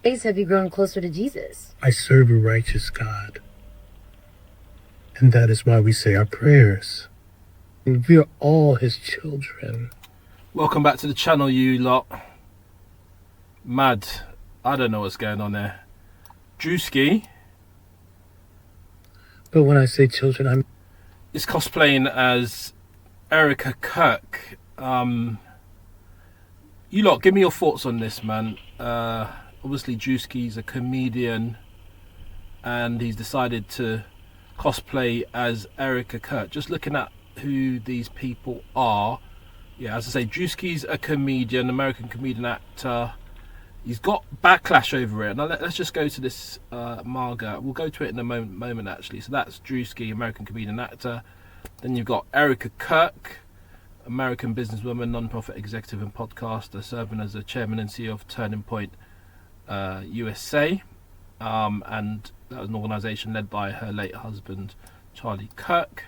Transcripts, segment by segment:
ways have you grown closer to Jesus? I serve a righteous God. And that is why we say our prayers. We are all his children. Welcome back to the channel, you lot. Mad. I don't know what's going on there. Druski But when I say children, I'm... is cosplaying as ERIKA KIRK. You lot, give me your thoughts on this, man. Obviously, Druski's a comedian, and he's decided to cosplay as ERIKA KIRK. Just looking at who these people are, yeah, as I say, Druski's a comedian, American comedian actor. He's got backlash over it. Now let's just go to this manga. We'll go to it in a moment actually. So that's Druski, American comedian actor. Then you've got ERIKA KIRK, American businesswoman, non-profit executive and podcaster, serving as the chairman and CEO of Turning Point USA, and that was an organisation led by her late husband Charlie Kirk.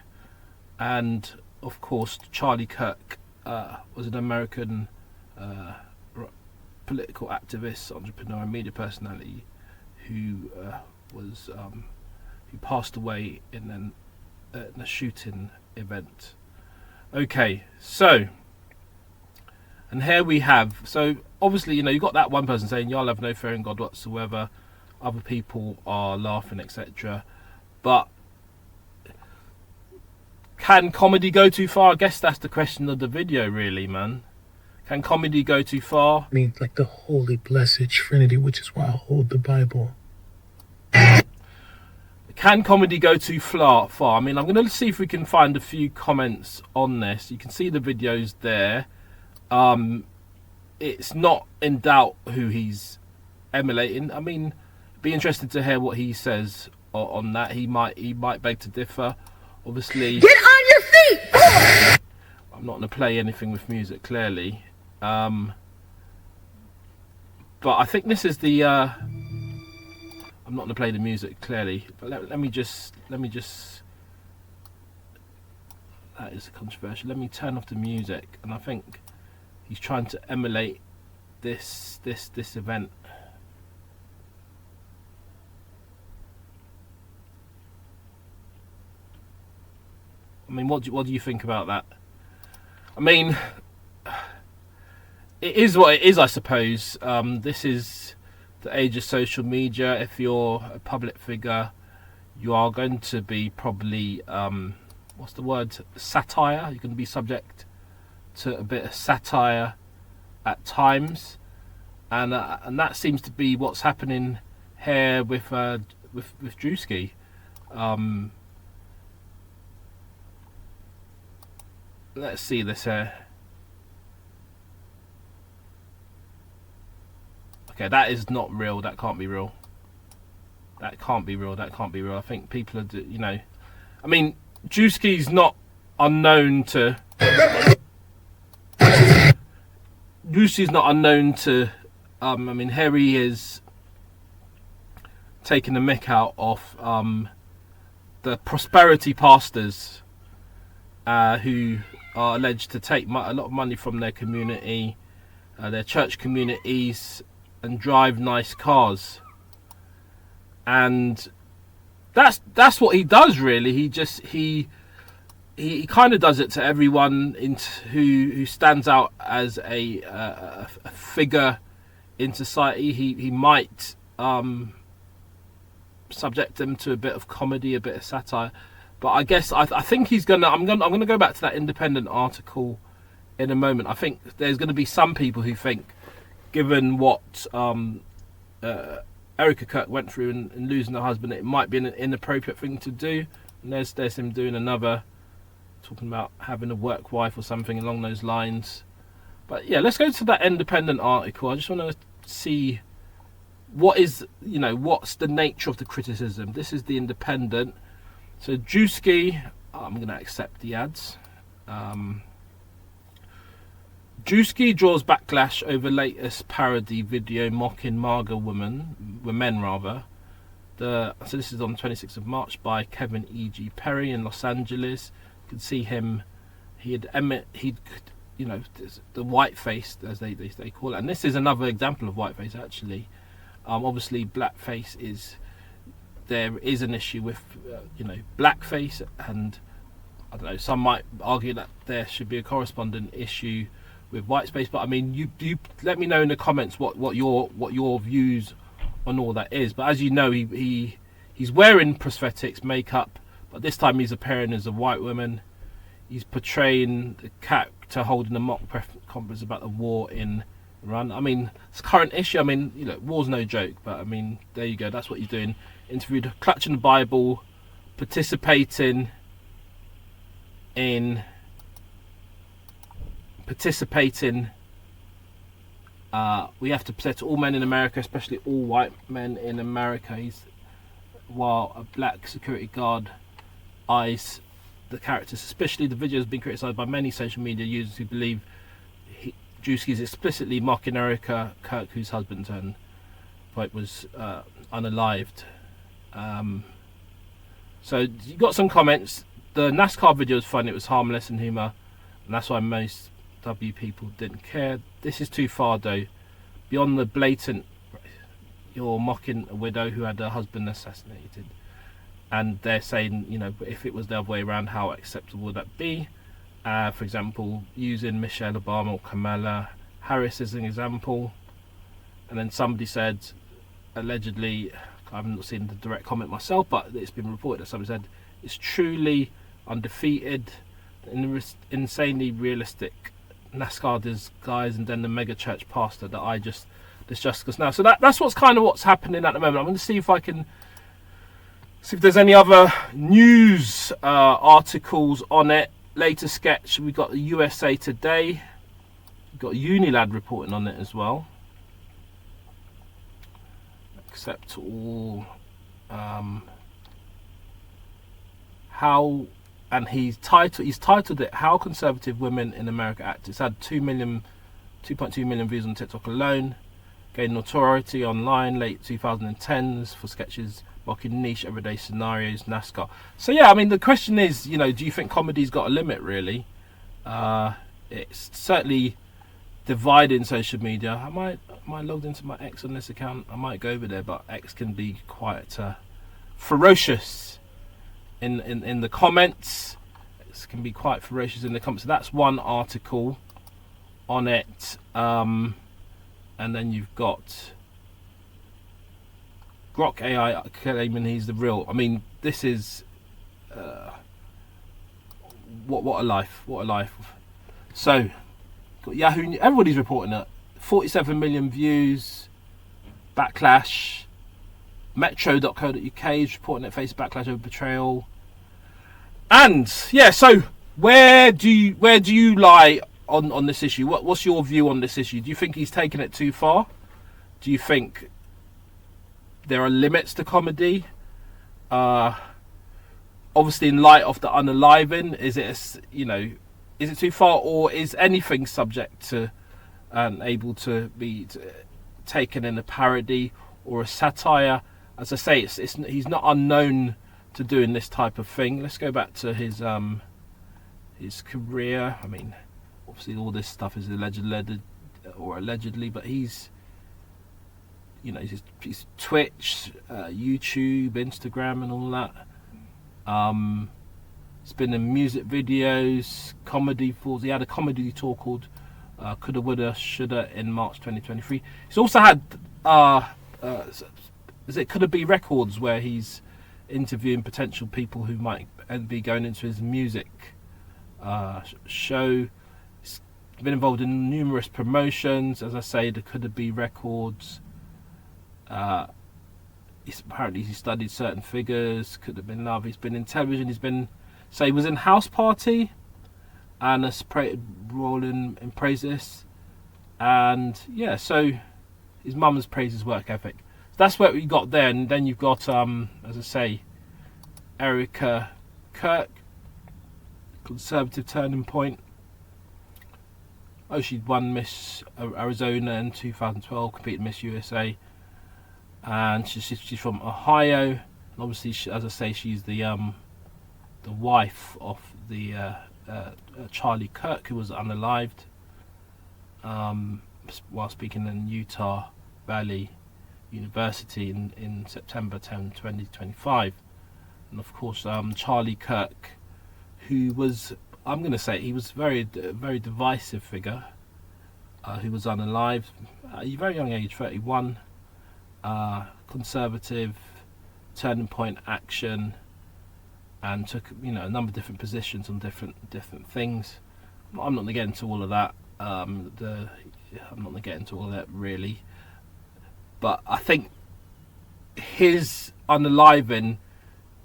And of course, Charlie Kirk was an American political activist, entrepreneur, and media personality who passed away in a shooting event. Okay, so, and here we have, so obviously, you know, you've got that one person saying, y'all have no fear in God whatsoever, other people are laughing, etc. But can comedy go too far? I guess that's the question of the video, really, man. Can comedy go too far? I mean, like the Holy Blessed Trinity, which is why I hold the Bible. Can comedy go too far? I mean, I'm going to see if we can find a few comments on this. You can see the videos there. It's not in doubt who he's emulating. I mean, be interested to hear what he says on that. He might beg to differ. Obviously, Get on your feet! I'm not going to play anything with music, clearly. But I think this is the. I'm not going to play the music, clearly, but let me just. That is controversial. Let me turn off the music, and I think he's trying to emulate this event. I mean, what do you think about that? I mean, it is what it is, I suppose. This is the age of social media. If you're a public figure, you are going to be probably what's the word, satire. You're going to be subject to a bit of satire at times, and that seems to be what's happening here with Druski. Let's see this here. Okay, that is not real. That can't be real. That can't be real. That can't be real. I think people are, you know, I mean, Druski's not unknown to. Druski's not unknown to. I mean, here he is taking the mick out of the prosperity pastors who are alleged to take a lot of money from their community, their church communities, and drive nice cars. And that's what he does, really. He kind of does it to everyone who stands out as a figure in society. He might subject them to a bit of comedy, a bit of satire. But I guess I think he's gonna. I'm gonna go back to that Independent article in a moment. I think there's going to be some people who think, given what ERIKA KIRK went through in losing her husband, it might be an inappropriate thing to do. And there's him doing another, talking about having a work wife or something along those lines. But yeah, let's go to that Independent article. I just want to see what is, you know, what's the nature of the criticism. This is the Independent. So Druski, I'm going to accept the ads. Druski draws backlash over latest parody video mocking MAGA women rather. So this is on 26th of March by Kevin E.G. Perry in Los Angeles. You can see him. He'd you know, the white face, as they call it, and this is another example of white face actually. Obviously, there is an issue with blackface, and I don't know. Some might argue that there should be a corresponding issue with white space. But I mean, you let me know in the comments what your views on all that is. But as you know, he's wearing prosthetics, makeup, but this time he's appearing as a white woman. He's portraying the character holding a mock press conference about the war in Iran. I mean, it's a current issue. I mean, war's no joke, but I mean, there you go. That's what he's doing. Interviewed, clutching the Bible, participating in we have to protect all men in America, especially all white men in America. While a black security guard eyes the character suspiciously. The video has been criticised by many social media users who believe Druski is explicitly mocking ERIKA KIRK, whose husband turned fight was unalived. So you got some comments. The NASCAR video was fun. It was harmless and humour, and that's why most W people didn't care. This is too far though. Beyond the blatant, you're mocking a widow who had her husband assassinated, and they're saying, if it was the other way around, how acceptable would that be? For example, using Michelle Obama or Kamala Harris as an example. And then somebody said, allegedly, I haven't seen the direct comment myself, but it's been reported that somebody said it's truly undefeated, insanely realistic NASCAR guys, and then the mega church pastor that this justice now. So that's what's happening at the moment. I'm going to see if I can see if there's any other news articles on it. Later sketch, we got the USA Today. We've got Unilad reporting on it as well. Accept all. How, and he's titled it "How Conservative Women in America Act." It's had 2.2 million views on TikTok alone. Gained notoriety online late 2010s for sketches mocking niche everyday scenarios, NASCAR. So yeah, I mean, the question is, do you think comedy's got a limit, really? It's certainly dividing social media. Am I logged into my X on this account? I might go over there, but X can be quite ferocious in the comments. It can be quite ferocious in the comments. So that's one article on it. And then you've got Grok AI claiming he's the real. I mean, this is what a life, what a life. So got Yahoo, everybody's reporting it. 47 million views. Backlash. Metro.co.uk is reporting it, face backlash over betrayal. And yeah, so where do you lie on this issue? What's your view on this issue? Do you think he's taken it too far? Do you think there are limits to comedy? Obviously, in light of the unaliving, is it too far, or is anything subject to and able to be taken in a parody or a satire? As I say, he's not unknown to doing this type of thing. Let's go back to his career. I mean, obviously all this stuff is allegedly, but he's Twitch, YouTube, Instagram, and all that. He's been in music videos, comedy falls. He had a comedy tour called Coulda, Woulda, Shoulda in March 2023. He's also had Coulda Be Records, where he's interviewing potential people who might be going into his music show. He's been involved in numerous promotions, as I say, the Coulda Be Records. Apparently he studied certain figures. Could have been love. He's been in television. He was in House Party, and has role in Praise This. And yeah, so his mum has praised his work ethic. So that's what we got there. And then you've got, as I say, ERIKA KIRK, conservative turning point. She'd won Miss Arizona in 2012, competed Miss USA. And she's from Ohio, and obviously, as I say, she's the wife of the Charlie Kirk, who was unalived while speaking in Utah Valley University in September 10, 2025. And of course, Charlie Kirk, who was, I'm going to say, he was very divisive figure, who was unalive at a very young age, 31, conservative, turning point action, and took a number of different positions on different things. I'm not going to get into all of that. I'm not going to get into all of that really, but I think his unaliving,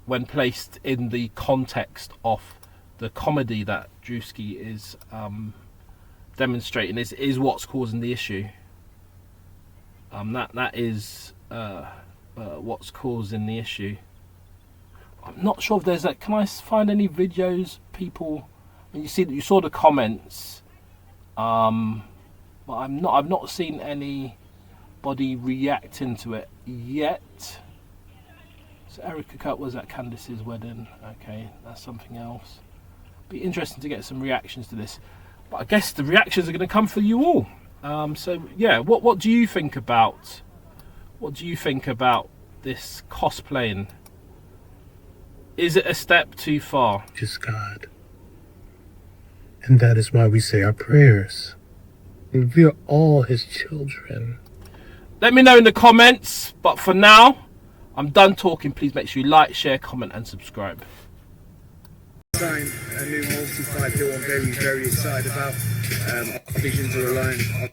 when placed in the context of the comedy that Druski is demonstrating, is what's causing the issue. That is what's causing the issue. I'm not sure if there's can I find any videos, people? You saw the comments, but I've not seen anybody reacting to it yet. So ERIKA KIRK was at Candice's wedding. Okay, that's something else. Be interesting to get some reactions to this, but I guess the reactions are going to come for you all. So yeah, what do you think about this cosplaying? Is it a step too far? Just God. And that is why we say our prayers. We are all his children. Let me know in the comments, but for now, I'm done talking. Please make sure you like, share, comment and subscribe. Sign a new multi-fight deal I'm very excited about. Our visions are aligned.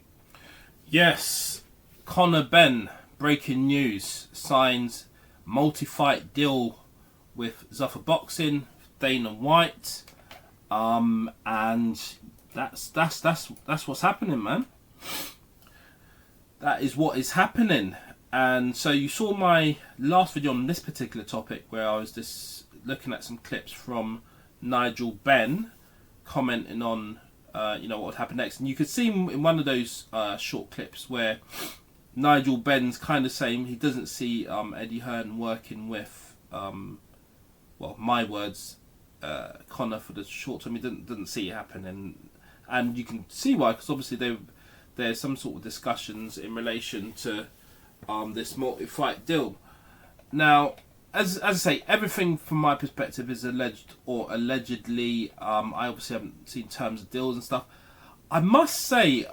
Yes, Conor Benn, breaking news, signs multi-fight deal with Zuffa Boxing, Dana White, and that's what's happening, man. That is what is happening. And so you saw my last video on this particular topic, where I was just looking at some clips from Nigel Benn commenting on what would happen next, and you could see in one of those short clips where Nigel Benn's kind of saying he doesn't see Eddie Hearn working with my words, Conor for the short term. He didn't see it happen, and you can see why, because obviously there's some sort of discussions in relation to this multi-fight deal. Now, as I say, everything from my perspective is alleged or allegedly. I obviously haven't seen terms of deals and stuff. I must say,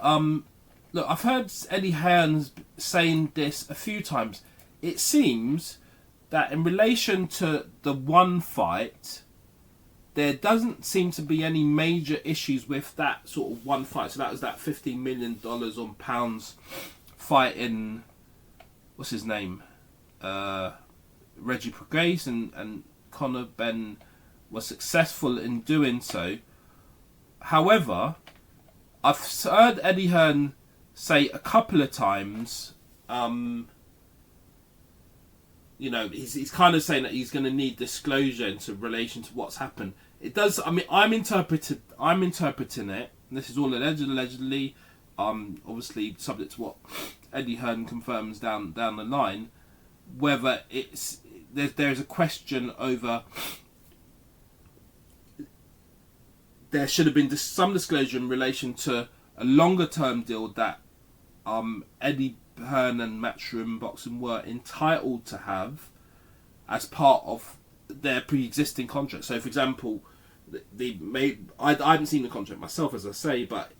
look, I've heard Eddie Hearn saying this a few times. It seems that in relation to the one fight, there doesn't seem to be any major issues with that sort of one fight. So that was that $15 million on pounds fight in, what's his name? Reggie Prograis, and Conor Benn was successful in doing so. However, I've heard Eddie Hearn say a couple of times, he's kind of saying that he's going to need disclosure into relation to what's happened. It does. I mean, I'm interpreting it. This is all allegedly. Obviously subject to what Eddie Hearn confirms down the line. Whether there's a question over, there should have been some disclosure in relation to a longer term deal that Eddie Hearn and Matchroom Boxing were entitled to have as part of their pre-existing contract. So, for example, I haven't seen the contract myself, as I say, but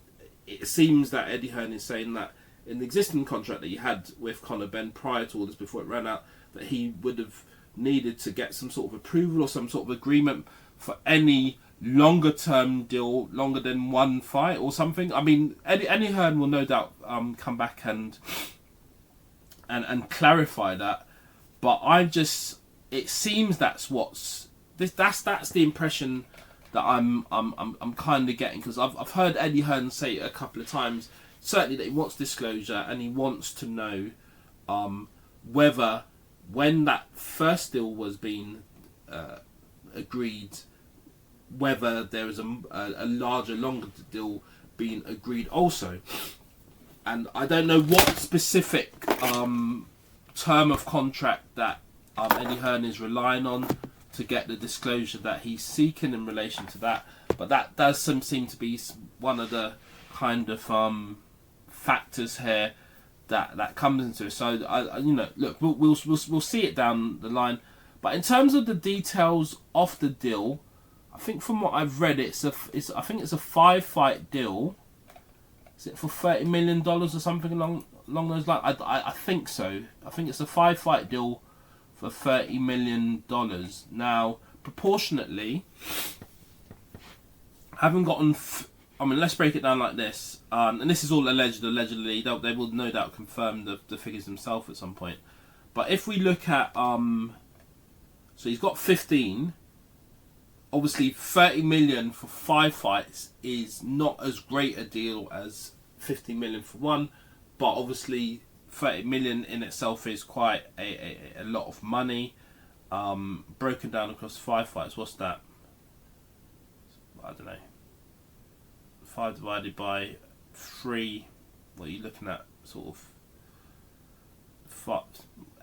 it seems that Eddie Hearn is saying that in the existing contract that he had with Conor Benn prior to all this, before it ran out, that he would have needed to get some sort of approval or some sort of agreement for any longer term deal, longer than one fight or something. I mean, Eddie Hearn will no doubt come back and clarify that, but it seems that's the impression that I'm kind of getting, because I've heard Eddie Hearn say it a couple of times, certainly, that he wants disclosure and he wants to know whether, when that first deal was being agreed, whether there is a larger, longer deal being agreed also. And I don't know what specific term of contract that Eddie Hearn is relying on to get the disclosure that he's seeking in relation to that. But that does seem to be one of the kind of factors here that comes into it. So you know, look, we'll see it down the line. But in terms of the details of the deal, I think from what I've read, I think it's a 5-fight deal. Is it for $30 million or something along those lines? I think so. I think it's a 5-fight deal for $30 million. Now, proportionately, haven't gotten. I mean, let's break it down like this. And this is all alleged. Allegedly, they will no doubt confirm the figures themselves at some point. But if we look at, so he's got 15. Obviously, 30 million for 5 fights is not as great a deal as 50 million for one, but obviously 30 million in itself is quite a lot of money. Broken down across 5 fights, what's that? I don't know. 5 divided by 3. What are you looking at? Sort of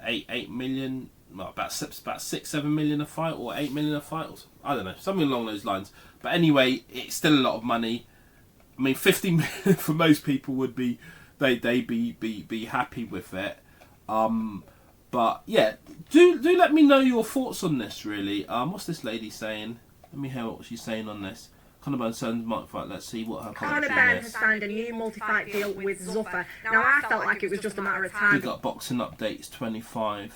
8 million. Well, about 6-7 million a fight, or 8 million a fight, or I don't know, something along those lines. But anyway, it's still a lot of money. I mean, 50 million for most people would be they be happy with it. But yeah, do let me know your thoughts on this. Really, what's this lady saying? Let me hear what she's saying on this. Conor Benn sends multi-fight. Let's see what her Conor Benn has signed a new multi-fight deal with Zuffa. Now, I felt like it was just a matter of time. We got boxing updates 25.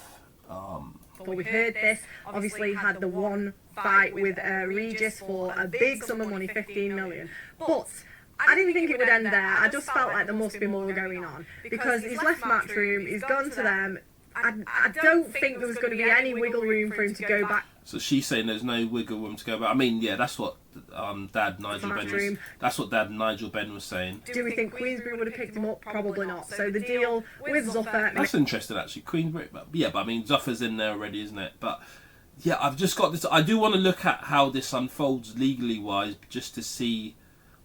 Before we heard this, obviously had the one fight with Regis for a big sum of money, 15 million. But I didn't think it would end there. I just felt like there must be more going on, because he's left Matchroom, he's gone to them. I don't think there was going to be any wiggle room for him to go back. So she's saying there's no wiggle room to go back. I mean, yeah, that's what Dad Nigel Ben was. That's what Dad Nigel Ben was saying. Do we think Queensbury would have picked him up? Probably not. So the deal with Zuffa. That's interesting, actually. Queensbury, but I mean, Zuffa's in there already, isn't it? But yeah, I've just got this. I do want to look at how this unfolds legally wise, just to see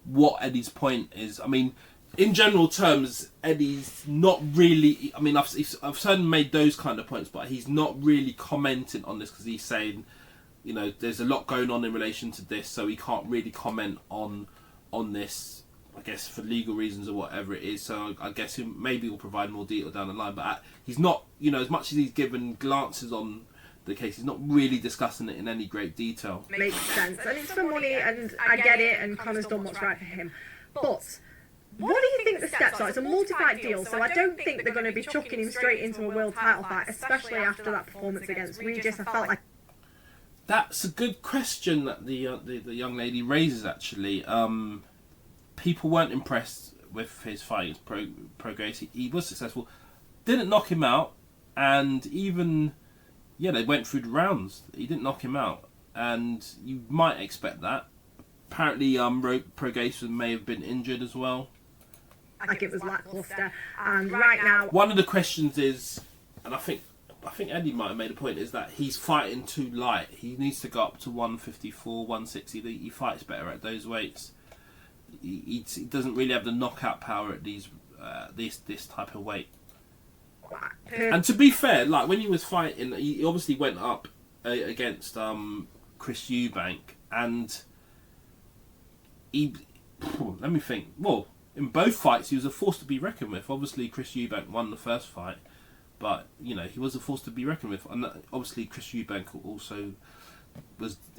what Eddie's point is. I mean, in general terms, Eddie's not really. I mean, I've certainly made those kind of points, but he's not really commenting on this because he's saying, you know, there's a lot going on in relation to this, so he can't really comment on this. I guess for legal reasons or whatever it is. So I guess maybe he'll provide more detail down the line. But he's not, you know, as much as he's given glances on the case, he's not really discussing it in any great detail. Makes sense, and it's for money, and I get it. And Conor's done what's right for him, but. What do you think the steps are? It's a multi-fight deal, so I don't think they're going to be chucking him straight into a world title fight, especially after that performance against Regis. I felt like that's a good question that the young lady raises. Actually, people weren't impressed with his fight against Pro Gracie. He was successful, didn't knock him out, and even they went through the rounds. He didn't knock him out, and you might expect that. Apparently, Pro Gracie may have been injured as well. Like it was lackluster, and right now one of the questions is, and I think Eddie might have made a point, is that he's fighting too light. He needs to go up to 154, 160. He fights better at those weights. He doesn't really have the knockout power at these this type of weight. And to be fair, like when he was fighting, he obviously went up against Chris Eubank, and let me think. Well, in both fights, he was a force to be reckoned with. Obviously, Chris Eubank won the first fight, but he was a force to be reckoned with. And obviously, Chris Eubank also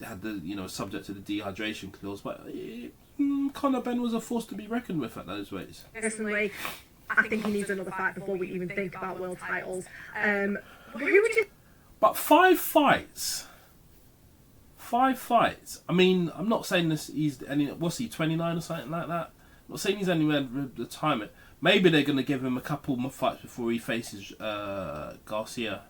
had the subject to the dehydration clause. But Conor Benn was a force to be reckoned with at those weights. Personally, I think he needs another fight before we even think about world titles. Who would you? But 5 fights. 5 fights. I mean, I'm not saying he's any. What's he, 29 or something like that? I'm not saying he's anywhere to retirement. Maybe they're going to give him a couple more fights before he faces Garcia.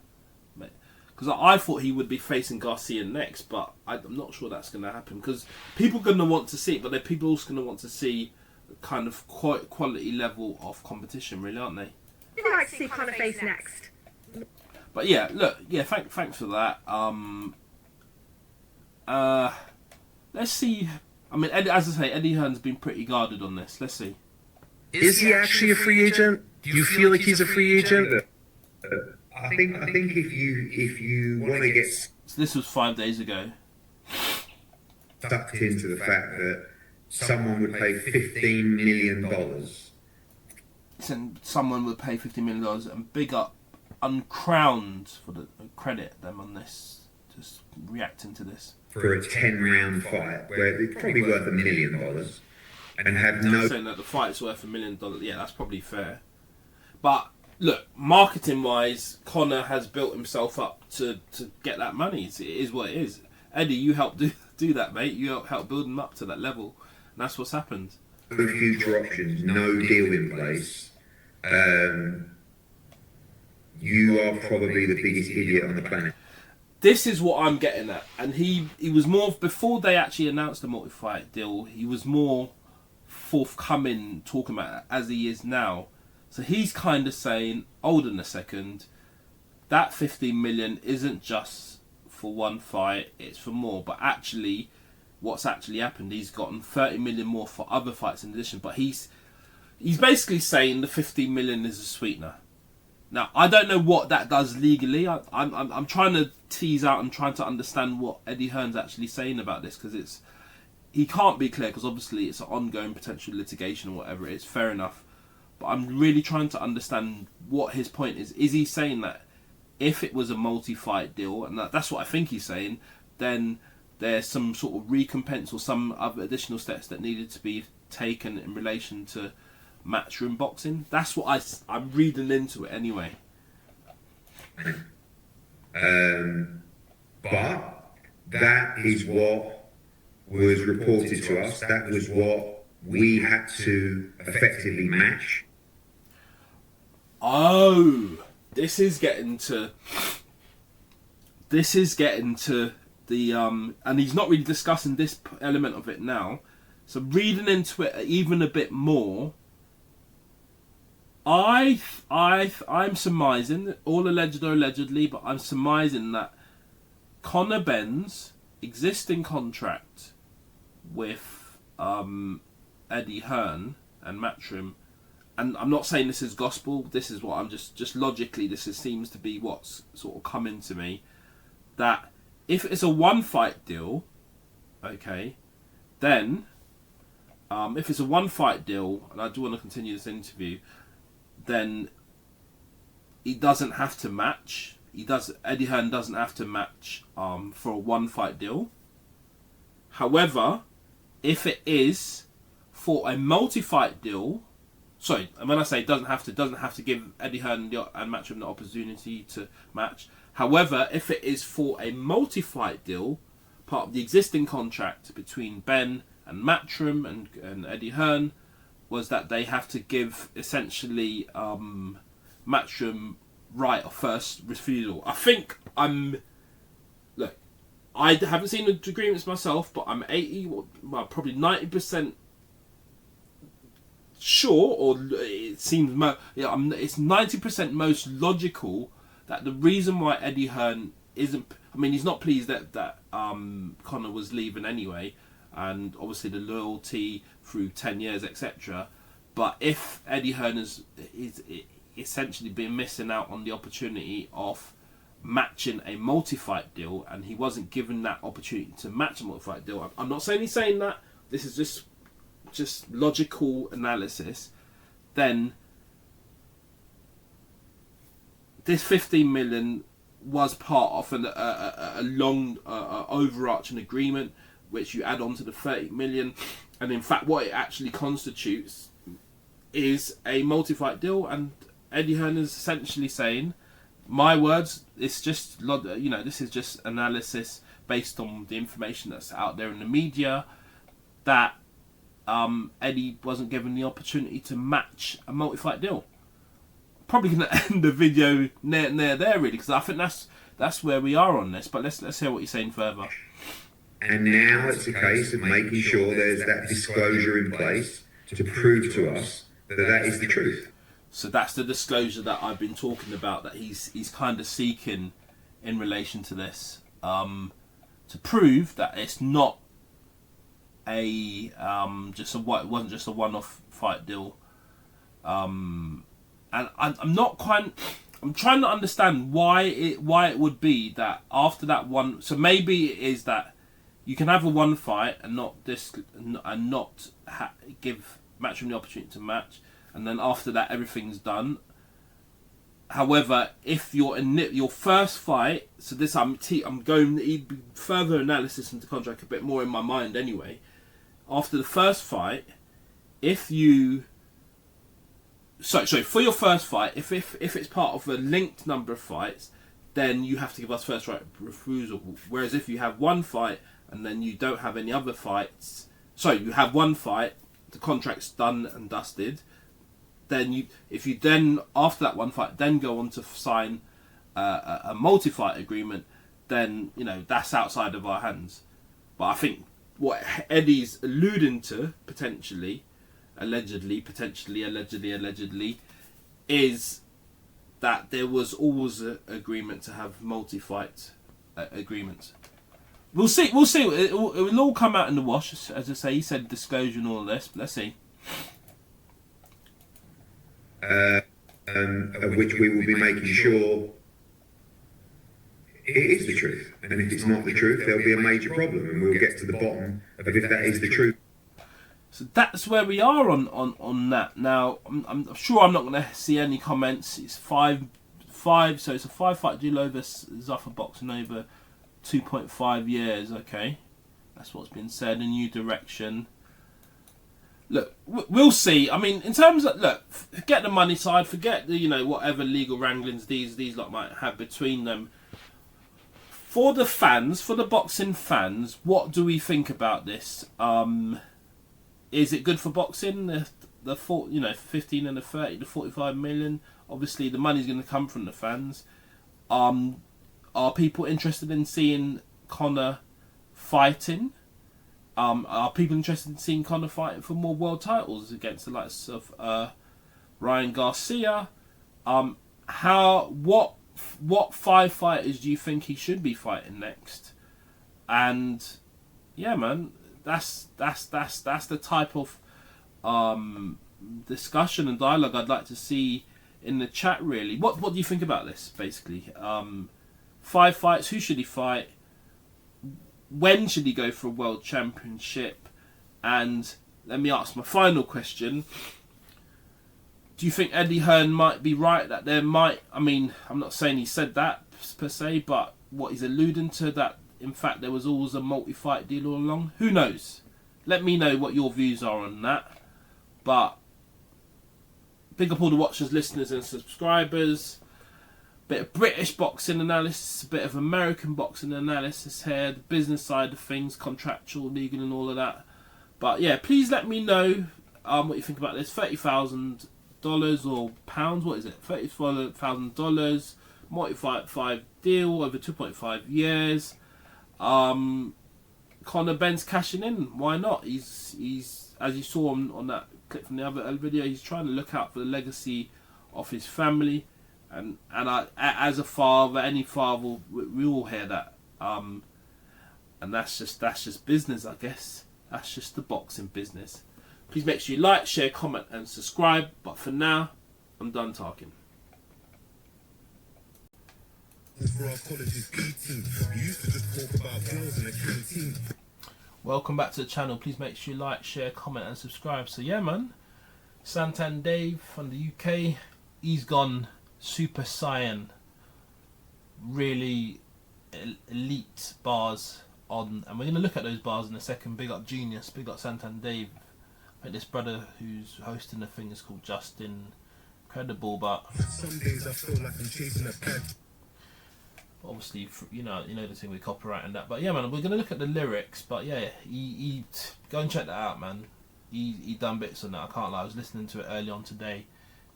Because I thought he would be facing Garcia next, but I'm not sure that's going to happen. Because people are going to want to see it, but they're people also going to want to see kind of quality level of competition, really, aren't they? Who would you like to see Conor face next? But yeah, look, thanks for that. Let's see. I mean, as I say, Eddie Hearn's been pretty guarded on this. Let's see. Is he actually a free agent? Do you feel like he's a free agent? I think if you want to get So this was 5 days ago. sucked into the fact that someone would pay $15 million someone would pay $50 million, and big up Uncrowned for the credit them on this, just reacting to this. For a 10-round fight where it's probably worth $1 million and have no... Saying that the fight's worth $1 million, yeah, that's probably fair. But look, marketing-wise, Conor has built himself up to get that money. It is what it is. Eddie, you helped do that, mate. You helped build him up to that level, and that's what's happened. No future options, no deal in place. You are probably the biggest idiot on the planet. This is what I'm getting at, and he was more, before they actually announced the multi-fight deal, he was more forthcoming talking about it as he is now. So he's kind of saying, hold on a second, that 15 million isn't just for one fight, it's for more. But actually, what's actually happened, he's gotten 30 million more for other fights in addition. But he's basically saying the 15 million is a sweetener. Now, I don't know what that does legally. I'm trying to tease out and trying to understand what Eddie Hearn's actually saying about this, because he can't be clear, because obviously it's an ongoing potential litigation or whatever it is. Fair enough. But I'm really trying to understand what his point is. Is he saying that if it was a multi-fight deal, and that's what I think he's saying, then there's some sort of recompense or some other additional steps that needed to be taken in relation to matchroom boxing? That's what I'm reading into it anyway. But that is what was reported to us. That was what we had to effectively match. Oh, this is getting to the and he's not really discussing this element of it now. So reading into it even a bit more, I'm surmising, all allegedly, but I'm surmising that Conor Benn's existing contract with Eddie Hearn and Matchroom, and I'm not saying this is gospel, this is what I'm just logically, seems to be what's sort of coming to me, that if it's a one fight deal, okay, then if it's a one fight deal, and I do want to continue this interview, then he doesn't have to match. Eddie Hearn doesn't have to match for a one fight deal. However, if it is for a multi fight deal, sorry, and when I say doesn't have to give Eddie Hearn and Matchroom the opportunity to match. However, if it is for a multi fight deal, part of the existing contract between Ben and Matchroom and Eddie Hearn was that they have to give essentially Matchroom right of first refusal. I think look, I haven't seen the agreements myself, but I'm probably 90% sure, or it seems it's 90% most logical that the reason why Eddie Hearn isn't, I mean, he's not pleased that Conor was leaving anyway, and obviously the loyalty through 10 years, etc. But if Eddie Hearn is essentially been missing out on the opportunity of matching a multi-fight deal, and he wasn't given that opportunity to match a multi-fight deal, I'm not saying he's saying that, this is just logical analysis, then this 15 million was part of a long overarching agreement which you add on to the 30 million, and in fact what it actually constitutes is a multi-fight deal. And Eddie Hearn is essentially saying, my words, it's just, this is just analysis based on the information that's out there in the media, that Eddie wasn't given the opportunity to match a multi-fight deal. Probably going to end the video near there really, because I think that's where we are on this. But let's hear what you're saying further. And now it's a case of making sure there's that disclosure in place to prove to us that is the truth. So that's the disclosure that I've been talking about, that he's kind of seeking in relation to this, to prove that it's not it wasn't just a one-off fight deal. And I'm trying to understand why it would be that after that one. So maybe it is that you can have a one fight and not give Matchroom the opportunity to match. and then after that everything's done. However, if you're in your first fight, so this I'm going further analysis into contract a bit more in my mind anyway. After the first fight, if you for your first fight, if it's part of a linked number of fights, then you have to give us first right refusal. Whereas if you have one fight and then you don't have any other fights, you have one fight, the contract's done and dusted. Then if you then after that one fight then go on to sign a multi-fight agreement, then that's outside of our hands. But I think what Eddie's alluding to allegedly, is that there was always an agreement to have multi-fight agreements. We'll see. It will all come out in the wash, as I say. He said disclosure and all this. But let's see. Of which we will be making sure it is the truth. And if it's not the truth, there'll be a major problem, and we'll get to the bottom of if that is the truth. So that's where we are on that. Now, I'm sure I'm not going to see any comments. It's 5-5, so it's a 5-fight deal over Zuffa Boxing over 2.5 years. Okay, that's what's been said. A new direction. Look, we'll see. I mean, in terms of forget the money side, forget the whatever legal wranglings these lot might have between them. For the fans, for the boxing fans, what do we think about this? Is it good for boxing? The 15 and the 30 to 45 million. Obviously, the money's going to come from the fans. Are people interested in seeing Conor fighting? Are people interested in seeing Conor fighting for more world titles against the likes of Ryan Garcia? What 5 fighters do you think he should be fighting next? And yeah, man, that's the type of discussion and dialogue I'd like to see in the chat. Really, what do you think about this? Basically, 5 fights. Who should he fight? When should he go for a world championship? And let me ask my final question. Do you think Eddie Hearn might be right that there might... I mean, I'm not saying he said that per se, but what he's alluding to, that in fact there was always a multi-fight deal all along? Who knows? Let me know what your views are on that. But big up all the watchers, listeners and subscribers. Bit of British boxing analysis, a bit of American boxing analysis here, the business side of things, contractual, legal and all of that. But yeah, please let me know what you think about this. $30,000 or pounds, what is it? $30,000, multi-fight deal over 2.5 years. Conor Benn's cashing in, why not? He's as you saw on that clip from the other video, he's trying to look out for the legacy of his family. And I, as a father, any father, we all hear that. And that's just business, I guess. That's just the boxing business. Please make sure you like, share, comment, and subscribe. But for now, I'm done talking. Welcome back to the channel. Please make sure you like, share, comment, and subscribe. So yeah, man, Santan Dave from the UK, he's gone Super Saiyan, really elite bars on, and we're going to look at those bars in a second. Big up Genius, big up Santan Dave. I think this brother who's hosting the thing is called Justin Credible, but some days I feel like I'm chasing a pet. Obviously, you know the thing with copyright and that. But yeah, man, we're going to look at the lyrics. But yeah, he go and check that out, man. He done bits on that. I can't lie. I was listening to it early on today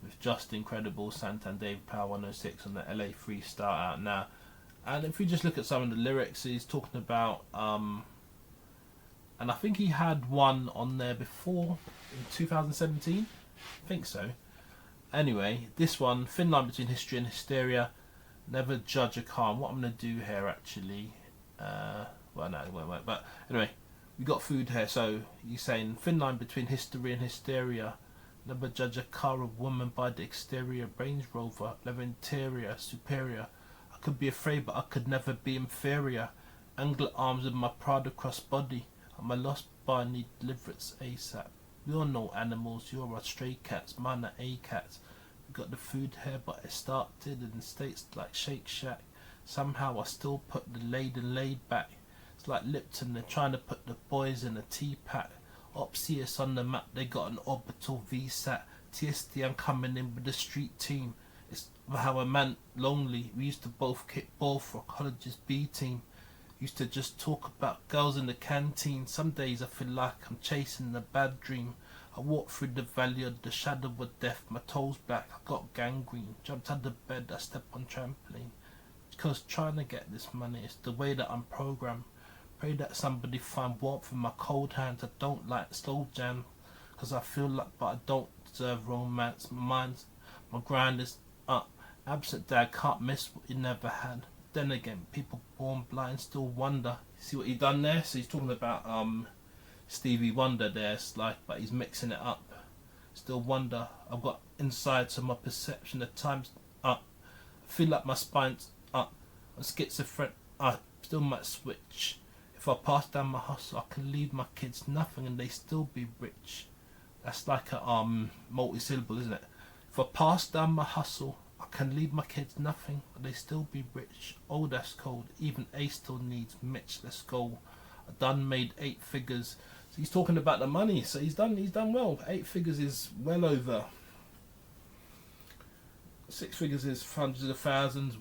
with Just Incredible, Santan Dave, Power 106 on the LA Freestyle out now. And if we just look at some of the lyrics, he's talking about, and I think he had one on there before in 2017. I think so. Anyway, this one, thin line between history and hysteria. Never judge a car. What I'm going to do here, actually, well, no, it won't. But anyway, we got food here. So he's saying thin line between history and hysteria. Never judge a car or woman by the exterior. Range Rover, leather interior, superior. I could be afraid, but I could never be inferior. Angle arms in my Prada crossbody. I'm a lost bar, need deliverance ASAP. We all know animals, you're a stray cats, mine are A cats. We got the food here, but it started in states like Shake Shack. Somehow I still put the laid back. It's like Lipton, they're trying to put the boys in a tea pack. See us on the map, they got an orbital VSAT. TSD, I'm coming in with the street team. It's how a man lonely. We used to both kick ball for college's B team. Used to just talk about girls in the canteen. Some days I feel like I'm chasing a bad dream. I walk through the valley of the shadow of death. My toes black, I got gangrene. Jumped out of bed, I step on trampoline. Because trying to get this money is the way that I'm programmed. Pray that somebody find warmth in my cold hands. I don't like slow jam, cause I feel like, but I don't deserve romance. My grind is up. Absent dad can't miss what you never had. Then again, people born blind still wonder. See what he done there? So he's talking about Stevie Wonder there, it's like, but he's mixing it up. Still wonder. I've got insights of my perception of time's up. I feel like my spine's up. I'm schizophrenic. I still might switch. If I pass down my hustle, I can leave my kids nothing and they still be rich. That's like a multi-syllable, isn't it? If I pass down my hustle, I can leave my kids nothing, but they still be rich. Oh, that's cold. Even Ace still needs Mitch. Let's go. I done made 8 figures. So he's talking about the money. So he's done well. 8 figures is well over. 6 figures is hundreds of thousands.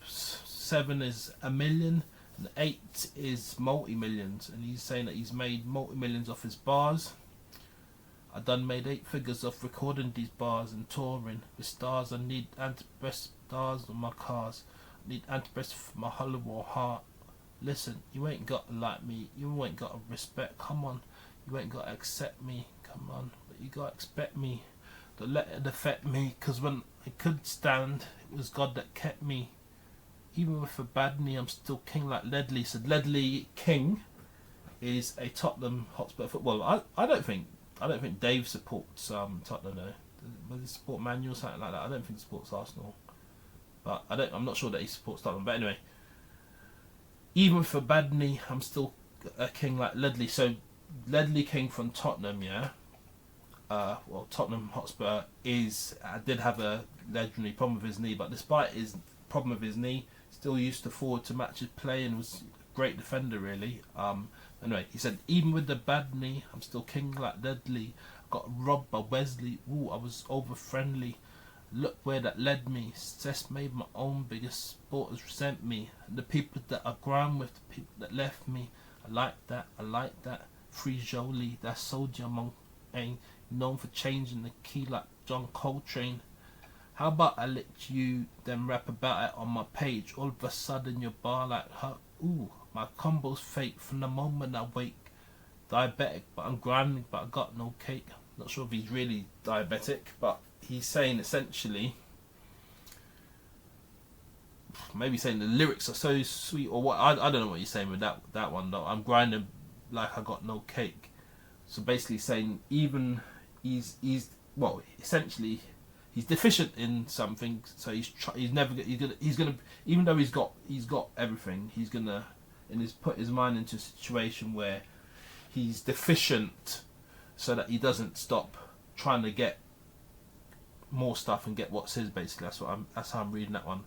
7 is a million. And 8 is multi-millions. And he's saying that he's made multi-millions off his bars. I done made 8 figures off recording these bars and touring with stars. I need anti-breast stars on my cars. I need anti-breast for my hollow heart. Listen, you ain't got to like me. You ain't got to respect. Come on, you ain't got to accept me. Come on, but you got to expect me. Don't let it affect me. Cause when I could stand, it was God that kept me. Even with a bad knee, I'm still king like Ledley. So Ledley King is a Tottenham Hotspur footballer. I don't think Dave supports Tottenham though. Does he support Man U or something like that? I don't think he supports Arsenal. But I'm not sure that he supports Tottenham. But anyway, even for bad knee, I'm still a king like Ledley. So Ledley King from Tottenham, yeah. Well, Tottenham Hotspur did have a legendary problem with his knee, but despite his problem with his knee, still used to forward to matches play and was a great defender really. Anyway, he said, even with the bad knee, I'm still king like Ledley. I got robbed by Wesley. Ooh, I was over friendly. Look where that led me. Success made my own. Biggest supporters resent me. And the people that I grind with, the people that left me. I like that. Free Jolie, that soldier among ain't known for changing the key like John Coltrane. How about I let you then rap about it on my page? All of a sudden you're bar like her. Ooh, my combo's fake from the moment I wake. Diabetic, but I'm grinding, but I got no cake. Not sure if he's really diabetic, but he's saying essentially, maybe saying the lyrics are so sweet or what. I don't know what he's saying with that one though. I'm grinding like I got no cake. So basically saying even he's well essentially he's deficient in something. So he's gonna even though he's got everything, he's gonna put his mind into a situation where he's deficient so that he doesn't stop trying to get more stuff and get what's his. Basically that's how I'm reading that one.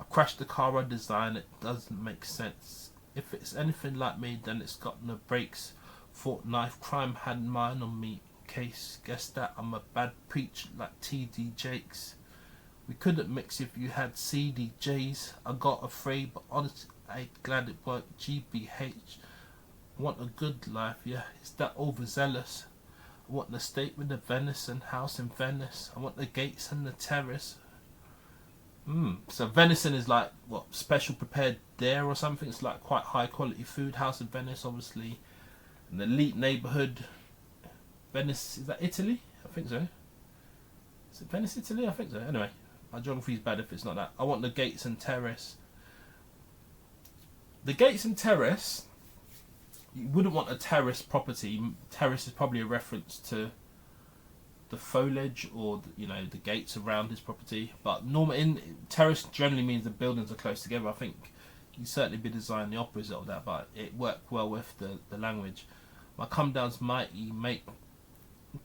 I crashed the car I designed, it doesn't make sense. If it's anything like me, then it's got no brakes. Fought knife crime, had mine on me. Case, guess that I'm a bad preach like TD Jakes. We couldn't mix if you had CDJs. I got afraid, but honestly, I ain't glad it worked. GBH. Want a good life, yeah. Is that overzealous? I want the state with the venison, house in Venice. I want the gates and the terrace. So venison is like what, special prepared there or something. It's like quite high quality food. House in Venice, obviously, an elite neighborhood. Venice, is that Italy? I think so. Is it Venice, Italy? I think so. Anyway, my geography is bad if it's not that. I want the gates and terrace. The gates and terrace. You wouldn't want a terrace property. Terrace is probably a reference to the foliage or the gates around his property. But terrace generally means the buildings are close together. I think you certainly be designing the opposite of that, but it worked well with the language. My come down's mighty, make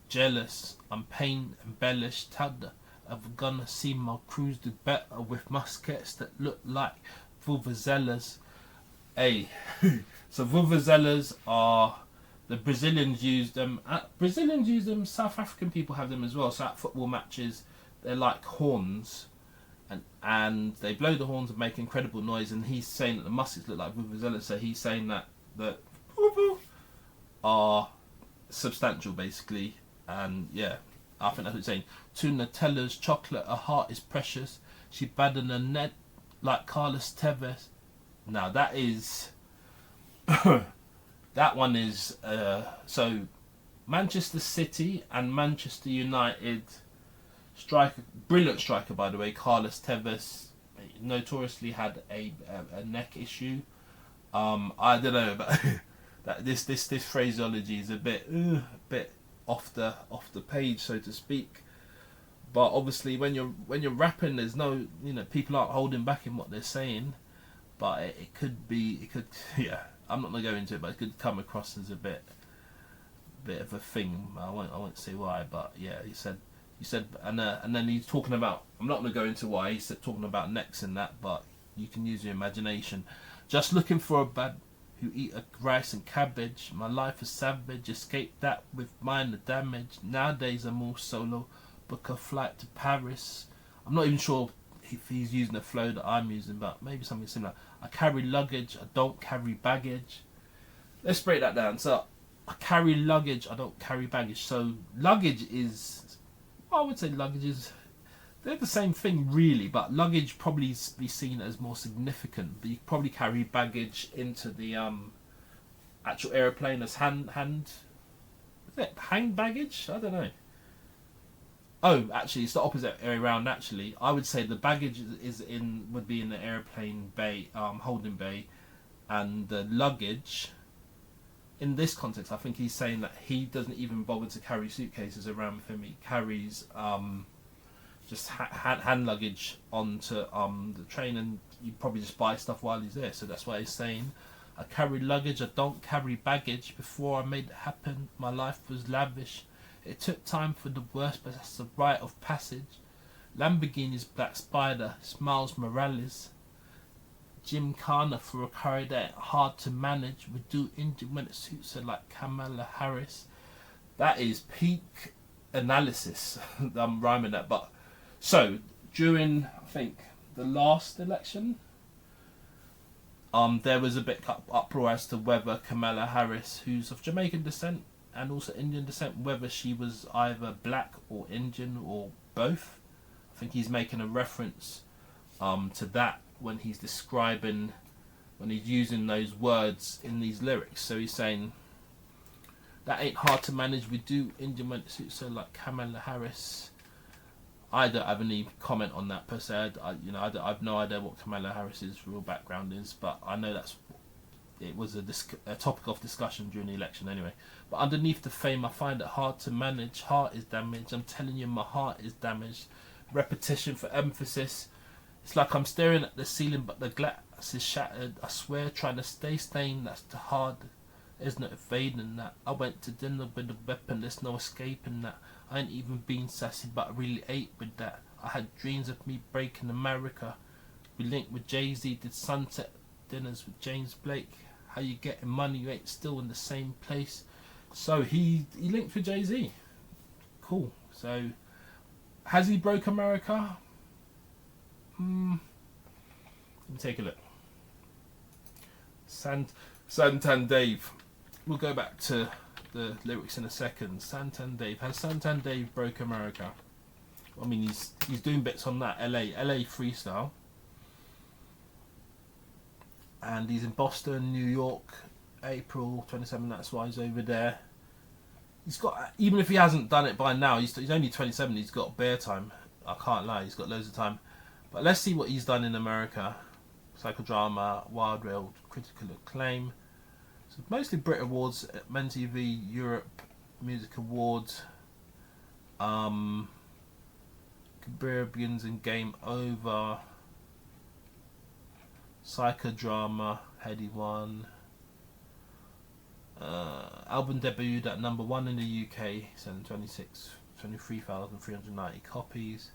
jealous, I'm pain embellished. How the ever gonna see my crews do better with muskets that look like vuvuzelas? Hey, so vuvuzelas are the Brazilians use them. Brazilians use them. South African people have them as well. So at football matches, they're like horns, and they blow the horns and make incredible noise. And he's saying that the muskets look like vuvuzelas. So he's saying that are substantial basically, and yeah, I think that's what he's saying. To Nutella's chocolate, her heart is precious. She bad in her net like Carlos Tevez. Now that is that one is so Manchester City and Manchester United striker, brilliant striker by the way, Carlos Tevez, notoriously had a neck issue. I don't know, but that this phraseology is a bit off the page, so to speak. But obviously, when you're rapping, there's no, people aren't holding back in what they're saying. But it could yeah. I'm not gonna go into it, but it could come across as a bit of a thing. I won't say why, but yeah, he said, and then he's talking about. I'm not gonna go into why he's talking about necks and that, but you can use your imagination. Just looking for a bad who eat a rice and cabbage. My life is savage. Escape that with minor damage. Nowadays I'm all solo. Book a flight to Paris. I'm not even sure if he's using the flow that I'm using, but maybe something similar. I carry luggage, I don't carry baggage. Let's break that down. So I carry luggage, I don't carry baggage. So luggage is, I would say luggage is, they're the same thing really, but luggage probably be seen as more significant. But you probably carry baggage into the actual aeroplane as hand is it hand baggage? I don't know. Oh, actually, it's the opposite way around. Actually, I would say the baggage would be in the airplane bay, holding bay, and the luggage. In this context, I think he's saying that he doesn't even bother to carry suitcases around with him. He carries just hand luggage onto the train, and you probably just buy stuff while he's there. So that's why he's saying, I carry luggage, I don't carry baggage. Before I made it happen, my life was lavish. It took time for the worst, but that's the rite of passage. Lamborghini's Black Spider, Smiles Morales. Jim Carner for a career that hard to manage. We do injured when it suits her like Kamala Harris. That is peak analysis. I'm rhyming that, but so during I think the last election, there was a bit uproar as to whether Kamala Harris, who's of Jamaican descent and also Indian descent, whether she was either black or Indian or both. I think he's making a reference to that when he's describing, when he's using those words in these lyrics. So he's saying, that ain't hard to manage, we do Indian when it suits her like Kamala Harris. I don't have any comment on that per se. I've no idea what Kamala Harris's real background is, but I know it was a topic of discussion during the election anyway. But underneath the fame, I find it hard to manage. Heart is damaged. I'm telling you, my heart is damaged. Repetition for emphasis. It's like I'm staring at the ceiling, but the glass is shattered. I swear, trying to stay sane, that's too hard. There's no evading that. I went to dinner with a weapon, there's no escaping that. I ain't even been sassy, but I really ate with that. I had dreams of me breaking America. We linked with Jay-Z, did sunset dinners with James Blake. How you getting money, you ain't still in the same place. So he linked with Jay-Z. Cool. So has he broke America? Let me take a look. Santan Dave. We'll go back to the lyrics in a second. Santan Dave. Has Santan Dave broke America? I mean, he's doing bits on that LA freestyle. And he's in Boston, New York, April 27. That's why he's over there. He's got, even if he hasn't done it by now, he's only 27. He's got bare time. I can't lie. He's got loads of time. But let's see what he's done in America. Psychodrama, Wild Rail, critical acclaim. So mostly Brit Awards, Men TV, Europe Music Awards, Caribbeans and Game Over, Psychodrama, Heady One, Album debuted at #1 in the UK, selling 23,390 copies.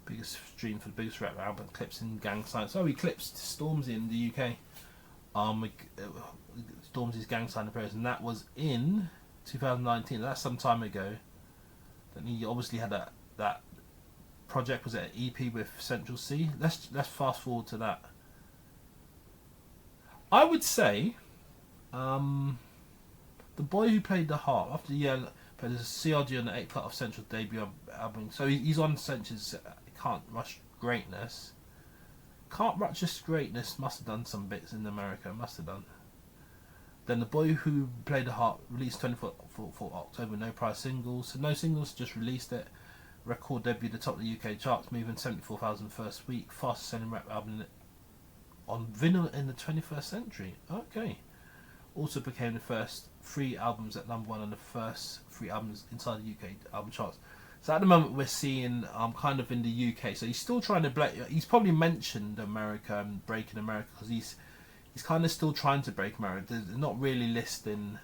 Biggest stream for the biggest rap album, clips in Gang Sign. So he clips Stormzy in the UK. Stormzy's Gang Sign appearance, and that was in 2019. That's some time ago. Then he obviously had that project, was it an EP with Central C? Let's fast forward to that. I would say, the boy who played the harp after the year played as a CRG on the 8th cut of Central's debut album. So he's on Central's Can't Rush Greatness. Can't Rush This Greatness must have done some bits in America. Must have done. Then the boy who played the harp released 24th October, no prize singles. So no singles, just released it. Record debuted at the top of the UK charts, moving 74,000 first week. Fastest selling rap album on vinyl in the 21st century. Okay. Also became the first 3 albums at #1 and the first 3 albums inside the UK album charts. So at the moment we're seeing kind of in the UK. So he's still trying to he's probably mentioned America and breaking America because he's kind of still trying to break America. They're not really listing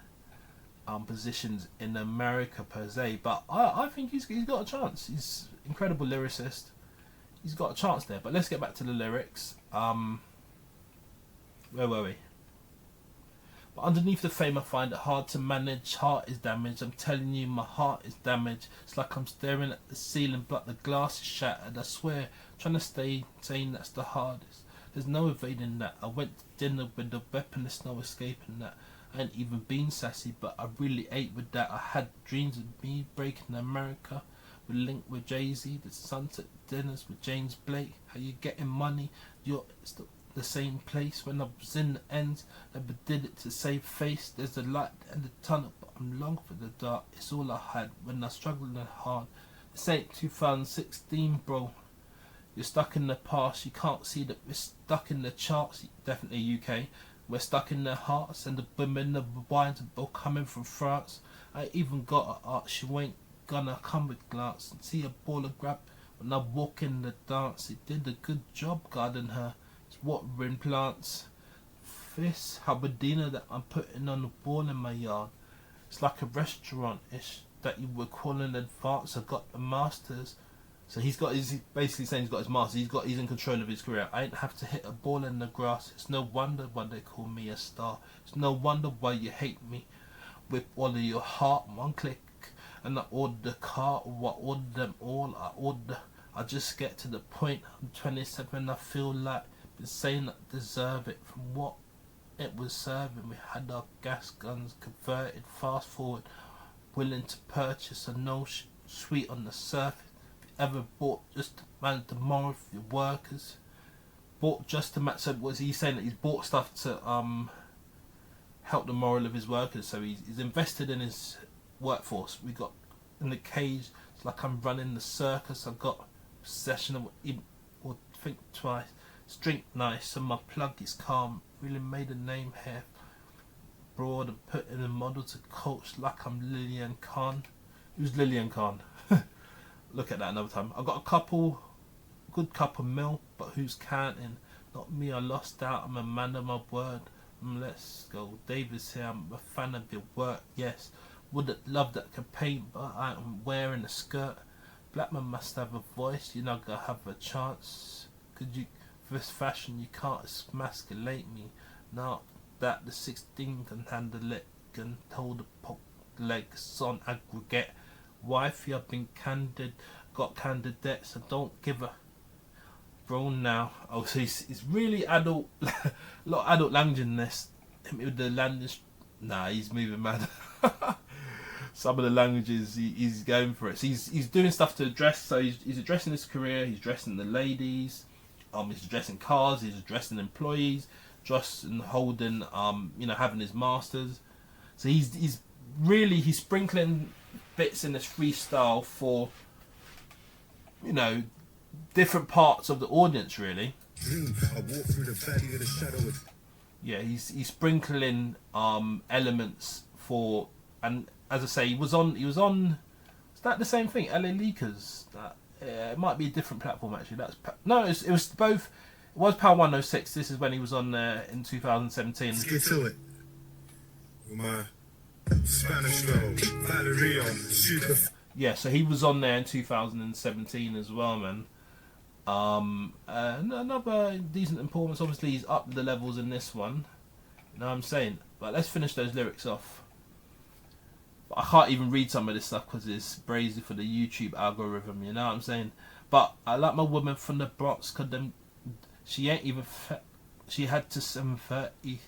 positions in America per se, but I think he's got a chance. He's an incredible lyricist. He's got a chance there. But let's get back to the lyrics. Where were we? But underneath the fame I find it hard to manage. Heart is damaged, I'm telling you my heart is damaged. It's like I'm staring at the ceiling but the glass is shattered. I swear, trying to stay sane, that's the hardest. There's no evading that. I went to dinner with a weapon, there's no escaping that. I ain't even been sassy, but I really ate with that. I had dreams of me breaking America. We linked with Jay-Z, the sunset dinners with James Blake. How you getting money? You're still the same place. When I was in the ends, never did it to save face. There's a light and the tunnel, but I'm long for the dark. It's all I had when I struggled and hard. This ain't 2016, bro. You're stuck in the past. You can't see that we're stuck in the charts. Definitely UK. We're stuck in their hearts, and the women of the wines are both coming from France. I even got an art. She ain't gonna come with glance and see a baller grab when I walk in the dance. It did a good job guarding her. Watering plants, this haberdina that I'm putting on the wall in my yard. It's like a restaurant-ish that you would call in advance. I've got the masters. So he's basically saying he's got his masters. He's in control of his career. I ain't have to hit a ball in the grass. It's no wonder why they call me a star. It's no wonder why you hate me. With all of your heart, one click, and I ordered the car, or I ordered them all. I just get to the point. I'm 27. I feel like saying that deserve it from what it was serving. We had our gas guns converted. Fast forward, willing to purchase a no sweet on the surface. If you ever bought just to manage the moral of your workers, bought just to match. So was he saying that he's bought stuff to help the moral of his workers? So he's invested in his workforce. We got in the cage. It's like I'm running the circus. I got possession of or think twice. Drink nice and my plug is calm. Really made a name here. Broad and put in a model to coach like I'm Lillian Khan. Who's Lillian Khan? Look at that another time. I got a good couple mil, but who's counting? Not me, I lost out. I'm a man of my word. Let's go. Davis here, I'm a fan of your work, yes. Wouldn't love that campaign, but I'm wearing a skirt. Black man must have a voice, you're not gonna have a chance. Could you... this fashion you can't emasculate me. Not that the 16 can handle it. Can hold the pop legs on aggregate. Wifey, I've been candid, got candidates. I don't give a bro now. Oh, so he's really adult. A lot of adult language in this. Hit me with the language. Nah, he's moving mad. Some of the languages he's going for it. So he's doing stuff to address. So he's addressing his career. He's addressing the ladies. He's addressing cars, he's addressing employees, just and holding, having his masters. So he's sprinkling bits in this freestyle for, different parts of the audience really. Yeah, he's sprinkling elements for, and as I say, he was on. Is that the same thing? LA Leakers. It might be a different platform actually. It was both. It was Power 106. This is when he was on there in 2017. Let's get to it. With my Spanish flow, Valerio, super. Yeah, so he was on there in 2017 as well, man. Another decent performance. Obviously, he's up the levels in this one. You know what I'm saying? But let's finish those lyrics off. But I can't even read some of this stuff because it's brazy for the YouTube algorithm. You know what I'm saying? But I like my woman from the Bronx because she ain't even she had to 7:30.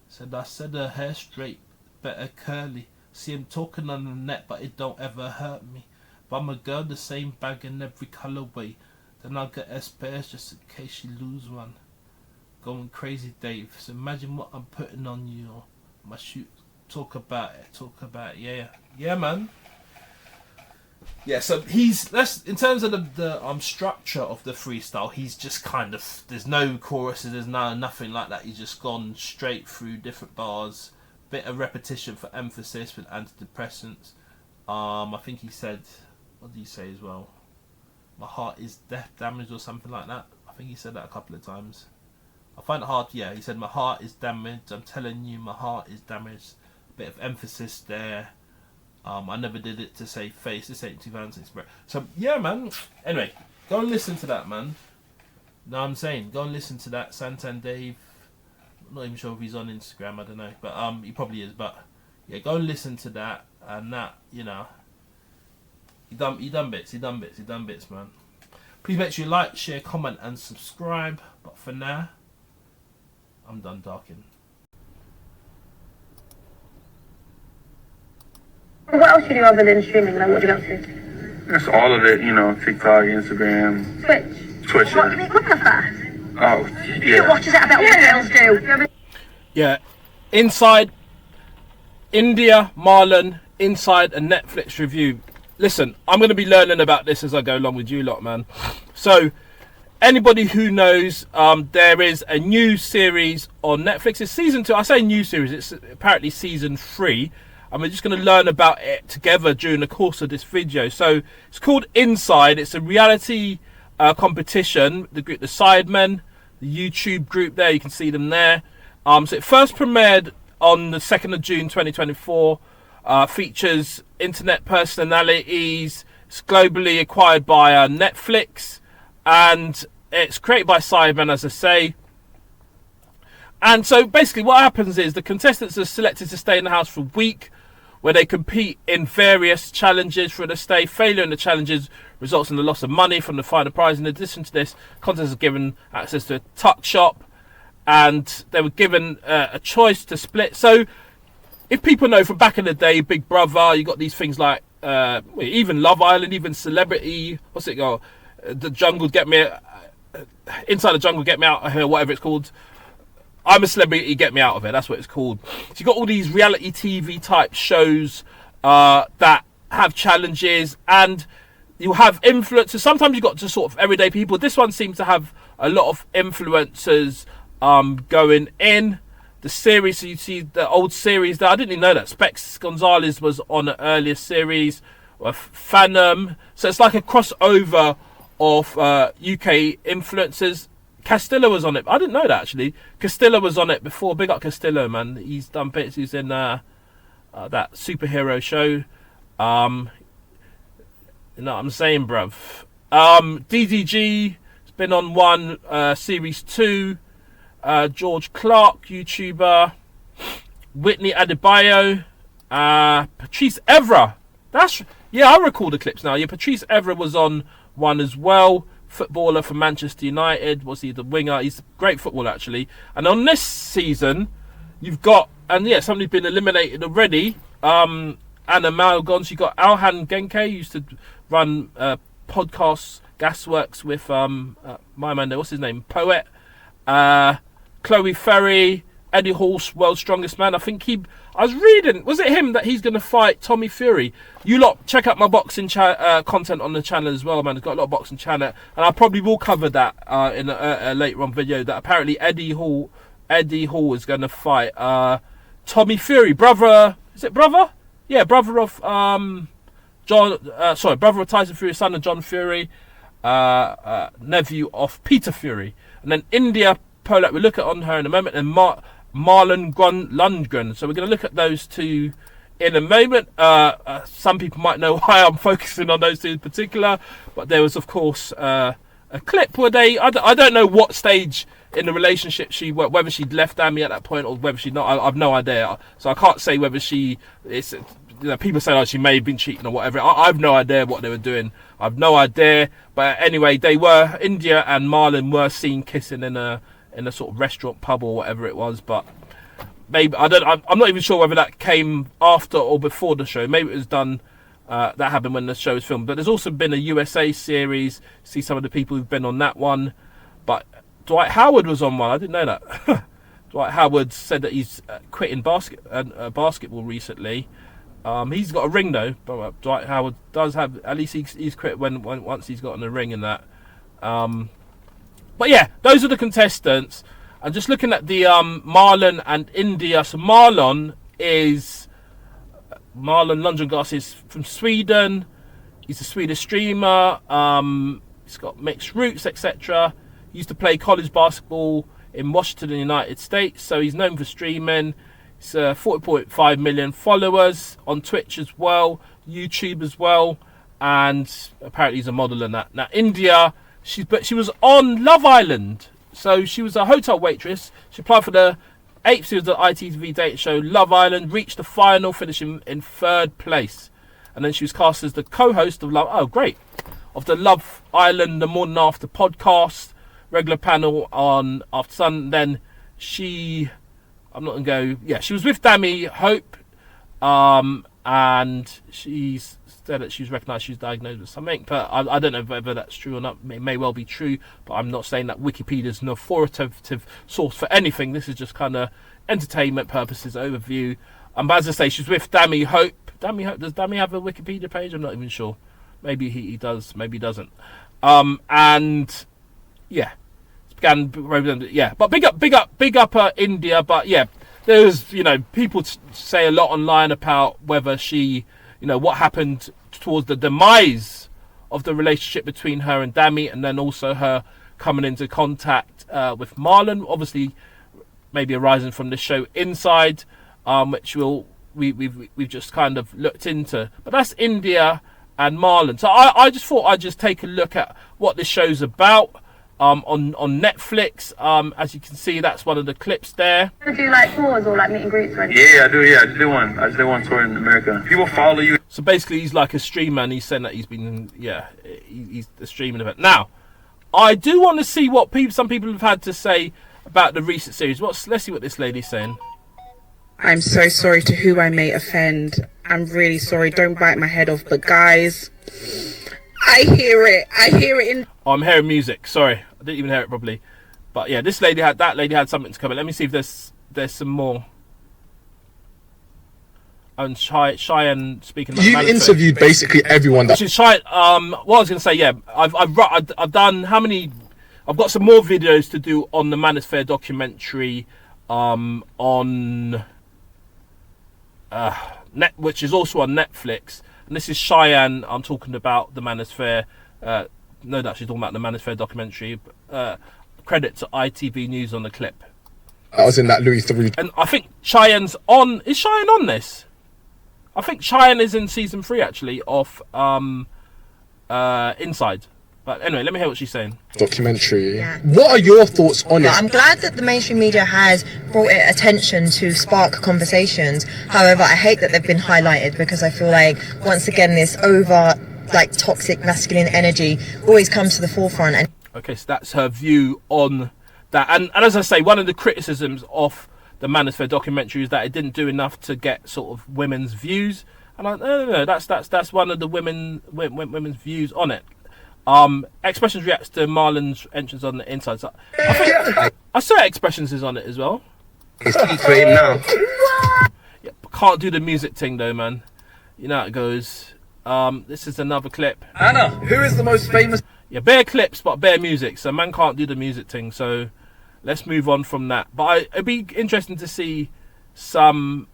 Said I said her hair straight, better curly. See him talking on the net, but it don't ever hurt me. But I'm a girl, the same bag in every colorway. Then I'll get spares just in case you lose one. Going crazy, Dave. So imagine what I'm putting on you. My shoot. Talk about it. Yeah, man. Yeah, so that's in terms of the structure of the freestyle. He's just kind of, there's no choruses, there's nothing like that. He's just gone straight through different bars. Bit of repetition for emphasis with antidepressants. I think he said, what did he say as well? My heart is death damaged or something like that. I think he said that a couple of times. I find it hard. Yeah, he said my heart is damaged. I'm telling you, my heart is damaged. Bit of emphasis there. I never did it to save face. This ain't 2006, bro. So yeah, man. Anyway, go and listen to that, man. Know what I'm saying? Go and listen to that. Santan Dave. I'm not even sure if he's on Instagram. I don't know, but he probably is. But yeah, go and listen to that. And that, you know, he done bits, man. Please make sure you like, share, comment, and subscribe. But for now, I'm done talking. What else do you do other than streaming? Like, what do you get up to? That's all of it, you know, TikTok, Instagram. Twitch. What, you quicker fast? Oh, You yeah. watch us about what girls do. Yeah, Inside, India, Marlon, Inside, a Netflix review. Listen, I'm going to be learning about this as I go along with you lot, man. So, anybody who knows, there is a new series on Netflix. It's season 2. I say new series. It's apparently season 3. And we're just going to learn about it together during the course of this video. So, it's called Inside. It's a reality competition. The group, the Sidemen, the YouTube group there. You can see them there. So, it first premiered on the 2nd of June 2024. Features internet personalities. It's globally acquired by Netflix, and it's created by Sidemen, as I say. And so basically what happens is the contestants are selected to stay in the house for a week, where they compete in various challenges for the stay. Failure in the challenges results in the loss of money from the final prize. In addition to this, contestants are given access to a tuck shop, and they were given a choice to split. So if people know from back in the day, Big Brother, you got these things like even Love Island, even Celebrity, what's it called? The Jungle, Get Me, Inside the Jungle, Get Me Out of Here, whatever it's called. I'm a Celebrity, Get Me Out of It, that's what it's called. So you got all these reality TV type shows that have challenges, and you have influencers. Sometimes you got to sort of everyday people. This one seems to have a lot of influencers going in. The series, so you see the old series there. I didn't even know that Specs Gonzalez was on an earlier series of Phantom. So it's like a crossover of UK influencers. Castillo was on it. I didn't know that, actually. Castillo was on it before. Big up Castillo, man. He's done bits. He's in that superhero show. You know what I'm saying, bruv. DDG has been on one, series 2. George Clark, YouTuber. Whitney Adebayo. Patrice Evra. I recall the clips now. Yeah, Patrice Evra was on one as well. Footballer for Manchester United. Was he the winger? He's a great footballer, actually. And on this season, you've got, and yeah, somebody's been eliminated already. Anna Malgons. You got Alhan Genke, used to run podcasts, Gasworks with my man there. What's his name? Poet. Chloe Ferry, Eddie Hall's World's Strongest Man. I think I was reading, was it him that he's going to fight Tommy Fury? You lot, check out my boxing content on the channel as well, man. I've got a lot of boxing channel, and I probably will cover that in a later on video, that apparently Eddie Hall is going to fight Tommy Fury. Brother, is it brother? Yeah, brother of brother of Tyson Fury, son of John Fury, nephew of Peter Fury. And then India Polak, we'll look at on her in a moment, and Marlon Lundgren. So we're going to look at those two in a moment. Some people might know why I'm focusing on those two in particular, but there was, of course, a clip where I don't know what stage in the relationship whether she'd left Dami at that point or whether she'd not. I've no idea, so I can't say whether people say, oh, she may have been cheating or whatever. I've no idea what they were doing. I've no idea. But anyway, India and Marlon were seen kissing in a sort of restaurant, pub or whatever it was. But maybe I'm not even sure whether that came after or before the show. Maybe it was done. That happened when the show was filmed. But there's also been a USA series. See some of the people who've been on that one. But Dwight Howard was on one. I didn't know that. Dwight Howard said that he's quitting basketball recently. He's got a ring though. But Dwight Howard does have. At least he's quit once he's gotten a ring and that. But yeah, those are the contestants. I'm just looking at the Marlon and India. So Marlon Lundgren is from Sweden. He's a Swedish streamer. He's got mixed roots, etc. He used to play college basketball in Washington, in the United States. So he's known for streaming. He's 40.5 million followers on Twitch as well, YouTube as well, and apparently he's a model and that. Now India, she was on Love Island. So she was a hotel waitress. She applied for the 8th series of the ITV dating show Love Island, reached the final, finishing in 3rd place. And then she was cast as the co-host of of the Love Island The Morning After podcast, regular panel on After Sun. Then she was with Dami Hope, and she's said that she was recognised she was diagnosed with something, but I don't know whether that's true or not. It may well be true, but I'm not saying that Wikipedia is an authoritative source for anything. This is just kind of entertainment purposes overview. But as I say, she's with Dami Hope. Does Dami have a Wikipedia page? I'm not even sure. Maybe he does, maybe he doesn't. And yeah, but big up India. But yeah, there's people say a lot online about whether she, what happened towards the demise of the relationship between her and Dami, and then also her coming into contact with Marlon, obviously maybe arising from the show Inside, which we've just kind of looked into. But that's India and Marlon. So I just thought I'd just take a look at what this show's about on Netflix. As you can see, that's one of the clips there. Do you like tours or like meet and greets or anything? Yeah, I do. Yeah, I did one tour in America. People follow you. So basically, he's like a streamer, and he's saying that he's a streaming event. Now, I do want to see what some people have had to say about the recent series. Let's see what this lady's saying. I'm so sorry to who I may offend. I'm really sorry. Don't bite my head off. But guys, I hear it. I'm hearing music. Sorry, I didn't even hear it properly. But yeah, that lady had something to come in. Let me see if there's some more. And Cheyenne speaking. You've interviewed basically everyone. What I was going to say, yeah, I've done how many? I've got some more videos to do on the Manosphere documentary, which is also on Netflix. And this is Cheyenne. I'm talking about the Manosphere. No, she's talking about the Manosphere documentary. Credit to ITV News on the clip. I was in that Louis III. And I think Cheyenne's on. Is Cheyenne on this? I think Cheyenne is in season 3 actually of Inside. But anyway, let me hear what she's saying. Documentary. Yeah. What are your thoughts on it? I'm glad that the mainstream media has brought it attention to spark conversations. However, I hate that they've been highlighted because I feel like once again this toxic masculine energy always comes to the forefront. Okay, so that's her view on that. And as I say, one of the criticisms of the Manosphere documentary is that it didn't do enough to get sort of women's views. And no, that's one of the women's views on it. Expressions reacts to Marlon's entrance on the Inside. So I saw Expressions is on it as well. It's for him now. Yeah, but can't do the music thing though, man. You know how it goes. This is another clip. Anna, who is the most famous? Yeah, bare clips, but bare music. So man can't do the music thing. So let's move on from that. But it'd be interesting to see some.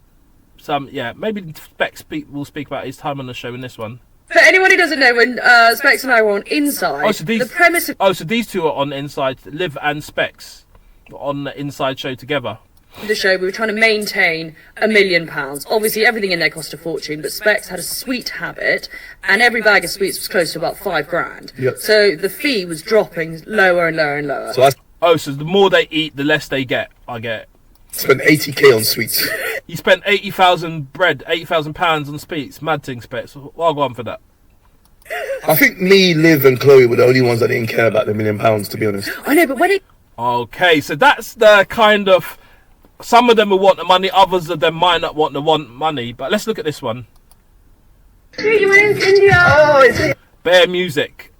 Yeah, maybe Specs will speak about his time on the show in this one. For anyone who doesn't know, when Specs and I were on Inside, the premise of... so these two are on Inside, Liv and Specs, on the Inside show together. the show, we were trying to maintain £1 million. Obviously, everything in there cost a fortune, but Specs had a sweet habit, and every bag of sweets was close to about £5,000. Yep. So the fee was dropping lower and lower and lower. So the more they eat, the less they get. I get. Spent 80k on sweets. You spent 80,000 £80,000 on sweets. Mad thing, Specs. I'll go on for that. I think me, Liv, and Chloe were the only ones that didn't care about the £1 million, to be honest. I know, but when it... Okay, so that's the kind of... Some of them will want the money, others of them might not want money. But let's look at this one. You went to India. Oh, it's Bear music.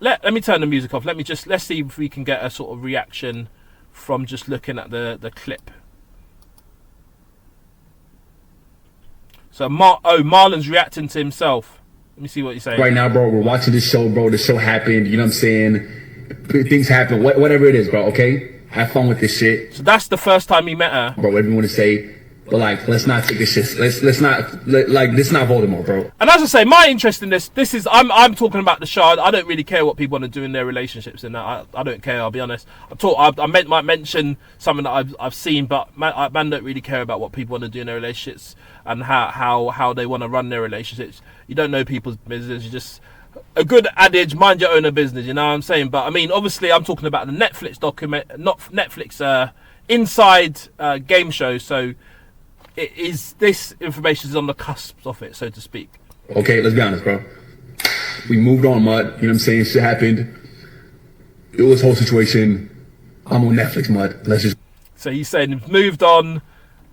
Let me turn the music off. Let's see if we can get a sort of reaction from just looking at the clip. So Marlon's reacting to himself. Let me see what he's saying. Right now, bro, we're watching this show, bro. The show happened. You know what I'm saying? Things happen. Whatever it is, bro. Okay, have fun with this shit. So that's the first time he met her, bro. Whatever you want to say, but like, let's not take this shit. Let's not this is not Voldemort, bro. And as I say, my interest in this is I'm talking about the show. I don't really care what people want to do in their relationships, and that I don't care. I'll be honest. I might mention something that I've seen, but man don't really care about what people want to do in their relationships and how they want to run their relationships. You don't know people's business. You just a good adage, mind your own business. You know what I'm saying? But I mean, obviously, I'm talking about the Netflix not Netflix inside game show. So this information is on the cusp of it, so to speak. Okay, let's be honest, bro. We moved on, Mud. You know what I'm saying? Shit happened. It was whole situation. I'm on Netflix, Mud. Let's just. So he's saying, moved on.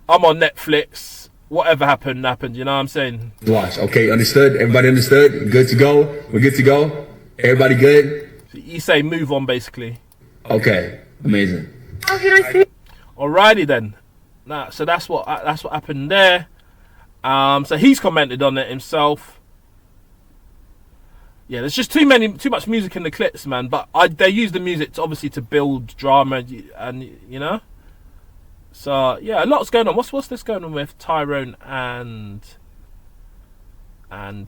I'm on Netflix. Whatever happened. You know what I'm saying? Watch. Okay, understood. Everybody understood. Good to go. We're good to go. Everybody good. So you say move on, basically. Okay, amazing. How can I see? Alrighty then. Nah, so that's what happened there. So he's commented on it himself. Yeah, there's just too much music in the clips, man. But they use the music obviously to build drama, and you know. So yeah, a lot's going on. What's this going on with Tyrone and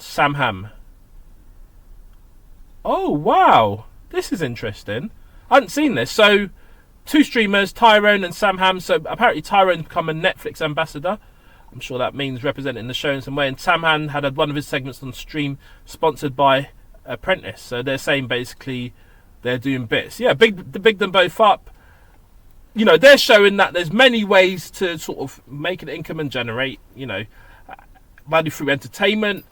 Sam Ham? Oh wow, this is interesting. I hadn't seen this. So two streamers, Tyrone and Sam Ham. So apparently Tyrone's become a Netflix ambassador. I'm sure that means representing the show in some way. And Sam Ham had one of his segments on stream sponsored by Apprentice. So they're saying basically they're doing bits. Yeah, big them both up. You know, they're showing that there's many ways to sort of make an income and generate, you know, money through entertainment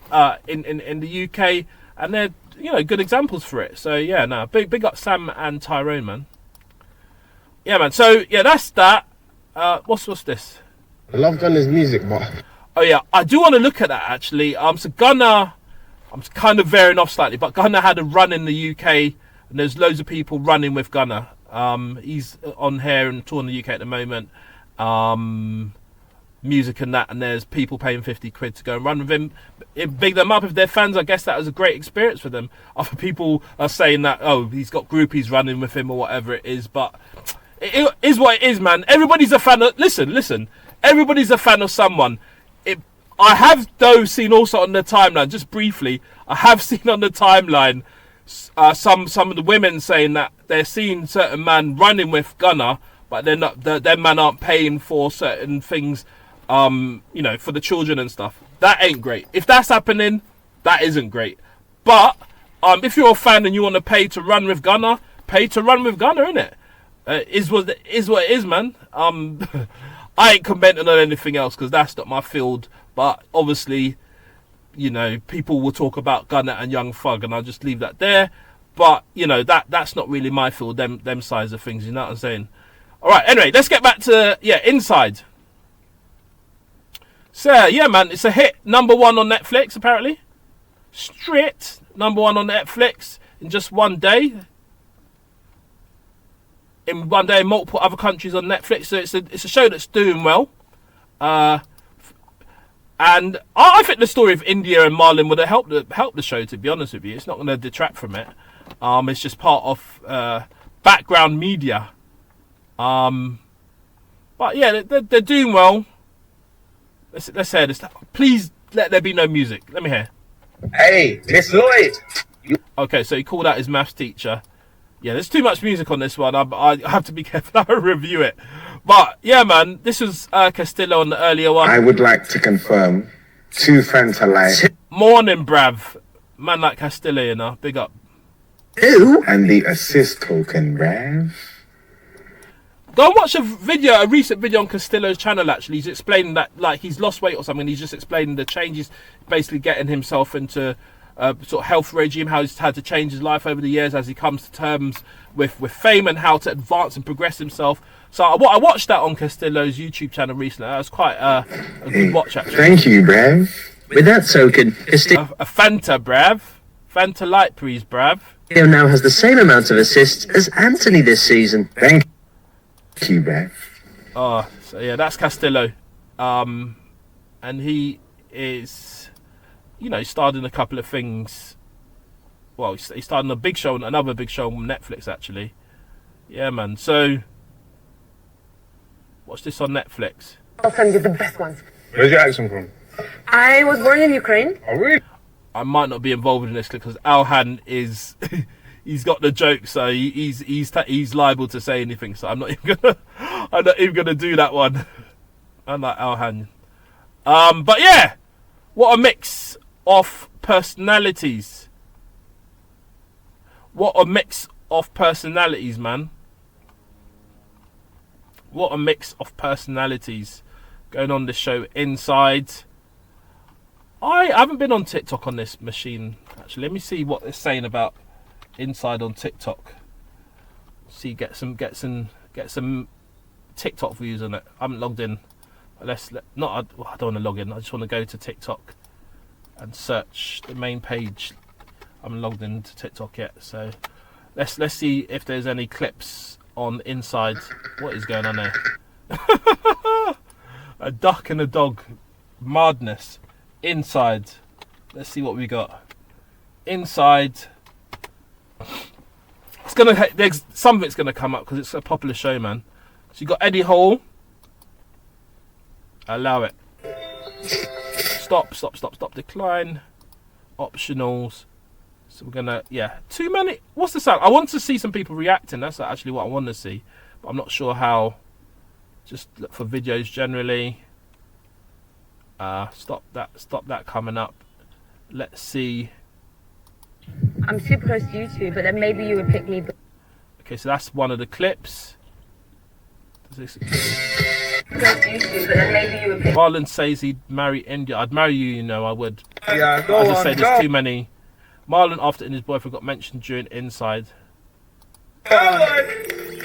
in the UK, and they're, you know, good examples for it. So yeah, no, big up Sam and Tyrone, man. Yeah, man. So yeah, that's that. What's this? I love Gunna's music, but oh yeah, I do want to look at that actually. So Gunna, I'm kind of veering off slightly, but Gunna had a run in the UK, and there's loads of people running with Gunna. He's on here and touring the UK at the moment. Music and that, and there's people paying 50 quid to go and run with him. Big them up if they're fans. I guess that was a great experience for them. Other people are saying that, oh, he's got groupies running with him or whatever it is, but it is what it is, man. Everybody's a fan of. Listen. Everybody's a fan of someone. I have though seen also on the timeline, just briefly, I have seen on the timeline some of the women saying that they're seeing certain man running with Gunna, but they're not. Their man aren't paying for certain things, you know, for the children and stuff. That ain't great. If that's happening, that isn't great. But if you're a fan and you want to pay to run with Gunna, pay to run with Gunna, innit? Is what it is, man. I ain't commenting on anything else because that's not my field. But obviously, you know, people will talk about Gunna and Young Thug, and I'll just leave that there. But you know, that's not really my field. Them sides of things. You know what I'm saying? All right. Anyway, let's get back to Inside. So yeah, man, it's a hit. #1 on Netflix apparently. Straight #1 on Netflix in just one day. In one day, multiple other countries on Netflix. So it's a show that's doing well. And I think the story of India and Marlon would have helped the show, to be honest with you. It's not going to detract from it. It's just part of background media. But yeah, they're doing well. Let's hear this. Please let there be no music. Let me hear. Hey, Miss Lloyd. Okay, so he called out his maths teacher. Yeah, there's too much music on this one. I have to be careful how I review it. But yeah, man, this was Castillo on the earlier one. I would like to confirm 2 Fanta Light. Morning, brav. Man like Castillo, you know. Big up. And the assist token, bruv. Go and watch a recent video on Castillo's channel, actually. He's explaining that, like, he's lost weight or something. He's just explaining the changes, basically getting himself into a sort of health regime, how he's had to change his life over the years as he comes to terms with fame and how to advance and progress himself. So I watched that on Castillo's YouTube channel recently. That was quite a good watch, actually. Thank you, bruv. With that token, a Fanta, brav. Fanta Light, please, brav. Castillo now has the same amount of assists as Anthony this season. Thank you, bruv. Oh, so yeah, that's Castillo. And he is, you know, he starred in a couple of things. Well, he starred in a big show, another big show on Netflix, actually. Yeah, man. So, watch this on Netflix. I'll send you the best ones. Where's your accent from? I was born in Ukraine. Oh, really? I might not be involved in this because Alhan is he's got the joke, so he's liable to say anything. So I'm not even gonna do that one. I'm like Alhan. But yeah, what a mix of personalities. What a mix of personalities, man. What a mix of personalities going on this show inside. I haven't been on TikTok on this machine, actually. Let me see what they're saying about inside on TikTok. See, get some TikTok views on it. I haven't logged in. I don't want to log in. I just want to go to TikTok and search the main page. I haven't logged into TikTok yet, so let's see if there's any clips on inside. What is going on there? A duck and a dog, madness. Inside, let's see what we got. Inside, some of it's gonna come up because it's a popular show, man. So you got Eddie Hall. Allow it. Stop. Decline. Optionals. So we're gonna, yeah. Too many. What's the sound? I want to see some people reacting. That's actually what I want to see, but I'm not sure how. Just look for videos generally. Stop that coming up. Let's see. I'm super close to you two, but then maybe you would pick me. Okay, so that's one of the clips. Marlon says he'd marry India. I'd marry you, you know, I would. Yeah, go I just on, say there's too many. Marlon, after his boyfriend, got mentioned during Inside. Come on.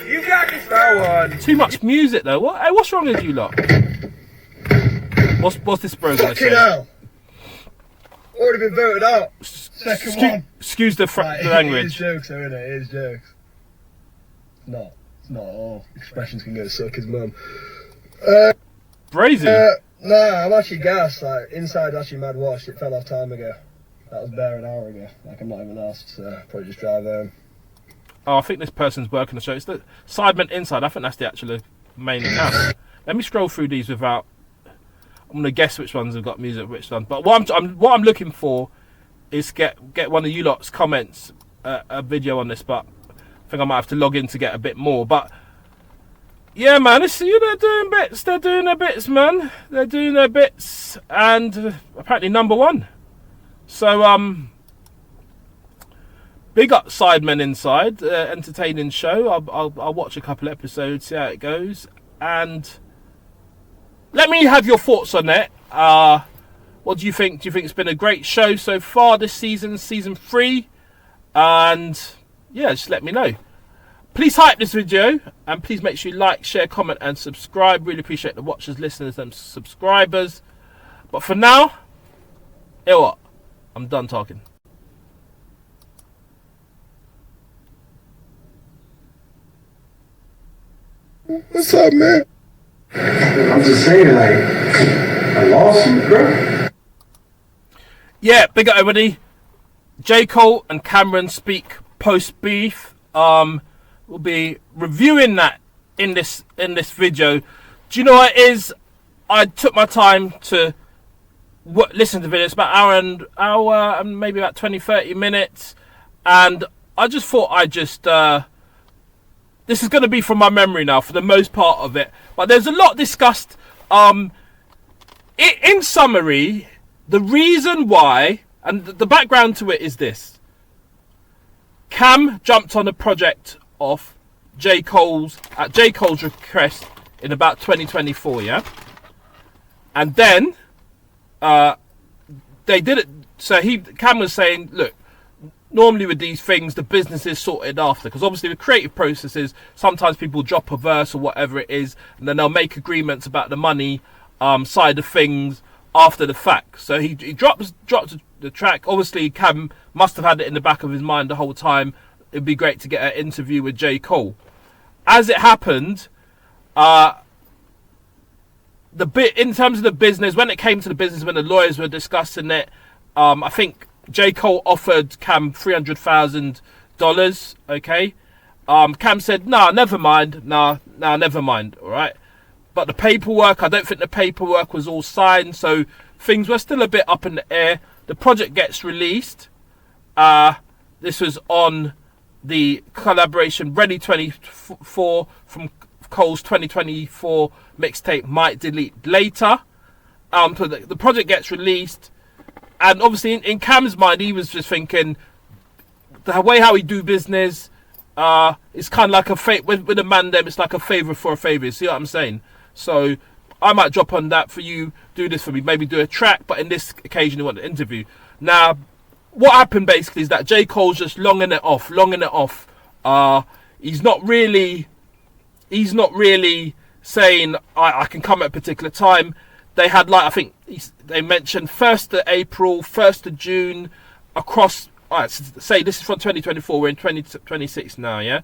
You got this. Go on. Too much music though. What's wrong with you lot? What's this bro gonna say? Already been voted out. Second one. Excuse the language. It is jokes, though, innit? It is jokes. It's not all. Expressions can go suck his mum. Brazy. Nah, I'm actually gassed. Like, Inside actually mad washed. It fell off time ago. That was bare an hour ago. Like, I'm not even asked, so probably just drive home. Oh, I think this person's working the show. It's the Sidemen Inside. I think that's the actual main account. Let me scroll through these without. I'm gonna guess which ones have got music, which ones. But what I'm looking for is get one of you lot's comments, a video on this. But I think I might have to log in to get a bit more. But yeah, man, they're doing bits. They're doing their bits, man. They're doing their bits, and apparently #1. So big up Sidemen Inside, entertaining show. I'll watch a couple episodes, see how it goes, and. Let me have your thoughts on it. What do you think? Do you think it's been a great show so far this season, season 3? And yeah, just let me know. Please hype this video and please make sure you like, share, comment and subscribe. Really appreciate the watchers, listeners and subscribers. But for now, you know what? I'm done talking. What's up, man? I'm just saying, like, a lawsuit, bro. Yeah, big up everybody. JCole and Camron speak post beef. We'll be reviewing that in this video. Do you know what it is? I took my time to listen to the video. It's about an hour and maybe about 20-30 minutes, and I just thought I'd just this is going to be from my memory now for the most part of it, but there's a lot discussed. In summary, the reason why, and the background to it is this. Cam jumped on a project of at JCole's request in about 2024, yeah? And then they did it. So Cam was saying, look, normally with these things, the business is sorted after, because obviously with creative processes, sometimes people drop a verse or whatever it is, and then they'll make agreements about the money side of things after the fact. So he dropped the track. Obviously, Cam must have had it in the back of his mind the whole time. It'd be great to get an interview with JCole. As it happened, in terms of the business, when it came to the business, when the lawyers were discussing it, I think JCole offered Cam $300,000. Okay, Cam said, "Nah, never mind. Nah, never mind. All right." But the paperwork, I don't think the paperwork was all signed, so things were still a bit up in the air. The project gets released. This was on the collaboration Ready 24 from Cole's 2024 mixtape Might Delete Later. So the project gets released, and obviously in Cam's mind, he was just thinking the way how he do business is kind of like with a man them, it's like a favour for a favour. You see what I'm saying? So I might drop on that for you, do this for me, maybe do a track, but in this occasion you want an interview. Now, what happened basically is that JCole's just longing it off. He's not really saying I can come at a particular time. They had they mentioned 1st of April, 1st of June, across. Alright, say this is from 2024. We're in 2026 now, yeah.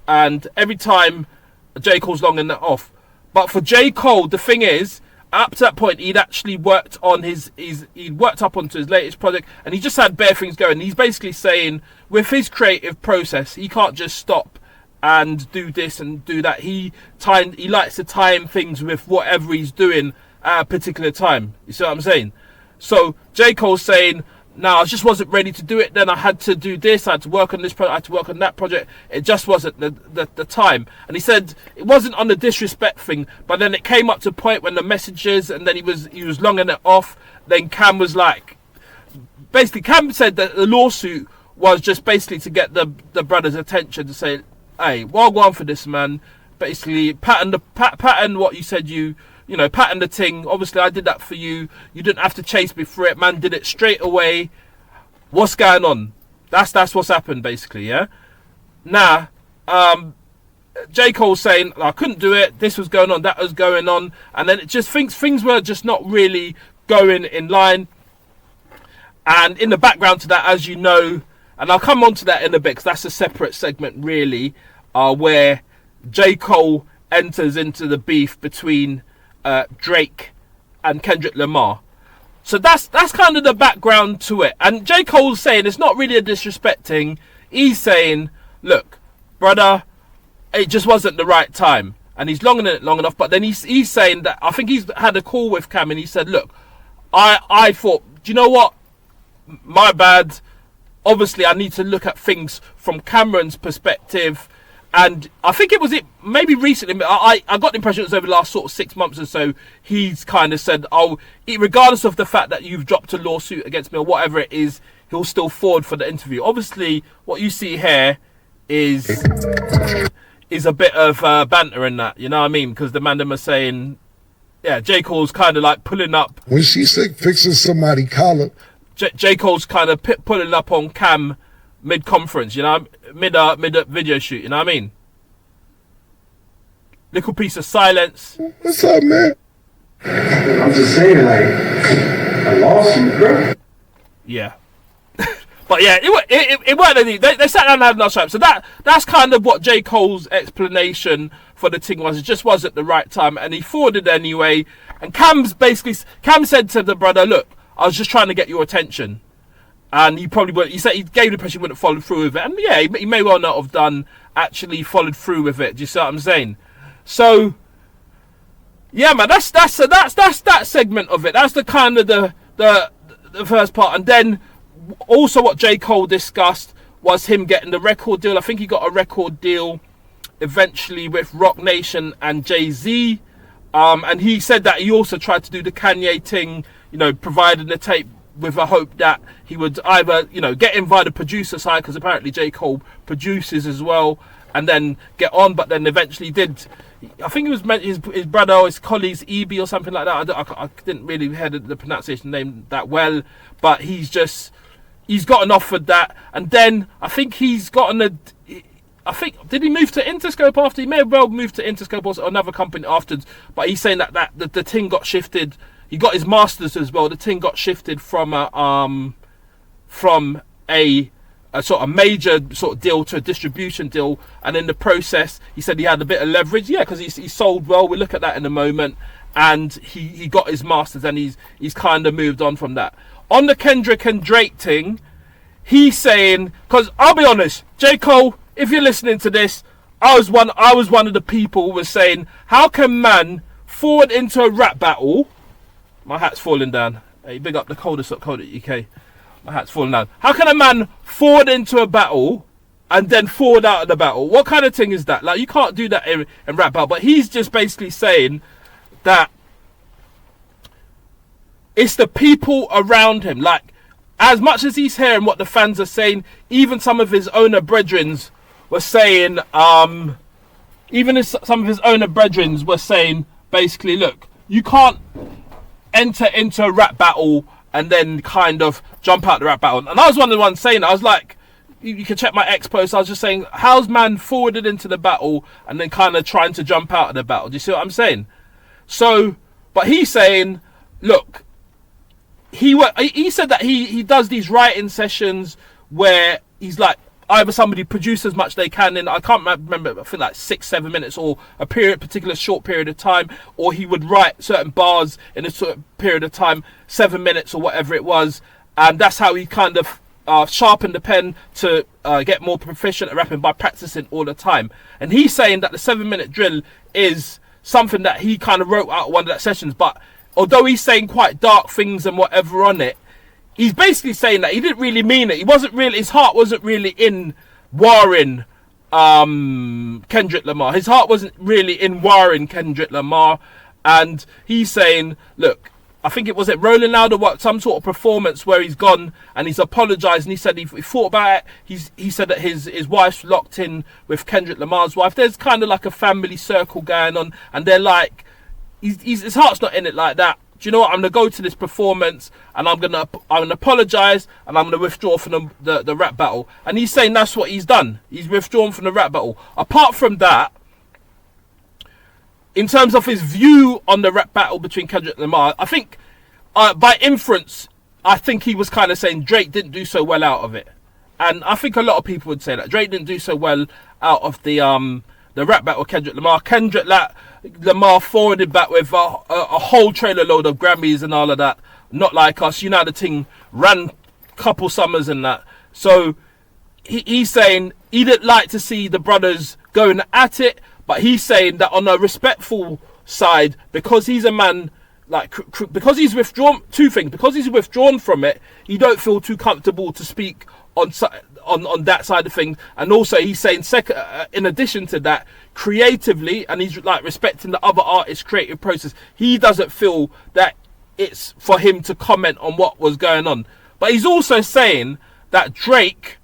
And every time JCole's longing it off. But for JCole, the thing is, up to that point, he'd actually worked on he'd worked up onto his latest project, and he just had bare things going. He's basically saying, with his creative process, he can't just stop and do this and do that. He likes to time things with whatever he's doing at a particular time. You see what I'm saying? So JCole's saying, no, I just wasn't ready to do it. Then I had to do this. I had to work on this project. I had to work on that project. It just wasn't the time. And he said it wasn't on the disrespect thing, but then it came up to a point when the messages, and then he was longing it off. Then Cam was like, basically Cam said that the lawsuit was just basically to get the brother's attention, to say, hey, well gone for this, man. Basically pattern what you said you know, pattern the thing. Obviously, I did that for you. You didn't have to chase me for it. Man did it straight away. What's going on? That's what's happened, basically, yeah? Now, JCole saying, I couldn't do it. This was going on. That was going on. And then it just things were just not really going in line. And in the background to that, as you know, and I'll come on to that in a bit, because that's a separate segment, really, where JCole enters into the beef between Drake and Kendrick Lamar. So that's kind of the background to it. And JCole's saying it's not really a disrespecting. He's saying, look, brother, it just wasn't the right time. And he's longing it long enough. But then he's saying that, I think he's had a call with Cam, and he said, look, I thought, do you know what? My bad. Obviously, I need to look at things from Camron's perspective. And I think it was maybe recently, I got the impression it was over the last sort of 6 months or so, he's kind of said, regardless of the fact that you've dropped a lawsuit against me or whatever it is, he'll still forward for the interview. Obviously, what you see here is a bit of banter in that, you know what I mean? Because the man them are saying, yeah, JCole's kind of like pulling up. When she's sick, fixing somebody's collar. JCole's kind of pulling up on Cam mid-conference, you know, mid video shoot, you know what I mean? Little piece of silence. What's up, man? I'm just saying, like, a lawsuit, bro. Yeah. But yeah, it weren't anything. They sat down and had enough time. So that's kind of what JCole's explanation for the thing was. It just wasn't the right time, and he forwarded anyway. And Cam said to the brother, look, I was just trying to get your attention. And he probably would. He said he gave the impression he wouldn't follow through with it, and yeah, he may well not have done. Actually, followed through with it. Do you see what I'm saying? So, yeah, man, that's that segment of it. That's the kind of the first part, and then also what JCole discussed was him getting the record deal. I think he got a record deal eventually with Rock Nation and Jay-Z. And he said that he also tried to do the Kanye thing, you know, providing the tape with a hope that he would either, you know, get in via the producer side, because apparently JCole produces as well, and then get on, but then eventually did. I think it was meant his brother or his colleague's EB or something like that. I didn't really hear the pronunciation name that well, but he's gotten offered that, and then I think he's gotten did he move to Interscope after? He may have well moved to Interscope or another company afterwards, but he's saying that the thing got shifted. He got his masters as well. The thing got shifted from a sort of major sort of deal to a distribution deal, and in the process he said he had a bit of leverage, because he sold well. We'll look at that in a moment, and he got his masters, and he's kind of moved on from that. On the Kendrick and Drake thing, he's saying, because I'll be honest, JCole, if you're listening to this, I was one of the people who was saying, how can man forward into a rap battle? My hat's falling down. Hey, big up the Coldest.co.uk. My hat's falling down. How can a man forward into a battle and then forward out of the battle? What kind of thing is that? Like, you can't do that in rap battle. But he's just basically saying that it's the people around him. Like, as much as he's hearing what the fans are saying, even some of his owner brethrens were saying, basically, look, you can't enter into a rap battle and then kind of jump out the rap battle. And I was one of the ones saying, I was like, you can check my X post, I was just saying, how's man forwarded into the battle and then kind of trying to jump out of the battle? Do you see what I'm saying? So, but he's saying, look, he said that he does these writing sessions where he's like, either somebody produces as much they can in, I can't remember, I feel like 6-7 minutes or a particular short period of time, or he would write certain bars in a certain period of time, 7 minutes or whatever it was, and that's how he kind of sharpened the pen to get more proficient at rapping, by practicing all the time. And he's saying that the 7-minute drill is something that he kind of wrote out one of that sessions, but although he's saying quite dark things and whatever on it, he's basically saying that he didn't really mean it. He wasn't really, his heart wasn't really in warring Kendrick Lamar. His heart wasn't really in warring Kendrick Lamar. And he's saying, look, I think it was at Rolling Loud or what, some sort of performance where he's gone and he's apologised, and he said he thought about it. He said that his wife's locked in with Kendrick Lamar's wife. There's kind of like a family circle going on, and they're like, his heart's not in it like that. Do you know what? I'm going to go to this performance and I'm going to apologise and I'm going to withdraw from the rap battle. And he's saying that's what he's done. He's withdrawn from the rap battle. Apart from that, in terms of his view on the rap battle between Kendrick and Lamar, I think by inference, I think he was kind of saying Drake didn't do so well out of it. And I think a lot of people would say that Drake didn't do so well out of the rap battle with Kendrick Lamar. Lamar forwarded back with a whole trailer load of Grammys and all of that. Not like us, you know, the thing ran couple summers and that. So he's saying he didn't like to see the brothers going at it, but he's saying that on a respectful side, because he's a man, like, because he's withdrawn, two things, because he's withdrawn from it, he don't feel too comfortable to speak on that side of things. And also he's saying, in addition to that, creatively, and he's like respecting the other artist's creative process, he doesn't feel that it's for him to comment on what was going on. But he's also saying that Drake,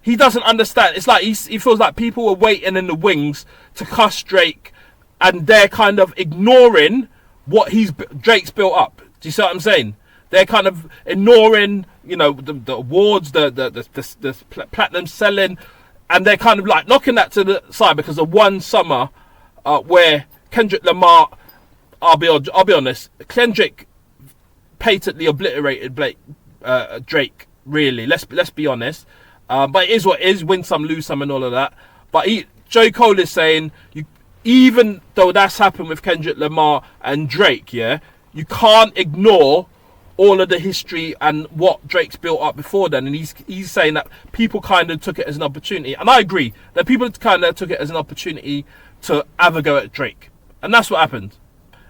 he doesn't understand. It's like he feels like people were waiting in the wings to cuss Drake, and they're kind of ignoring what Drake's built up. Do you see what I'm saying? They're kind of ignoring, you know, the awards, the platinum selling, and they're kind of like knocking that to the side because of one summer where Kendrick Lamar, I'll be honest, Kendrick patently obliterated Drake. Really, let's be honest. But it is what it is. Win some, lose some, and all of that. But JCole is saying, even though that's happened with Kendrick Lamar and Drake, yeah, you can't ignore all of the history and what Drake's built up before then. And he's saying that people kind of took it as an opportunity, and I agree that people kind of took it as an opportunity to have a go at Drake, and that's what happened.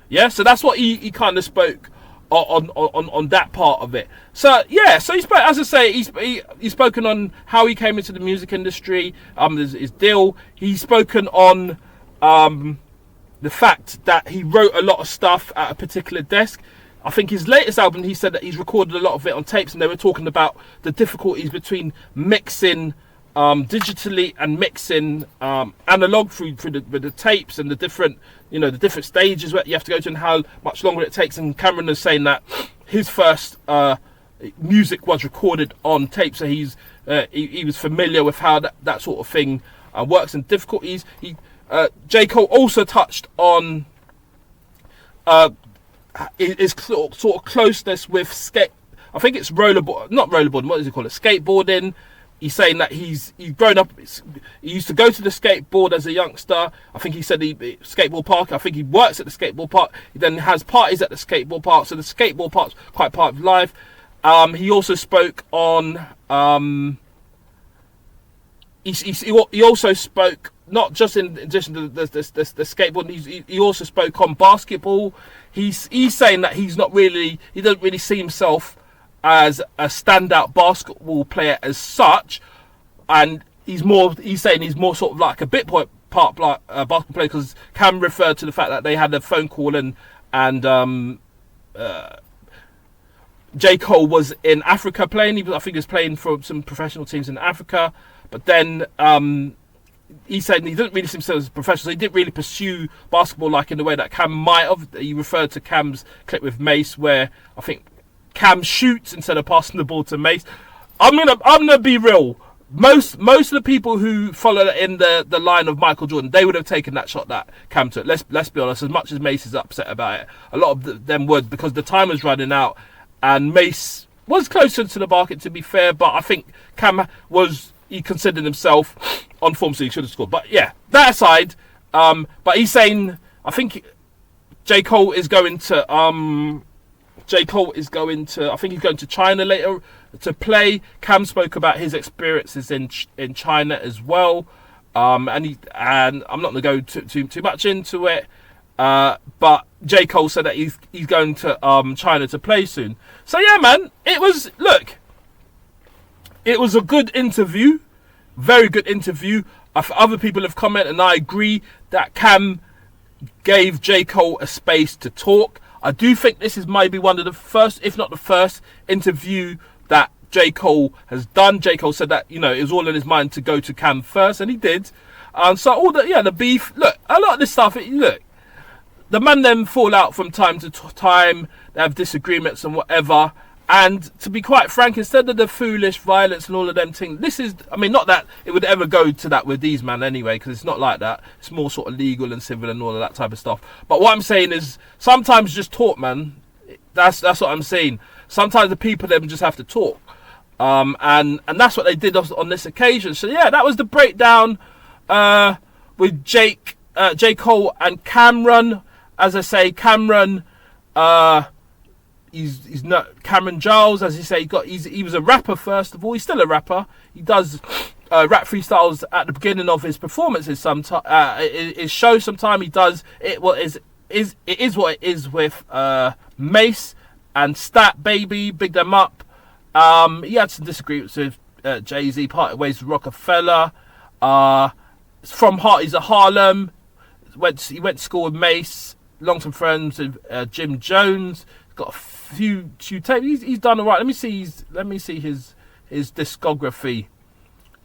Yeah, so that's what he kind of spoke on that part of it. So yeah, so he spoke, as I say, he's spoken on how he came into the music industry, his deal. He's spoken on the fact that he wrote a lot of stuff at a particular desk. I think his latest album, he said that he's recorded a lot of it on tapes, and they were talking about the difficulties between mixing digitally and mixing analog through the tapes and the different stages where you have to go to and how much longer it takes. And Camron is saying that his first music was recorded on tape, so he was familiar with how that sort of thing works and difficulties. JCole also touched on his sort of closeness with I think it's rollerboarding. What does he call it? Skateboarding. He's saying that he's grown up. He used to go to the skateboard as a youngster. I think he said skateboard park. I think he works at the skateboard park. He then has parties at the skateboard park. So the skateboard park's quite part of life. He also spoke on. He also spoke not just in addition to the skateboard. He also spoke on basketball. He's saying that he doesn't really see himself as a standout basketball player as such, and he's saying he's more sort of like a bit part basketball player, because Cam referred to the fact that they had a phone call and JCole was in Africa playing. I think he was playing for some professional teams in Africa, but then he said he didn't really see himself as a professional, so he didn't really pursue basketball like in the way that Cam might have. He referred to Cam's clip with Mace, where I think Cam shoots instead of passing the ball to Mace. I'm gonna be real. Most of the people who follow in the line of Michael Jordan, they would have taken that shot that Cam took. Let's be honest. As much as Mace is upset about it, a lot of them would, because the time was running out, and Mace was closer to the market, to be fair. But I think Cam he considered himself on form, so he should have scored. But yeah, that aside, but he's saying, I think JCole is going to I think he's going to China later to play. Cam spoke about his experiences in China as well, and I'm not going to go too much into it, but JCole said that he's going to China to play soon. So yeah, man, it was a good interview, very good interview. Other people have commented, and I agree that Cam gave JCole a space to talk. I do think this is maybe one of the first, if not the first, interview that JCole has done. JCole said that, it was all in his mind to go to Cam first, and he did. So all the beef, look, a lot of this stuff, the man them fall out from time to time. They have disagreements and whatever. And to be quite frank, instead of the foolish violence and all of them things, not that it would ever go to that with these man anyway, because it's not like that. It's more sort of legal and civil and all of that type of stuff. But what I'm saying is, sometimes just talk, man. That's what I'm saying. Sometimes the people them just have to talk, and that's what they did on this occasion. So yeah, that was the breakdown with JCole and Camron. As I say, Camron. He's not Cameron Giles, as you say. He was a rapper first of all. He's still a rapper. He does rap freestyles at the beginning of his performances. His show. Sometimes he does it. It is what it is with Mace and Stat Baby. Big them up. He had some disagreements with Jay-Z. Parted ways with Rockefeller. From he's a Harlem. He went to school with Mace. Long-term friends with Jim Jones. Got a few tapes. He's done alright. Let me see his discography.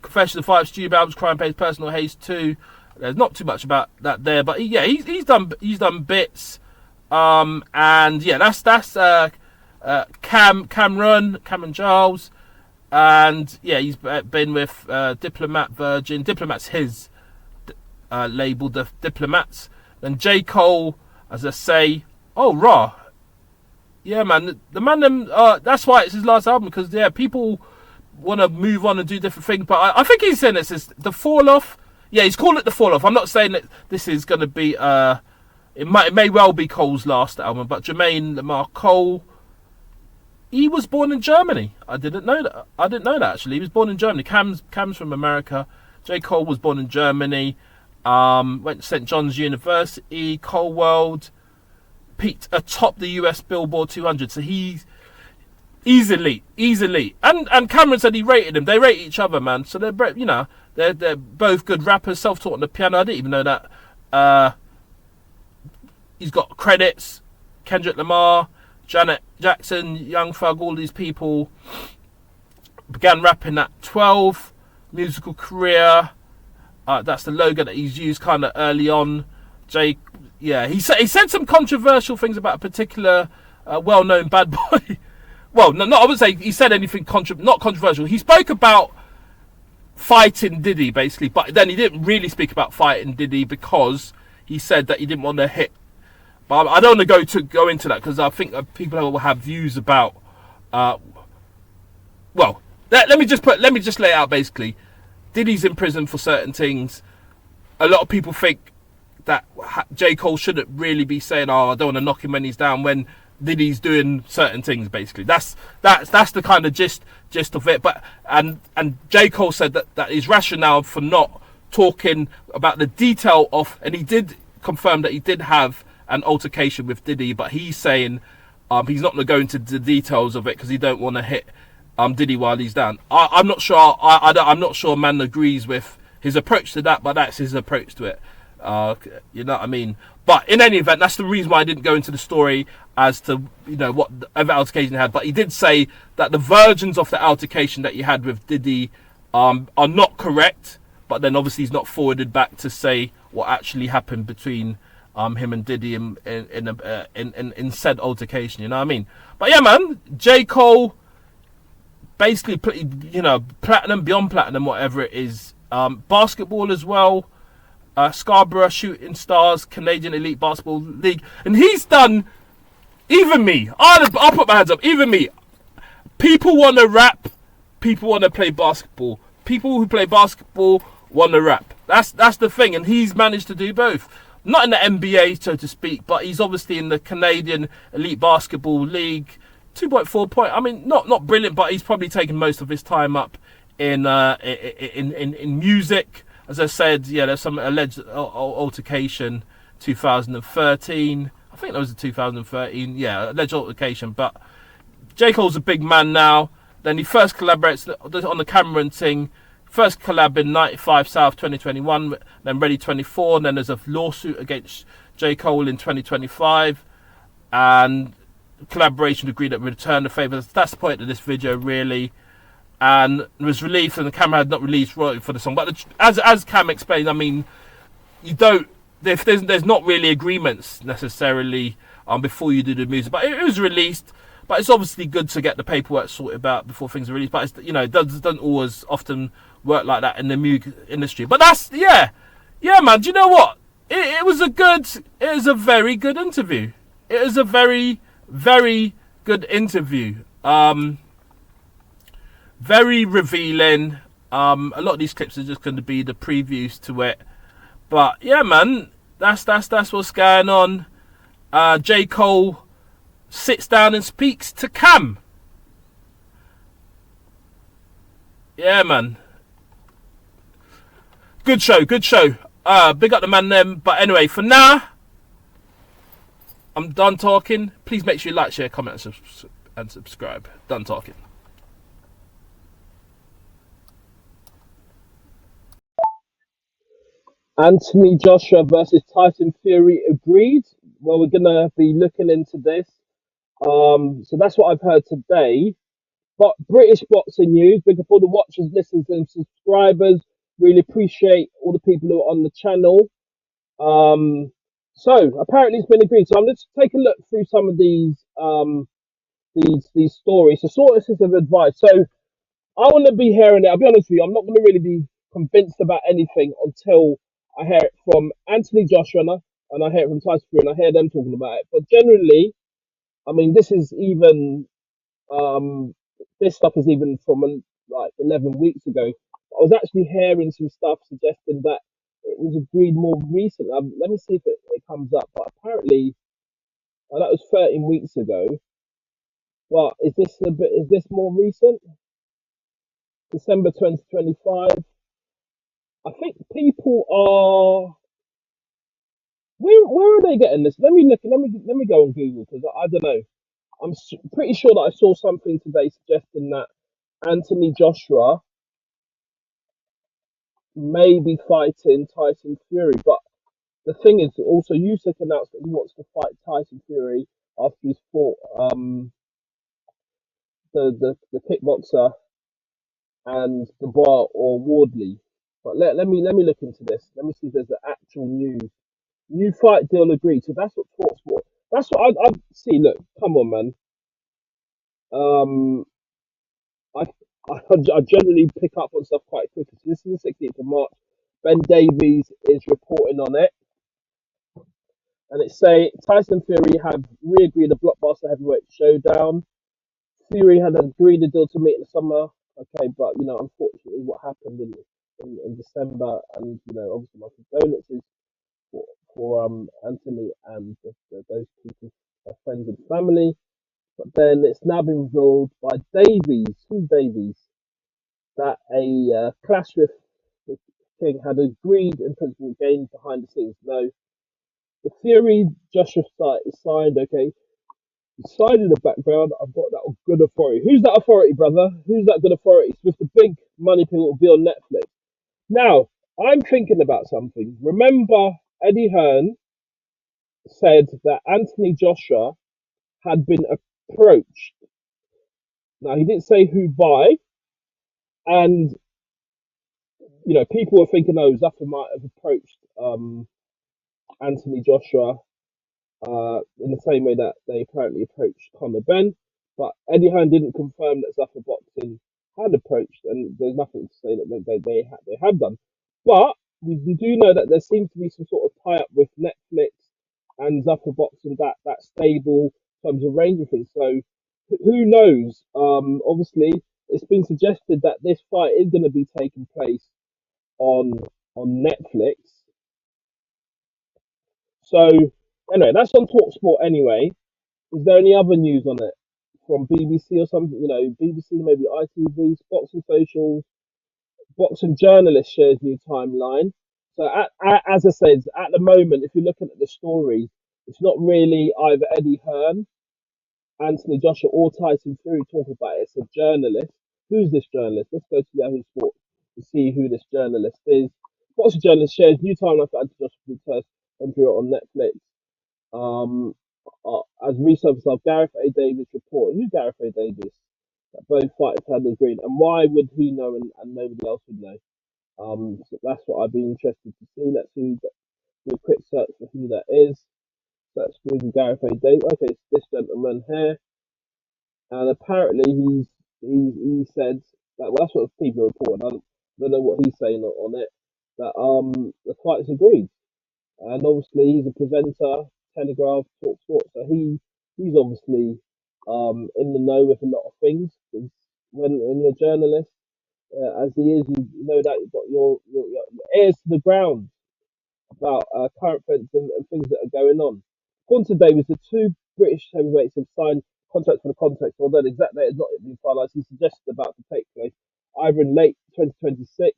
Confession of 5 studio albums, Crime Pays, Personal Haste 2. There's not too much about that there, but he's done bits. And yeah, that's Cameron Giles, and yeah, he's been with Diplomat, Virgin. Diplomat's his label, the Diplomats. And JCole, as I say, raw. Yeah, man, the man, that's why it's his last album, because yeah, people want to move on and do different things. But I think he's saying this is the fall off. Yeah, he's calling it the fall off. I'm not saying that this is going to be. It may well be Cole's last album, but Jermaine Lamar Cole, he was born in Germany. I didn't know that actually. He was born in Germany. Cam's from America. JCole was born in Germany. Went to St. John's University, Coalworld. peaked atop the US Billboard 200. So he's easily. And Camron said he rated him. They rate each other, man. So they're both good rappers, self-taught on the piano. I didn't even know that. He's got credits. Kendrick Lamar, Janet Jackson, Young Thug, all these people began rapping at 12. Musical career. That's the logo that he's used kind of early on. He said some controversial things about a particular well-known bad boy. Well, no, I wouldn't say he said anything not controversial. He spoke about fighting Diddy, basically, but then he didn't really speak about fighting Diddy because he said that he didn't want to hit. But I don't want to go into that because I think people will have views about. Let me just lay it out. Basically, Diddy's in prison for certain things. A lot of people think that JCole shouldn't really be saying, "Oh, I don't want to knock him when he's down," when Diddy's doing certain things. Basically, that's the kind of gist of it. But and JCole said that his rationale for not talking about the detail of, and he did confirm that he did have an altercation with Diddy, but he's saying he's not going to go into the details of it because he don't want to hit Diddy while he's down. I'm not sure. I'm not sure man agrees with his approach to that, but that's his approach to it. You know what I mean? But in any event, that's the reason why I didn't go into the story as to what other altercation he had. But he did say that the versions of the altercation that he had with Diddy are not correct. But then obviously he's not forwarded back to say what actually happened between him and Diddy in said altercation. You know what I mean? But yeah, man, JCole basically platinum, beyond platinum, whatever it is. Basketball as well. Scarborough Shooting Stars, Canadian Elite Basketball League, and he's done. Even me, I'll put my hands up. Even me, people want to rap, people want to play basketball. People who play basketball want to rap. That's the thing, and he's managed to do both. Not in the NBA, so to speak, but he's obviously in the Canadian Elite Basketball League. 2.4 point. I mean, not brilliant, but he's probably taken most of his time up in music. As I said, yeah, there's some alleged altercation, 2013. I think that was 2013. Yeah, alleged altercation. But JCole's a big man now. Then he first collaborates on the Camron thing. First collab in 95 South 2021. Then Ready 24. And then there's a lawsuit against JCole in 2025. And collaboration agreed that return the favour. That's the point of this video, really. And it was released, and the camera had not released royalty for the song. But as Cam explained, I mean, you don't. If there's not really agreements necessarily before you do the music, but it was released. But it's obviously good to get the paperwork sorted out before things are released. But it's, it doesn't always often work like that in the music industry. But that's yeah, man. Do you know what? It was a very good interview. It was a very, very good interview. Very revealing. A lot of these clips are just going to be the previews to it. But yeah, man, that's what's going on. JCole sits down and speaks to Cam. Yeah, man. Good show. Big up the man them. But anyway, for now, I'm done talking. Please make sure you like, share, comment, and subscribe. Done talking. Anthony Joshua versus Tyson Fury agreed. Well, we're gonna be looking into this. So that's what I've heard today. But British boxing news, big up all the watchers, listeners, and subscribers. Really appreciate all the people who are on the channel. So apparently it's been agreed. So I'm going to take a look through some of these stories. So sources of advice. So I want to be hearing it. I'll be honest with you. I'm not going to really be convinced about anything until I hear it from Anthony Joshua and I hear it from Tyson Fury and I hear them talking about it. But generally, I mean, this is even this stuff is even from like 11 weeks ago. I was actually hearing some stuff suggesting that it was agreed more recently. Let me see if it comes up. But apparently, that was 13 weeks ago. Well, is this more recent? December 2025. I think people are. Where are they getting this? Let me look. Let me go on Google because I don't know. I'm pretty sure that I saw something today suggesting that Anthony Joshua may be fighting Tyson Fury. But the thing is, also Usyk announced that he wants to fight Tyson Fury after he's fought the kickboxer and the bar or Wardley. But let me look into this. Let me see if there's an actual new fight deal agreed. So that's what talks for. That's what I see. Look, come on, man. I, I generally pick up on stuff quite quickly. So this is the 16th of March. Ben Davies is reporting on it, and it's saying Tyson Fury have re-agreed a blockbuster heavyweight showdown. Fury had agreed a deal to meet in the summer. Okay, but unfortunately, what happened in December, and obviously my condolences for Anthony and those people, friends and family. But then it's now been revealed by Davies, who's Davies, that a clash with King had agreed in principle gained behind the scenes. Now, the Fury Joshua fight is signed, okay? It's signed in the background. I've got that good authority. Who's that authority, brother? Who's that good authority? It's with the big money people will be on Netflix. Now, I'm thinking about something. Remember, Eddie Hearn said that Anthony Joshua had been approached. Now, he didn't say who by, and people were thinking, oh, Zuffa might have approached Anthony Joshua in the same way that they apparently approached Conor Benn. But Eddie Hearn didn't confirm that Zuffa Boxing had approached, and there's nothing to say that they have done. But we do know that there seems to be some sort of tie up with Netflix and Zuffa Boxing, that stable in terms of range of things. So who knows? Obviously, it's been suggested that this fight is going to be taking place on Netflix. So anyway, that's on TalkSport anyway. Is there any other news on it from BBC or something? BBC, maybe ITV, Boxing Socials, Boxing Journalist shares new timeline. So as I said, at the moment, if you're looking at the story, it's not really either Eddie Hearn, Anthony Joshua, or Tyson Fury talking about it. It's a journalist. Who's this journalist? Let's go to Yahoo Sports to see who this journalist is. Boxing Journalist shares new timeline for Anthony Joshua test on Netflix. As researchers of Gareth A. Davis report, who's Gareth A. Davis? That both fighters had agreed, and why would he know and nobody else would know? So that's what I'd be interested to see. Let's do a quick search for who that is. Search for Gareth A. Davis. Okay, it's this gentleman here, and apparently he said that. Well, that's what people are reporting. I don't know what he's saying on it. That the fighters agreed, and obviously he's a presenter. Telegraph, Talk Sports. So he's obviously in the know with a lot of things. When you're a journalist, as he is, you know that you've got your ears to the ground about current events and things that are going on. According to Davis, the two British heavyweights have signed contracts for the contract, although the exact date has not yet been finalised. He suggests about to take place either in late 2026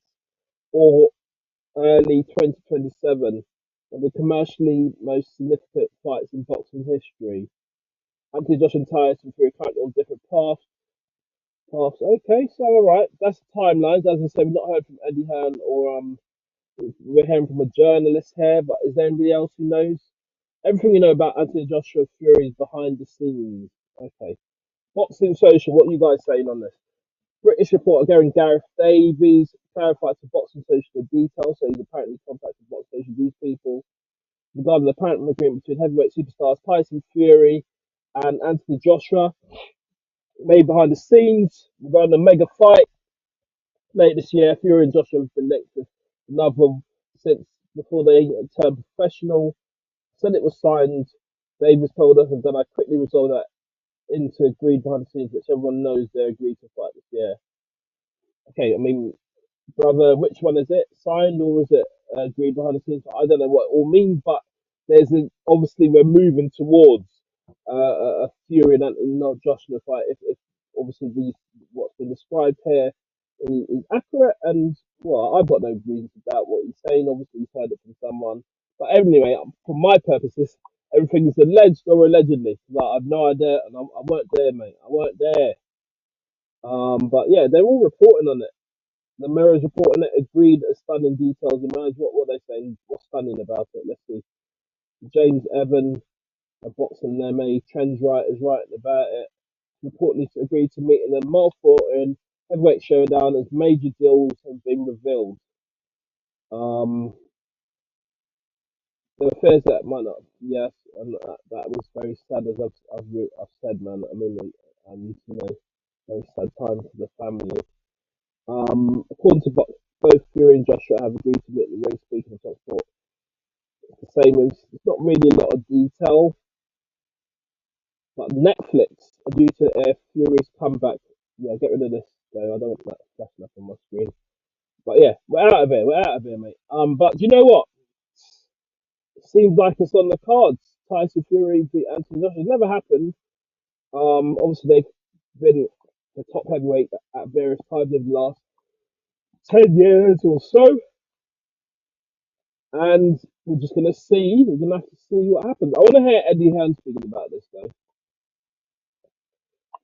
or early 2027. And the commercially most significant fights in boxing history. Anthony Joshua and Tyson Fury currently on different paths. Okay, so alright, that's the timelines. As I said, we've not heard from Eddie Hearn or we're hearing from a journalist here, but is there anybody else who knows? Everything you know about Anthony Joshua Fury is behind the scenes. Okay. Boxing Social, what are you guys saying on this? British reporter Gareth Davies clarified to Boxing Social the details, so he's apparently contacted Boxing Social, these people, regarding the apparent agreement between heavyweight superstars Tyson Fury and Anthony Joshua, made behind the scenes regarding the mega fight late this year. Fury and Joshua have been linked with another since before they turned professional. Said it was signed. Davis told us, and then I quickly resolved that into agreed behind the scenes, which everyone knows they agreed to fight this year. Okay, I mean, brother, which one is it? Signed or is it agreed behind the scenes? I don't know what it all means, but obviously we're moving towards a Fury and not Joshua fight. If obviously what's been described here is accurate, and well, I've got no reason to doubt what he's saying. Obviously, he's heard it from someone. But anyway, for my purposes, everything's alleged or allegedly. Like, I've no idea, and I weren't there, mate. I weren't there. But yeah, they're all reporting on it. The Mirror's reporting it. Agreed, stunning details emerge. What they saying? What's stunning about it? Let's see. James Evan, a boxing MA trends writers writing about it. Reportedly agreed to meet in a Malfort heavyweight showdown as major deals have been revealed. The affairs that might not, yes, and that was very sad, as I've said, man. I mean, and you know, very sad time for the family. According to both Fury and Joshua have agreed to meet the ring. Speaking of top sport, it's the same as it's not really a lot of detail, but Netflix are due to air Fury's comeback. Yeah, get rid of this though. I don't want that flashing up on my screen. But yeah, we're out of here. We're out of here, mate. But do you know what? Seems like it's on the cards. Tyson Fury beat Anthony Joshua. It's never happened. Obviously they've been the top heavyweight at various times in the last 10 years or so, and we're just gonna see. We're gonna have to see what happens. I want to hear Eddie Hearn speaking about this, though.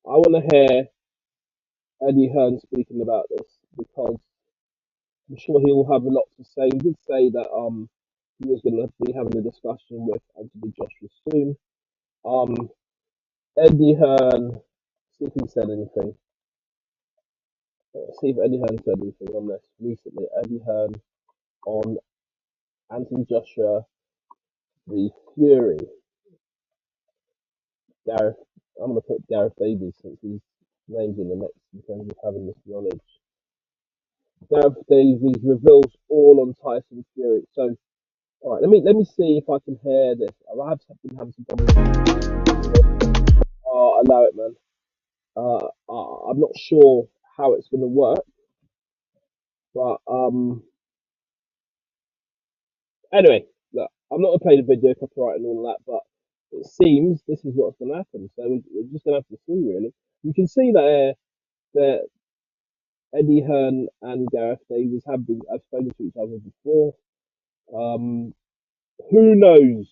I want to hear Eddie Hearn speaking about this because I'm sure he'll have a lot to say. He did say that he was gonna be having a discussion with Anthony Joshua soon. Eddie Hearn, see if he said anything. See if Eddie Hearn said anything on this recently. Eddie Hearn on Anthony Joshua v Fury. Gareth, I'm going to put Gareth Davies since his name's in the mix in terms of having this knowledge. Gareth Davies reveals all on Tyson Fury. So, all right, let me see if I can hear this. I have been having some problems. Allow it, man. I'm not sure how it's going to work, but anyway, look, I'm not going to play the video copyright and all that, but it seems this is what's going to happen. So we're just going to have to see, really. You can see that Eddie Hearn and Gareth Davies have spoken to each other before. Who knows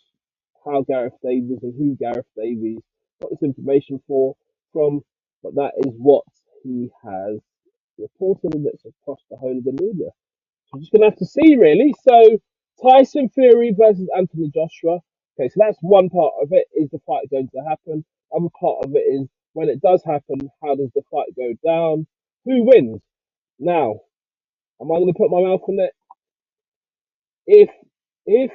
how Gareth Davies and who Gareth Davies got this information from, but that is what he has reported, and it's across the whole of the media. So we're just going to have to see, really. So Tyson Fury versus Anthony Joshua. Okay, so that's one part of it. Is the fight going to happen? Other part of it is when it does happen, how does the fight go down? Who wins? Now, am I going to put my mouth on it? If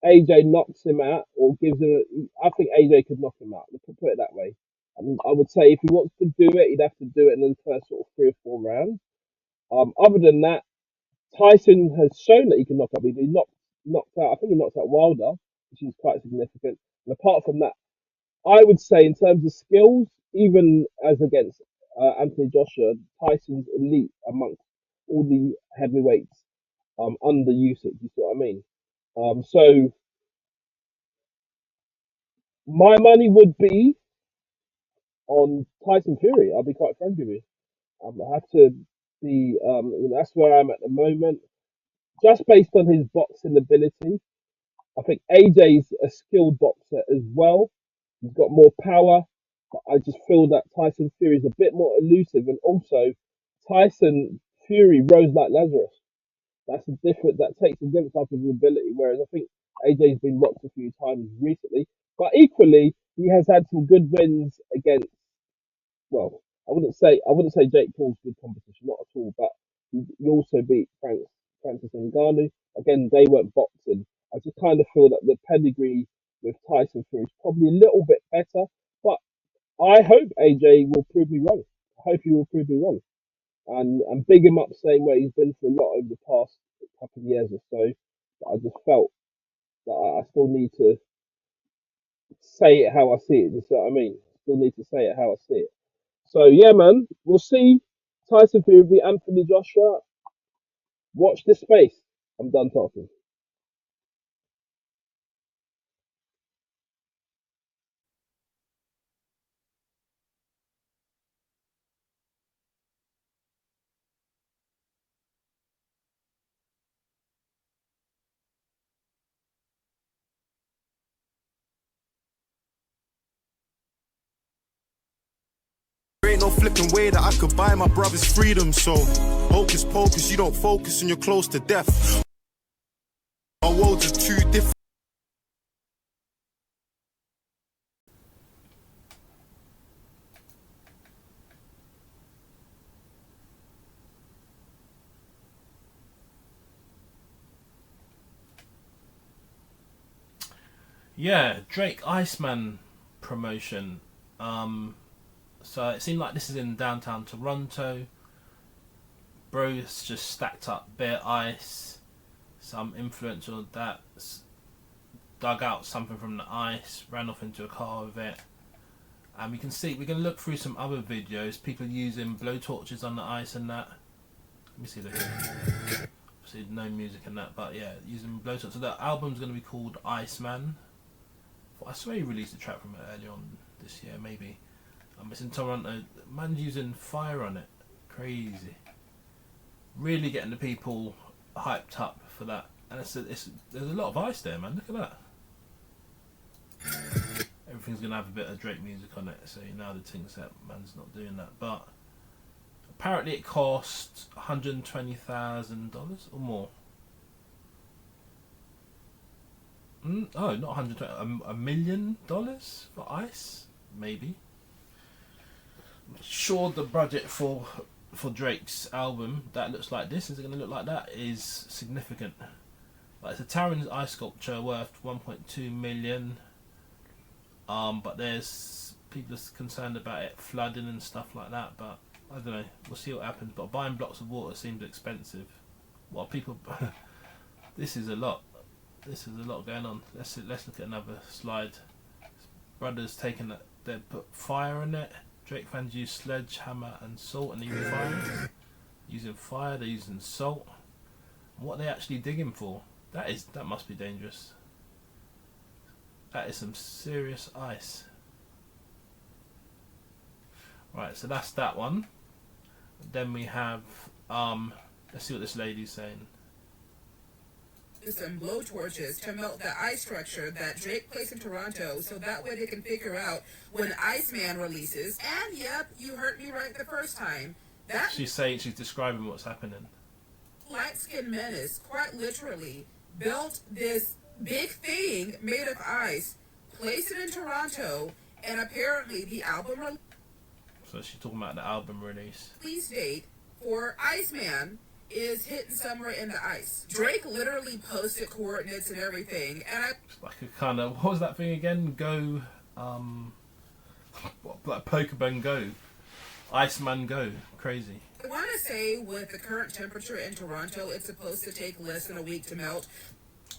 AJ knocks him out or gives him, I think AJ could knock him out. Let's put it that way. And I would say if he wants to do it, he'd have to do it in the first sort of 3 or 4 rounds. Other than that, Tyson has shown that he can knock out people. He knocked out. I think he knocked out Wilder, which is quite significant. And apart from that, I would say in terms of skills, even as against Anthony Joshua, Tyson's elite amongst all the heavyweights under Usyk. You see what I mean? So my money would be on Tyson Fury. I'll be quite frank with you. I have to be. That's where I'm at the moment. Just based on his boxing ability, I think AJ's a skilled boxer as well. He's got more power, but I just feel that Tyson Fury is a bit more elusive, and also Tyson Fury rose like Lazarus. That's a different. That takes a different type of ability. Whereas I think AJ's been rocked a few times recently, but equally he has had some good wins against. Well, I wouldn't say JCole's good competition, not at all. But he also beat Francis Ngannou. Again, they weren't boxing. I just kind of feel that the pedigree with Tyson Fury is probably a little bit better. But I hope AJ will prove me wrong. I hope he will prove me wrong. And big him up the same way he's been for a lot over the past couple of years or so. But I just felt that I still need to say it how I see it. You see what I mean? Still need to say it how I see it. So yeah, man, we'll see. Tyson Fury v Anthony Joshua. Watch this space. I'm done talking. no flipping way that I could buy my brother's freedom. So, hocus pocus, you don't focus and you're close to death. Our worlds are too different. Yeah, Drake Iceman promotion. So it seemed like this is in downtown Toronto. Bro's just stacked up bare ice. Some influencer that's dug out something from the ice, ran off into a car with it. And we can see, we can look through some other videos, people using blowtorches on the ice and that. Let me see this. Obviously no music in that, but yeah, using blowtorches. So the album's going to be called Iceman. I swear he released a track from it earlier on this year, maybe. It's in Toronto. Man's using fire on it. Crazy. Really getting the people hyped up for that. And there's a lot of ice there, man. Look at that. Everything's going to have a bit of Drake music on it, so you know the things that man's not doing that. But apparently it cost $120,000 or more. Oh, not $120,000, $1 million for ice, maybe. I'm sure the budget for Drake's album that looks like this, is it going to look like that, is significant. Like, it's a towering ice sculpture worth 1.2 million. But there's people are concerned about it flooding and stuff like that. But I don't know. We'll see what happens. But buying blocks of water seems expensive. Well, people, this is a lot. This is a lot going on. Let's look at another slide. Brothers taking that, they put fire in it. Drake fans use sledgehammer and salt and even fire. Using fire, they're using salt. What are they actually digging for? That must be dangerous. That is some serious ice. Right, so that's that one. Then we have let's see what this lady's saying. Some blowtorches to melt the ice structure that Drake placed in Toronto, so that way they can figure out when Iceman releases. And yep, you heard me right the first time. That she's saying, she's describing what's happening. light-skinned menace quite literally built this big thing made of ice, placed it in Toronto, and apparently the album So she's talking about the album release. release date for Iceman is hidden somewhere in the ice. Drake literally posted coordinates and everything, and It's like a kind of, what was that thing again? Go, like Pokemon Go, Iceman Go, crazy. I want to say with the current temperature in Toronto, it's supposed to take less than a week to melt.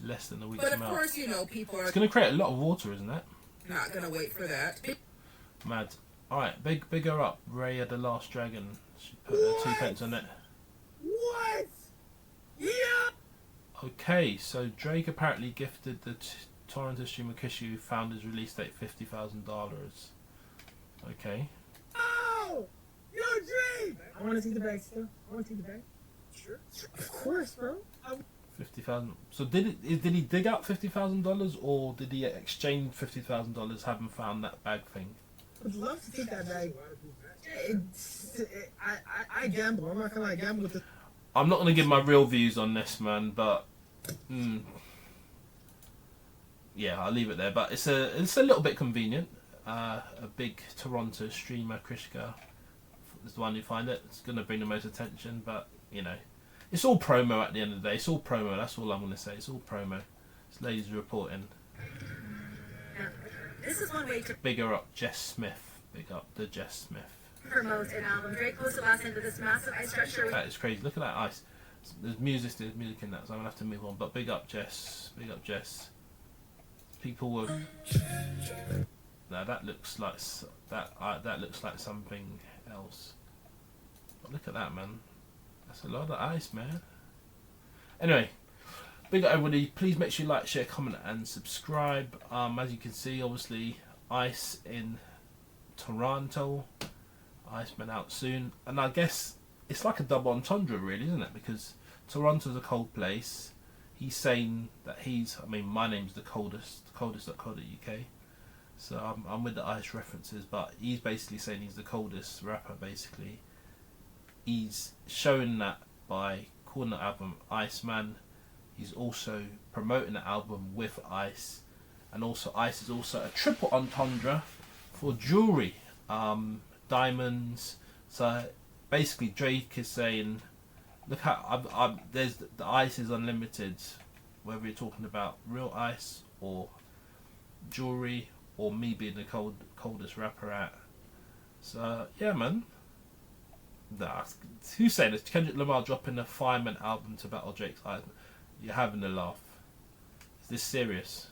Less than a week But to of melt. course, you know, people are It's going to create a lot of water, isn't it? not going to wait for that. Mad. Alright, big her up. Raya the Last Dragon. She put her 2 pence on it. What? Yeah! Okay, so Drake apparently gifted the Toronto streamer Kishu founder's release date $50,000. Okay. Oh! Yo, Drake! I want to see the bag still. I want to see the bag. Sure. Of course, bro. 50,000. So did he dig out $50,000 or did he exchange $50,000 having found that bag thing? I'd love to take that bag. I gamble. I'm not gonna lie, gamble with the. I'm not going to give my real views on this, man, but yeah, I'll leave it there. But it's a little bit convenient. A big Toronto streamer, Krishka, is the one who find it. It's going to bring the most attention, but you know, it's all promo at the end of the day. It's all promo. That's all I'm going to say. It's all promo. This lady's reporting. This is one way to Bigger up Jess Smith. Big up the Jess Smith. promote an album. Drake posted last night to this massive ice structure. That is crazy. Look at that ice. There's music in that, so I'm gonna have to move on. But big up Jess. Big up Jess. People were. Now that looks like that looks like something else. But look at that, man. That's a lot of ice, man. Anyway, big up everybody. Please make sure you like, share, comment, and subscribe. As you can see, obviously, ice in Toronto. Iceman out soon, and I guess it's like a double entendre, really, isn't it? Because Toronto's a cold place. He's saying that my name's the coldest.co.uk. So I'm with the Ice references, but he's basically saying he's the coldest rapper. Basically, he's showing that by calling the album Iceman. He's also promoting the album with Ice, and also Ice is also a triple entendre for jewelry, diamonds. So basically, Drake is saying, look how there's the ice is unlimited, whether you're talking about real ice or jewelry or me being the coldest rapper out. So yeah, man. Nah, who's saying this? Kendrick Lamar dropping a Fireman album to battle Drake's Iceman. You're having a laugh. Is this serious?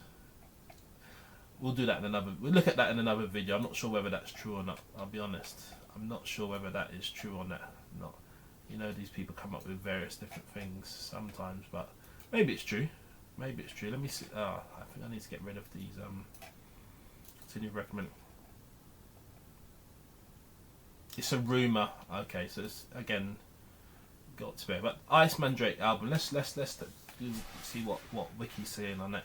We'll do that in another. We'll look at that in another video. I'm not sure whether that's true or not. I'll be honest. I'm not sure whether that is true or not. You know, these people come up with various different things sometimes, but maybe it's true. Maybe it's true. Let me see. I think I need to get rid of these. Continue recommend. It's a rumor. Okay, so it's again got to be. But Iceman Drake album. Let's see what Wiki's saying on it.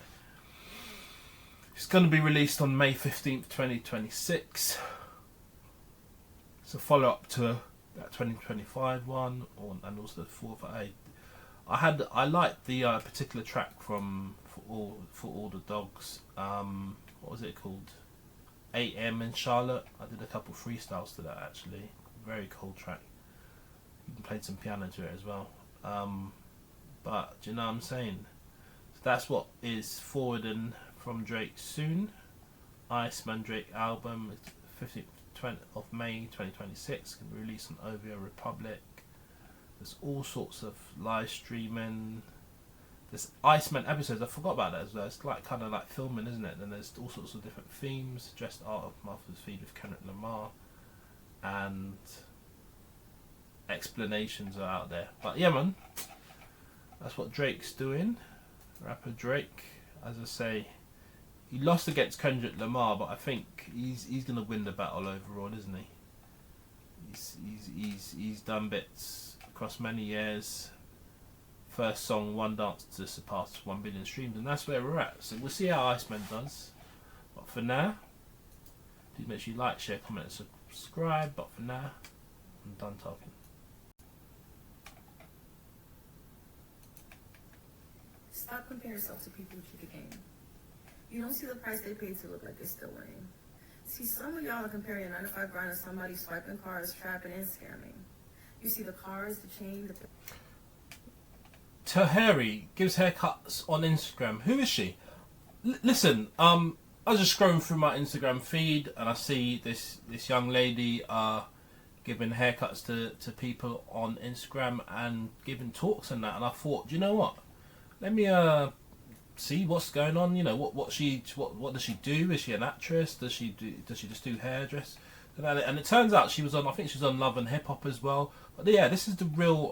It's going to be released on May 15th, 2026. It's a follow up to that 2025 one, and also the 4th. I liked the particular track from for all the dogs. What was it called? 8M in Charlotte. I did a couple freestyles to that actually. Very cool track. You can play some piano to it as well. But do you know what I'm saying? So that's what is forwarding from Drake soon. Iceman Drake album, 15th of May 2026, can be released on OVO Republic. There's all sorts of live streaming. There's Iceman episodes. I forgot about that as well. It's like kind of like filming, isn't it? Then there's all sorts of different themes. Dressed Art of Martha's Feed with Kendrick Lamar, and explanations are out there. But yeah, man, that's what Drake's doing. Rapper Drake, as I say, he lost against Kendrick Lamar, but I think he's gonna win the battle overall, isn't he? He's done bits across many years. First song, one dance to surpass 1 billion streams, and that's where we're at. So we'll see how Iceman does. But for now, please make sure you like, share, comment, and subscribe. But for now, I'm done talking. Stop comparing yourself to people who keep the game. You don't see the price they pay to look like they're still winning. See, some of y'all are comparing a 9-to-5 grind to somebody swiping cars, trapping, and scamming. You see the cars, the chain, the... Tahiry gives haircuts on Instagram. Who is she? Listen, I was just scrolling through my Instagram feed and I see this young lady giving haircuts to people on Instagram and giving talks and that, and I thought, do you know what? Let me see what's going on. You know, what does she do? Is she an actress? Does she just do hairdress? And it turns out she was on. I think she was on Love and Hip Hop as well. But yeah, this is the real.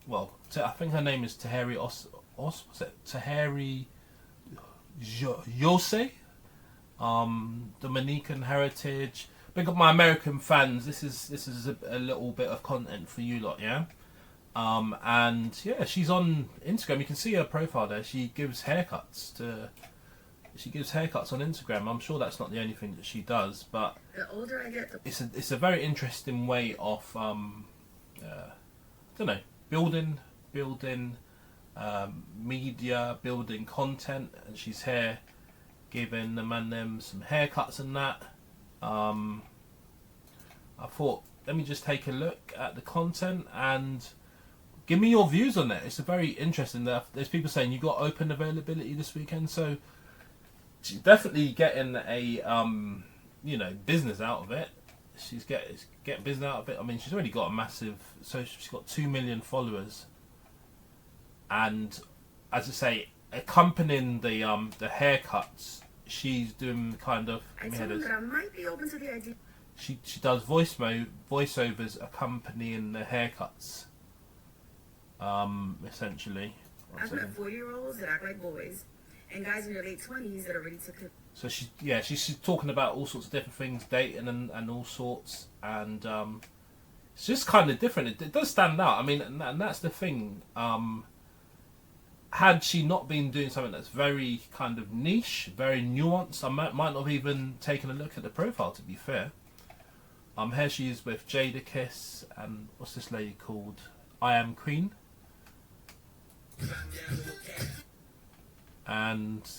Well, I think her name is Tahiry what's it? Tahiry Yose. Dominican heritage. Big up my American fans. This is a little bit of content for you lot, yeah. And yeah, she's on Instagram. You can see her profile there. She gives haircuts on Instagram. I'm sure that's not the only thing that she does, but the older I get, it's a very interesting way of I don't know, building media, building content, and she's here giving the man them some haircuts and that. I thought, let me just take a look at the content and give me your views on it. It's a very interesting. There's people saying you got open availability this weekend, so she's definitely getting a business out of it. She's getting business out of it. I mean, she's already got a massive. So she's got 2 million followers, and as I say, accompanying the haircuts, she's doing kind of. I told her that I might be open to the idea. She does voiceovers accompanying the haircuts. Essentially. I've met 40-year-olds that act like boys, and guys in their late 20s that are ready to cook. So she's talking about all sorts of different things, dating and all sorts, and it's just kind of different. It does stand out. I mean, and that's the thing. had she not been doing something that's very kind of niche, very nuanced, I might not have even taken a look at the profile, to be fair. Here she is with Jadakiss and what's this lady called? I Am Queen. And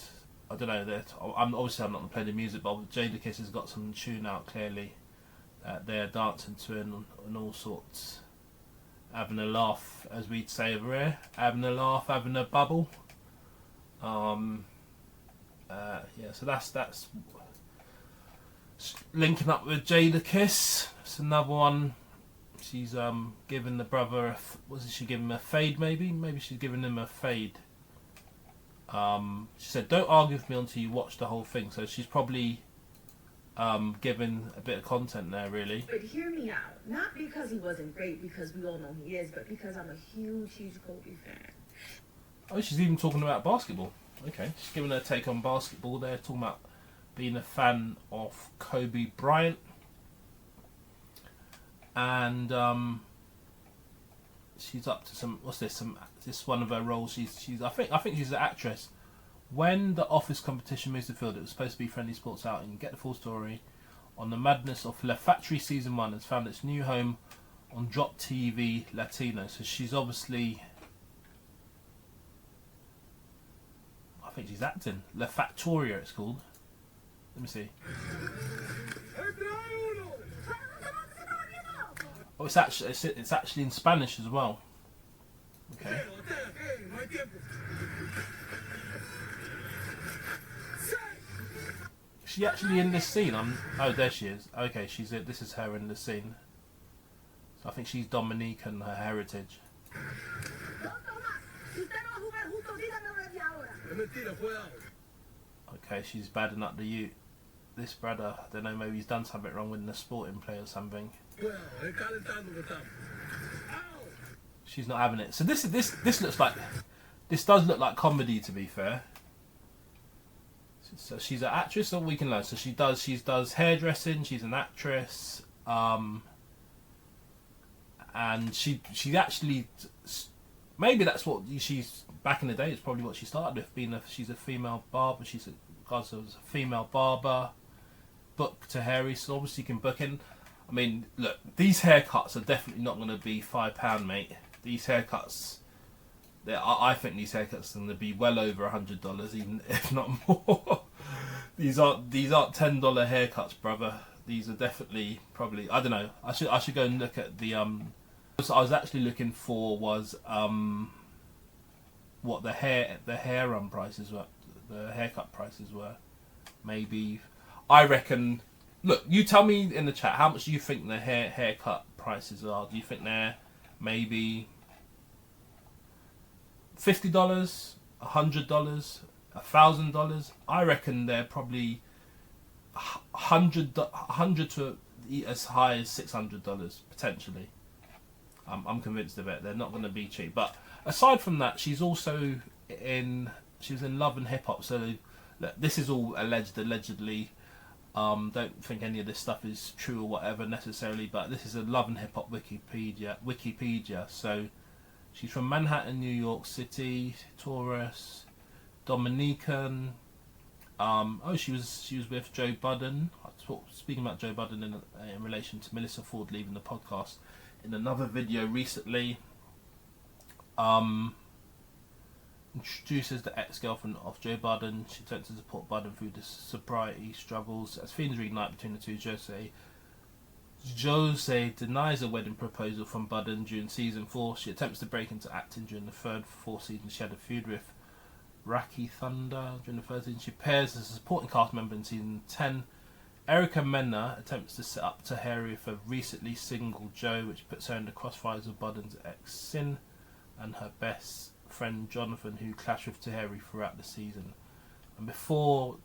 I don't know, I'm not going to play the music, but Jadakiss has got some tune out clearly that they're dancing to and all sorts. Having a laugh, as we'd say over here. Having a laugh, having a bubble. Yeah, so that's linking up with Jadakiss. It's another one. She's giving the brother wasn't she giving him a fade? Maybe she's giving him a fade. She said, "Don't argue with me until you watch the whole thing." So she's probably giving a bit of content there, really. But hear me out. Not because he wasn't great, because we all know he is, but because I'm a huge Kobe fan. Oh, she's even talking about basketball. Okay, she's giving her take on basketball there, talking about being a fan of Kobe Bryant. And she's up to some. What's this? This one of her roles. She's. I think she's an actress. When the Office competition moves to field, it was supposed to be friendly sports outing. Get the full story on the madness of Le Factory season 1 has found its new home on Drop TV Latino. So she's obviously. I think she's acting. Le Factoria, it's called. Let me see. Oh, it's actually in Spanish as well. Okay. Is she actually in this scene? Oh, there she is. Okay, she's it. This is her in the scene. So I think she's Dominican, her heritage. Okay, she's badding up the youth. This brother, I don't know, maybe he's done something wrong with the sporting play or something. She's not having it. So this looks like, this does look like comedy, to be fair. So she's an actress, all we can learn. So she does hairdressing. She's an actress, and she actually, maybe that's what she's back in the day. It's probably what she started with. She's a female barber. She's a female barber. Book Tahiry, so obviously you can book in. I mean, look, these haircuts are definitely not going to be £5, mate. These haircuts, I think these haircuts are going to be well over $100, even if not more. These aren't $10 haircuts, brother. These are definitely probably, I don't know. I should go and look at the what I was actually looking for was what the hair run prices were, the haircut prices were. Maybe, I reckon. Look, you tell me in the chat how much do you think the haircut prices are. Do you think they're maybe $50, $100, $1,000? I reckon they're probably $100 to as high as $600 potentially. I'm convinced of it. They're not going to be cheap. But aside from that, she was in Love and Hip Hop. So look, this is all allegedly. Don't think any of this stuff is true or whatever necessarily, but this is a Love and Hip Hop Wikipedia. So she's from Manhattan, New York City, Taurus, Dominican. She was with Joe Budden. Speaking about Joe Budden in relation to Melissa Ford leaving the podcast in another video recently. Introduces the ex-girlfriend of Joe Budden. She turned to support Budden through the sobriety struggles. As feelings reignite between the two, Jose denies a wedding proposal from Budden during season 4. She attempts to break into acting during the third, fourth season. She had a feud with Rocky Thunder during the third season. She pairs as a supporting cast member in season 10. ERIKA KIRK attempts to set up Tahiry for recently single Joe, which puts her in the crossfires of Budden's ex Sin and her best friend Jonathan, who clashed with Tahiry throughout the season. And before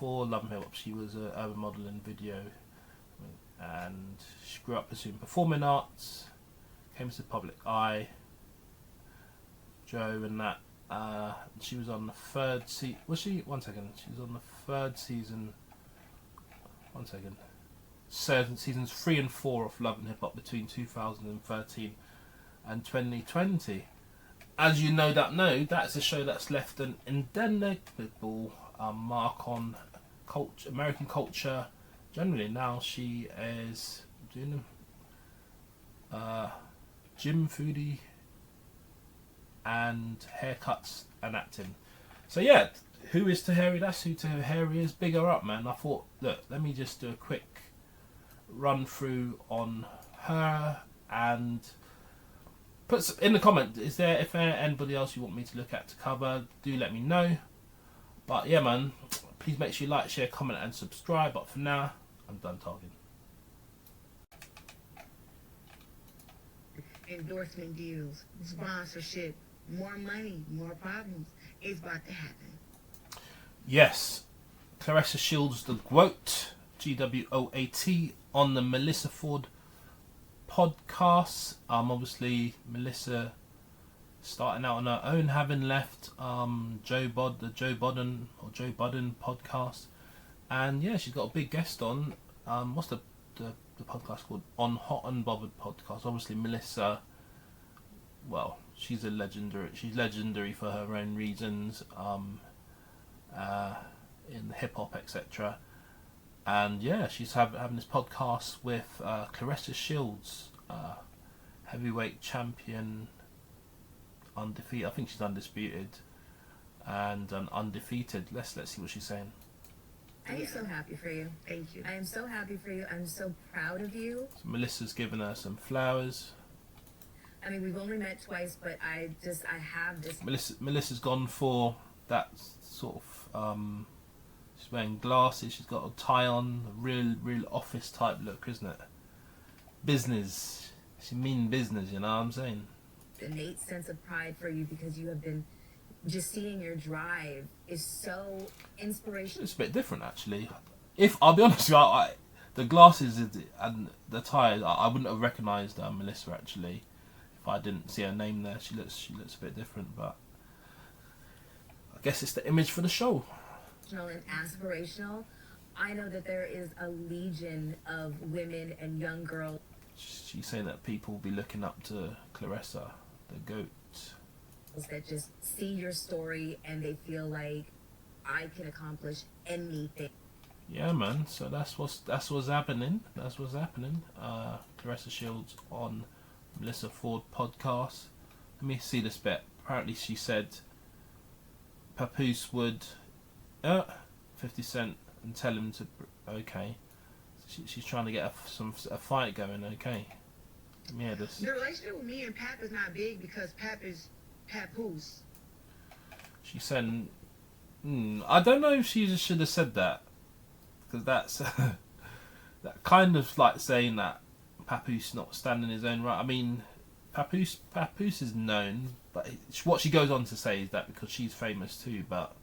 Love and Hip Hop, she was an urban model in video, and she grew up pursuing performing arts, came to the public eye. Joe and that, she was on the third season. Was she? One second. She was on the third season. One second. Seasons 3 and 4 of Love and Hip Hop between 2013 and 2020. as you no doubt know, that's a show that's left an indelible mark on culture, American culture generally. Now she is doing gym, foodie, and haircuts and acting. So yeah, who is Tahiry? That's who Tahiry is. Big her up, man. I thought, look, let me just do a quick run through on her and put in the comment, if there anybody else you want me to look at to cover, do let me know. But yeah, man, please make sure you like, share, comment and subscribe. But for now, I'm done talking. Endorsement deals, sponsorship, more money, more problems. It's about to happen. Yes, Claressa Shields the GWOAT, GWOAT, on the Melissa Ford podcast. Obviously Melissa starting out on her own, having left the Joe Budden podcast, and yeah, she's got a big guest on. What's the podcast called? On Hot and Bothered podcast. Obviously Melissa, well, she's legendary for her own reasons, in hip hop, etc. And yeah, she's having this podcast with Claressa Shields, heavyweight champion, undefeated. I think she's undisputed and undefeated. Let's see what she's saying. I am so happy for you. Thank you. I am so happy for you. I'm so proud of you. So Melissa's given her some flowers. I mean, we've only met twice, but I have this. Melissa's gone for that sort of. She's wearing glasses. She's got a tie on, a real office type look, isn't it? Business. She mean business. You know what I'm saying? Innate sense of pride for you because you have been. Just seeing your drive is so inspirational. It's a bit different, actually. If I'll be honest with you, the glasses and the tie, I wouldn't have recognised Melissa actually if I didn't see her name there. She looks a bit different, but I guess it's the image for the show. And aspirational. I know that there is a legion of women and young girls. She's saying that people will be looking up to Claressa, the GOAT. That just see your story and they feel like I can accomplish anything. Yeah, man. So that's what's happening. That's what's happening. Claressa Shields on Melissa Ford podcast. Let me see this bit. Apparently, she said Papoose would 50 Cent and tell him to okay. She's trying to get a fight going. Okay. Yeah, this. The relationship with me and Pap is not big because Pap is Papoose. She said, I don't know if she just should have said that, because that's that kind of like saying that Papoose not standing his own right. I mean, Papoose is known, but what she goes on to say is that because she's famous too. But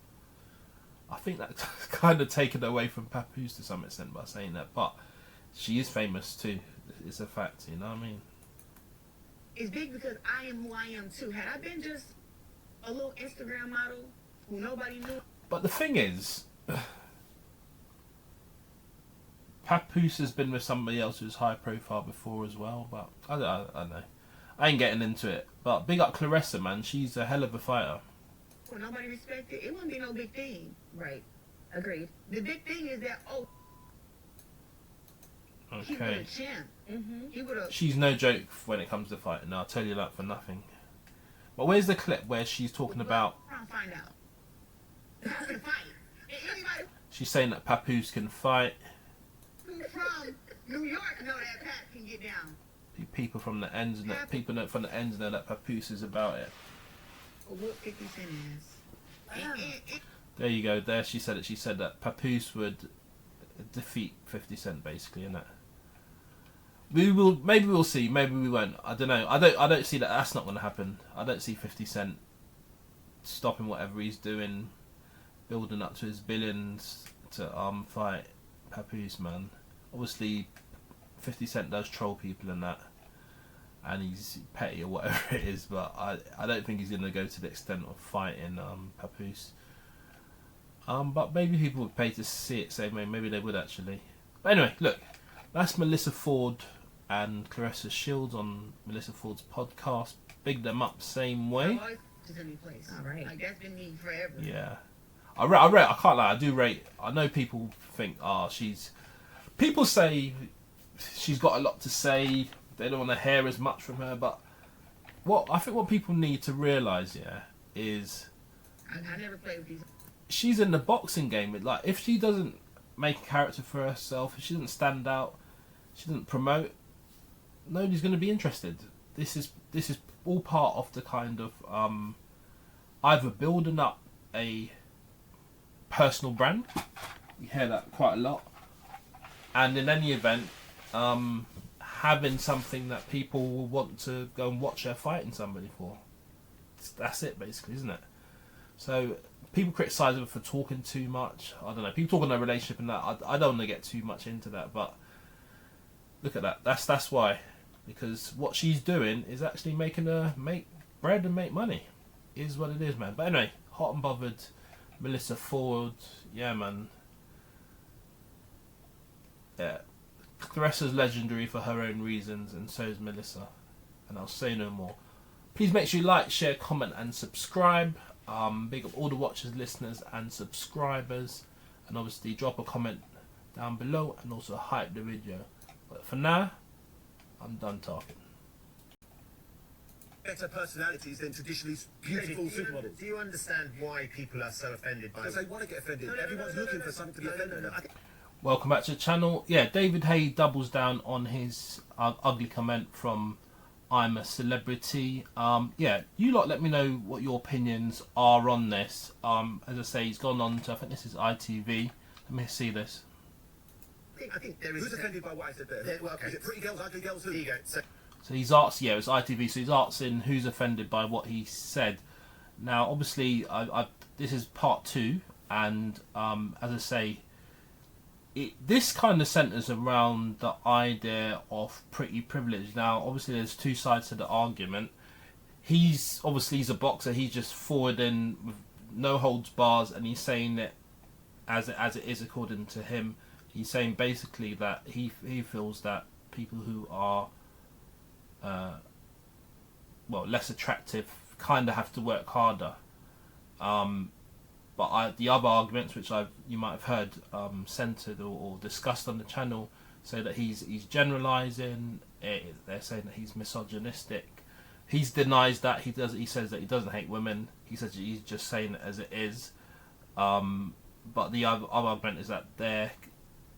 I think that's kind of taken away from Papoose to some extent by saying that. But she is famous too. It's a fact, you know what I mean? It's big because I am who I am too. Had I been just a little Instagram model who nobody knew. But the thing is, Papoose has been with somebody else who's high profile before as well. But I don't know. I ain't getting into it. But big up Claressa, man. She's a hell of a fighter. Well, nobody respected. It wouldn't be no big thing. Right. Agreed. The big thing is that he was a champ. He would have. She's no joke when it comes to fighting. I'll tell you that for nothing. But where's the clip where she's talking about? I'll find out. Who can fight? She's saying that Papoose can fight. Who from New York know that Pat can get down? People from the ends know that Papoose is about it. What 50 Cent is? There you go. There she said it. She said that Papoose would defeat 50 Cent, basically, innit? Maybe we'll see. Maybe we won't. I don't know. I don't see that. That's not going to happen. I don't see 50 Cent stopping whatever he's doing, building up to his billions to fight Papoose, man. Obviously, 50 Cent does troll people and that, and he's petty or whatever it is. But I don't think he's going to go to the extent of fighting Papoose. But maybe people would pay to see it. Same way. Maybe they would actually. But anyway, look. That's Melissa Ford and Claressa Shields on Melissa Ford's podcast. big them up same way. All right. Like, that's been me forever. Yeah. I can't lie, I do rate. I know people think, people say she's got a lot to say, they don't want to hear as much from her, but I think what people need to realise, is I never played with these. She's in the boxing game. Like, if she doesn't make a character for herself, if she doesn't stand out, she doesn't promote, nobody's going to be interested. This is all part of the kind of either building up a personal brand. You hear that quite a lot, and in any event, having something that people will want to go and watch her fighting somebody for. That's it, basically, isn't it? So people criticise her for talking too much. I don't know. People talk on their relationship and that. I don't want to get too much into that, but look at that. That's why. Because what she's doing is actually making her make bread and make money. Is what it is, man. But anyway, hot and bothered. Melissa Ford, yeah, man. Yeah, Claressa's legendary for her own reasons, and so is Melissa. And I'll say no more. Please make sure you like, share, comment, and subscribe. Big up all the watchers, listeners, and subscribers. And obviously, drop a comment down below, and also hype the video. But for now, I'm done talking. Better personalities than traditionally beautiful supermodels. Do you understand why people are so offended by it? Because they want to get offended. Everyone's looking for something to be offended about. Welcome back to the channel. Yeah, David Hay doubles down on his ugly comment from I'm a Celebrity. Yeah, you lot let me know what your opinions are on this. As I say, he's gone on to, I think this is ITV. Let me see this. I think there is. Who's offended by what I said there? Well, okay. Is it pretty girls, ugly girls? Who? There you go. So he's asked, yeah, it was ITV, so he's asking who's offended by what he said. Now, obviously, this is part 2, and as I say, this kind of centres around the idea of pretty privilege. Now, obviously, there's two sides to the argument. He's a boxer. He's just forwarding with no holds bars, and he's saying it as it is according to him. He's saying basically that he feels that people who are less attractive kind of have to work harder. But the other arguments, which you might have heard centered or discussed on the channel, say that he's generalizing. They're saying that he's misogynistic. He denies that. He says that he doesn't hate women. He says that he's just saying it as it is. But the other argument is that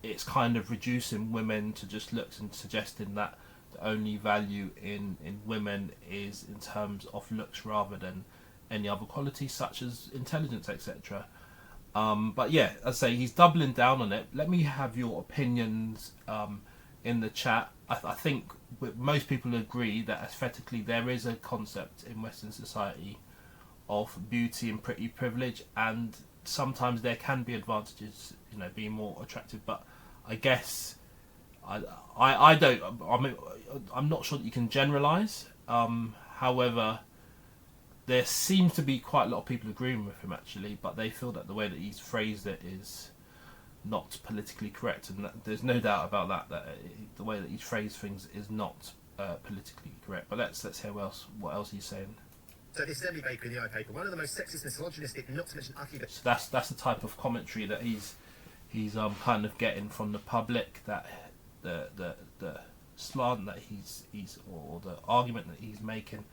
it's kind of reducing women to just looks and suggesting that the only value in women is in terms of looks rather than any other qualities such as intelligence, etc. But yeah, as I say, he's doubling down on it. Let me have your opinions in the chat. I think most people agree that aesthetically there is a concept in Western society of beauty and pretty privilege, and sometimes there can be advantages, being more attractive. But I guess I'm not sure that you can generalize. However, there seems to be quite a lot of people agreeing with him actually, but they feel that the way that he's phrased it is not politically correct, and there's no doubt about that. The way that he's phrased things is not politically correct. But let's hear what else he's saying. So this Assembly Baker in the paper, one of the most sexist, misogynistic, not to mention utterly. So that's the type of commentary that he's kind of getting from the public, that the slant that he's or the argument that he's making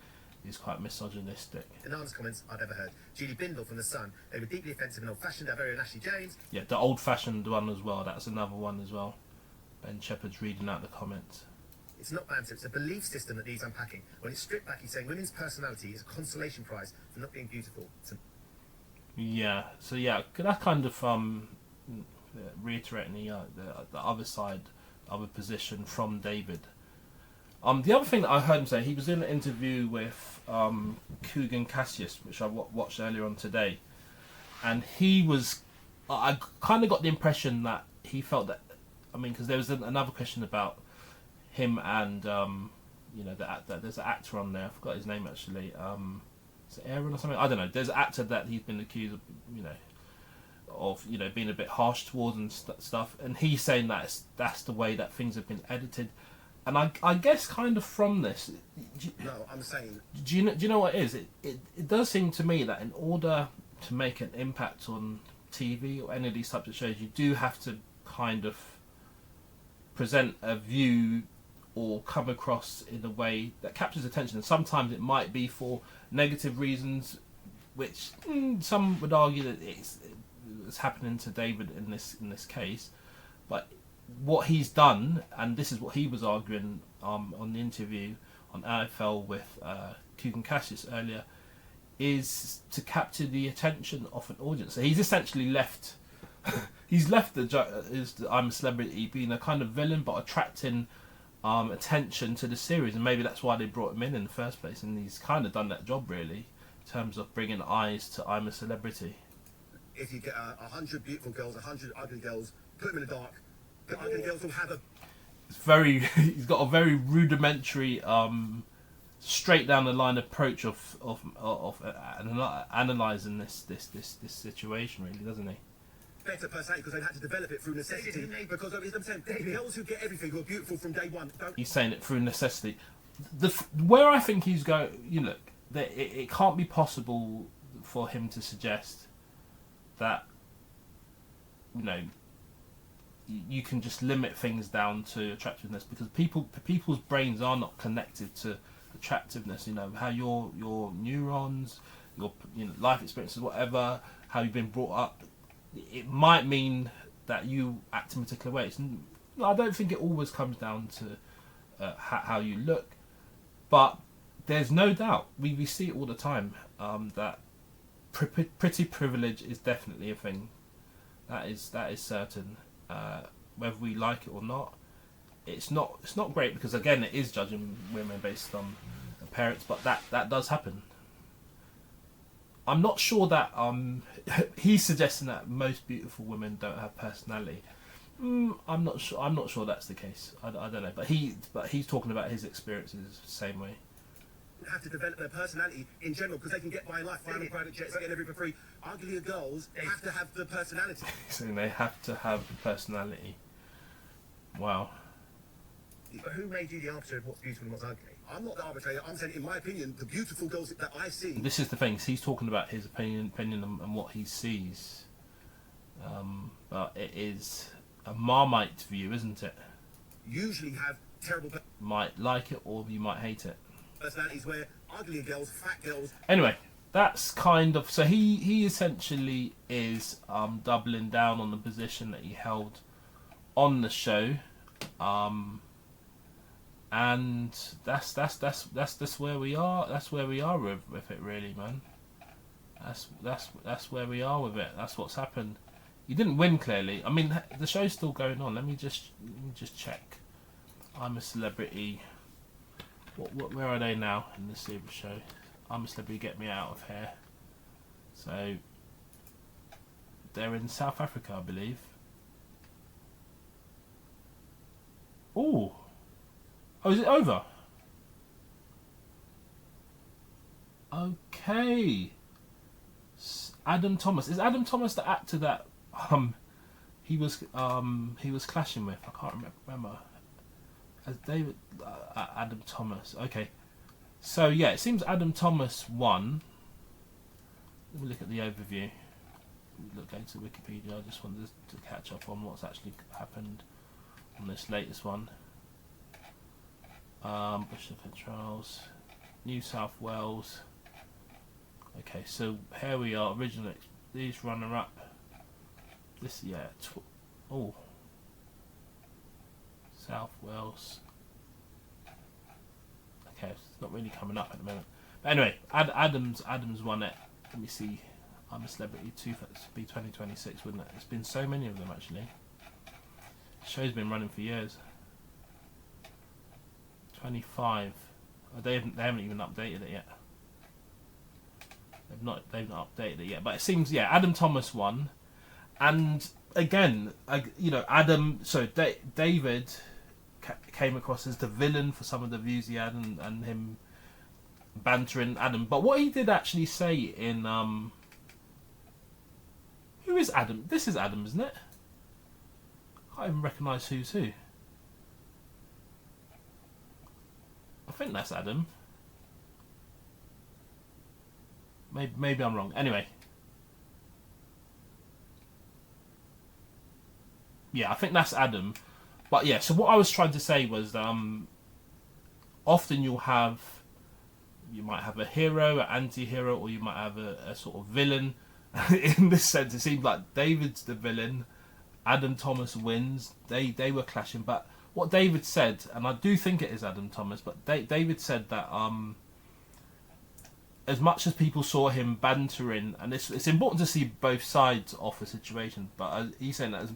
is quite misogynistic. The nicest comments I've ever heard. Julie Bindle from The Sun. They were deeply offensive and old-fashioned. Our very own Ashley James. Yeah, the old-fashioned one as well. That's another one as well. Ben Shepherd's reading out the comments. It's not banter, it's a belief system that needs unpacking. When it's stripped back, he's saying women's personality is a consolation prize for not being beautiful. Yeah, so yeah, that's kind of reiterating the other side, the other position from David. The other thing that I heard him say, he was in an interview with Kugan Cassius, which I watched earlier on today, and I kind of got the impression that he felt that, because there was another question about him and there's an actor on there, I forgot his name actually, is it Aaron or something, I don't know, there's an actor that he's been accused of being a bit harsh towards and stuff, and he's saying that that's the way that things have been edited. And I guess kind of from this, No, I'm saying. do you know what it is? It does seem to me that in order to make an impact on TV or any of these types of shows, you do have to kind of present a view or come across in a way that captures attention. And sometimes it might be for negative reasons, which some would argue that it's happening to David in this case. But what he's done, and this is what he was arguing on the interview on AFL with Kirk and Cassius earlier, is to capture the attention of an audience. So he's essentially left the I'm a Celebrity being a kind of villain, but attracting attention to the series, and maybe that's why they brought him in the first place. And he's kind of done that job really, in terms of bringing eyes to I'm a Celebrity. If you get 100 beautiful girls, 100 ugly girls, put them in the dark. The ugly girls will have a. He's got a very rudimentary, straight down the line approach of analysing this situation, really, doesn't he? Better personality because they've had to develop it through necessity. Because I'm saying girls who get everything, who are beautiful from day one. He's saying it through necessity. Where I think he's going, that it can't be possible for him to suggest that, you can just limit things down to attractiveness, because people's brains are not connected to attractiveness. How your neurons, your life experiences, whatever, how you've been brought up, it might mean that you act in particular ways. I don't think it always comes down to how you look, but there's no doubt, we see it all the time, that pretty privilege is definitely a thing. That is certain. Whether we like it or not, it's not great, because again it is judging women based on appearance, but that does happen. I'm not sure that he's suggesting that most beautiful women don't have personality. I'm not sure that's the case. I don't know, but he's talking about his experiences the same way. Have to develop their personality in general, because they can get by in life, flying on private jets, getting everything for free. Uglier girls have to have the personality. So they have to have personality. Wow. But who made you the arbiter of what's beautiful and what's ugly? I'm not the arbitrator. I'm saying, in my opinion, the beautiful girls that I see. This is the thing. He's talking about his opinion and what he sees. But it is a Marmite view, isn't it? Usually have terrible. Might like it or you might hate it. Personalities where ugly girls, fat girls. Anyway, that's kind of, so he essentially is doubling down on the position that he held on the show, and that's where we are. That's where we are with it, really, man. That's where we are with it. That's what's happened. You didn't win, clearly. I mean, the show's still going on. Let me just check. I'm a Celebrity. Where are they now in the Super Show? I'm a Celebrity, get me out of here. So they're in South Africa, I believe. Oh, is it over? Okay. Adam Thomas. Is Adam Thomas the actor that he was clashing with? I can't remember. As David Adam Thomas. Okay. So yeah, it seems Adam Thomas won. Let me look at the overview. Go to Wikipedia. I just wanted to catch up on what's actually happened on this latest one. Bushford Trials, New South Wales. Okay, so here we are. Original, these runner-up. This South Wales. Okay, it's not really coming up at the moment. But anyway, Adams won it. Let me see. I'm a Celebrity 2026, wouldn't it? It's been so many of them actually. The show's been running for years. 25. Oh, they haven't even updated it yet. They've not updated it yet. But it seems, yeah, Adam Thomas won, and again, Adam. So David came across as the villain for some of the views he had, and him bantering Adam. But what he did actually say in who is Adam? This is Adam, isn't it? I can't even recognise who's who. think that's Adam. Maybe I'm wrong. Anyway. Yeah, I think that's Adam. But yeah, so what I was trying to say was often you might have a hero, an anti-hero, or you might have a sort of villain. In this sense, it seems like David's the villain, Adam Thomas wins. They were clashing, but what David said, and I do think it is Adam Thomas, but David said that as much as people saw him bantering, and it's important to see both sides of the situation, but he's saying that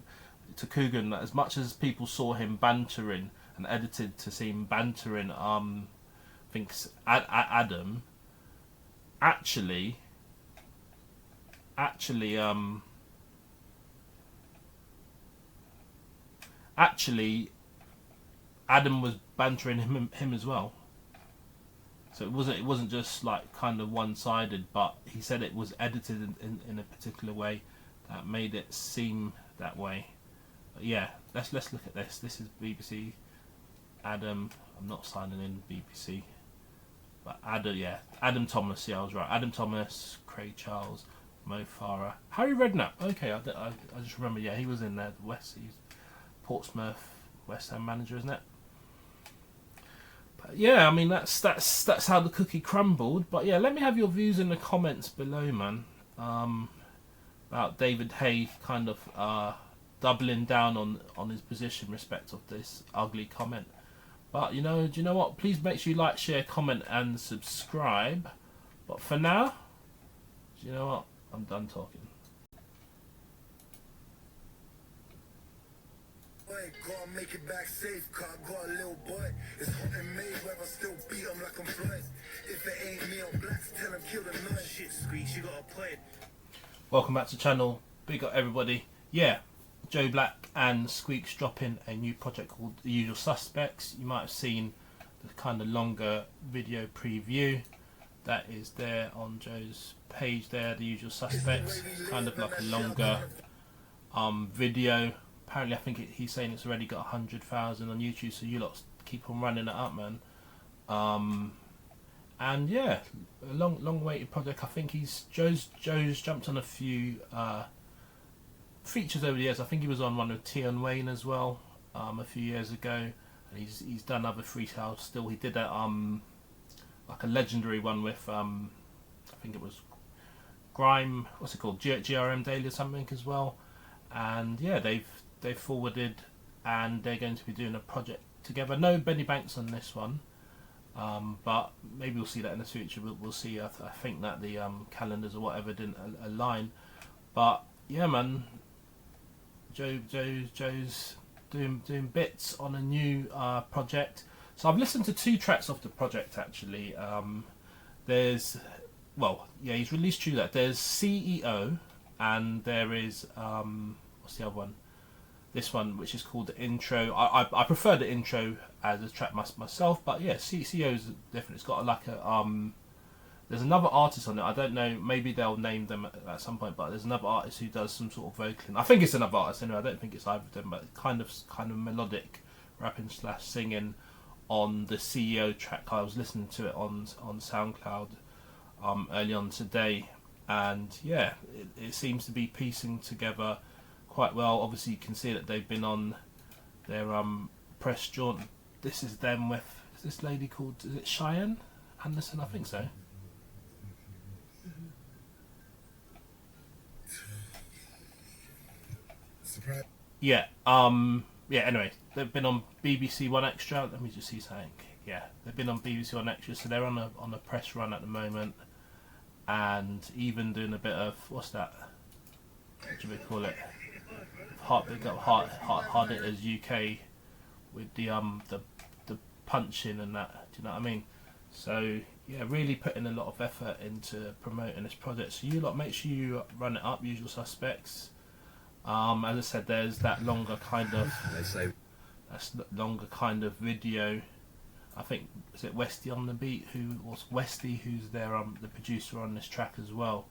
to Coogan, that as much as people saw him bantering and edited to see him bantering, thinks Adam actually Adam was bantering him as well. So it wasn't just like kind of one-sided, but he said it was edited in a particular way that made it seem that way. But yeah, let's look at this. This is BBC. Adam, I'm not signing in BBC, but Adam Thomas. Yeah, I was right. Adam Thomas, Craig Charles, Mo Farah, Harry Redknapp. Okay, I just remember. Yeah, he was in there. He's Portsmouth West Ham manager, isn't it? But yeah, I mean that's how the cookie crumbled. But yeah, let me have your views in the comments below, man. About David Hay kind of doubling down on his position in respect of this ugly comment. But do you know what? Please make sure you like, share, comment, and subscribe. But for now, do you know what? I'm done talking. Gotta make it back safe, car got a little boy. It's hunting made where I still beat him like I'm Floyd. If it ain't me on blacks, tell him kill the noise. Shit, Squeeze, you gotta play. Welcome back to the channel. Big up everybody. Yeah, Joe Black and Squeaks dropping a new project called The Usual Suspects. You might have seen the kind of longer video preview that is there on Joe's page there. The Usual Suspects, kind of like a longer video. Apparently I think he's saying it's already got 100,000 on YouTube, so you lot keep on running it up, man. And yeah, a long waited project. I think Joe's jumped on a few features over the years. I think he was on one with Tion Wayne as well a few years ago, and he's done other freestyles still. He did a like a legendary one with I think it was Grime, what's it called, GRM Daily or something as well. And yeah, they've forwarded, and they're going to be doing a project together. No Benny Banks on this one, but maybe we'll see that in the future. We'll see. I think that the calendars or whatever didn't align, but yeah, man, Joe's doing bits on a new project. So I've listened to 2 tracks off the project actually. He's released 2 that. There's CEO, and there is what's the other one? This one, which is called The Intro. I prefer The Intro as a track myself, but yeah, CEO's different. It's got like a there's another artist on it. I don't know, maybe they'll name them at some point, but there's another artist who does some sort of vocaling. I think it's another artist anyway. I don't think it's either of them, but kind of melodic rapping / singing on the CEO track. I was listening to it on SoundCloud early on today, and yeah, it seems to be piecing together quite well. Obviously you can see that they've been on their press jaunt. This is them with this lady called, is it Cheyenne Anderson? I think so. Yeah, anyway, they've been on BBC One Extra. Let me just see something. Yeah, they've been on BBC One Extra, so they're on a press run at the moment, and even doing a bit of, what's that? What do we call it? Hard Hitters UK with the punching and that. Do you know what I mean? So yeah, really putting a lot of effort into promoting this project. So you lot, make sure you run it up. Usual Suspects. As I said, there's that longer kind of video. I think, is it Westy on the beat? Who's their the producer on this track as well.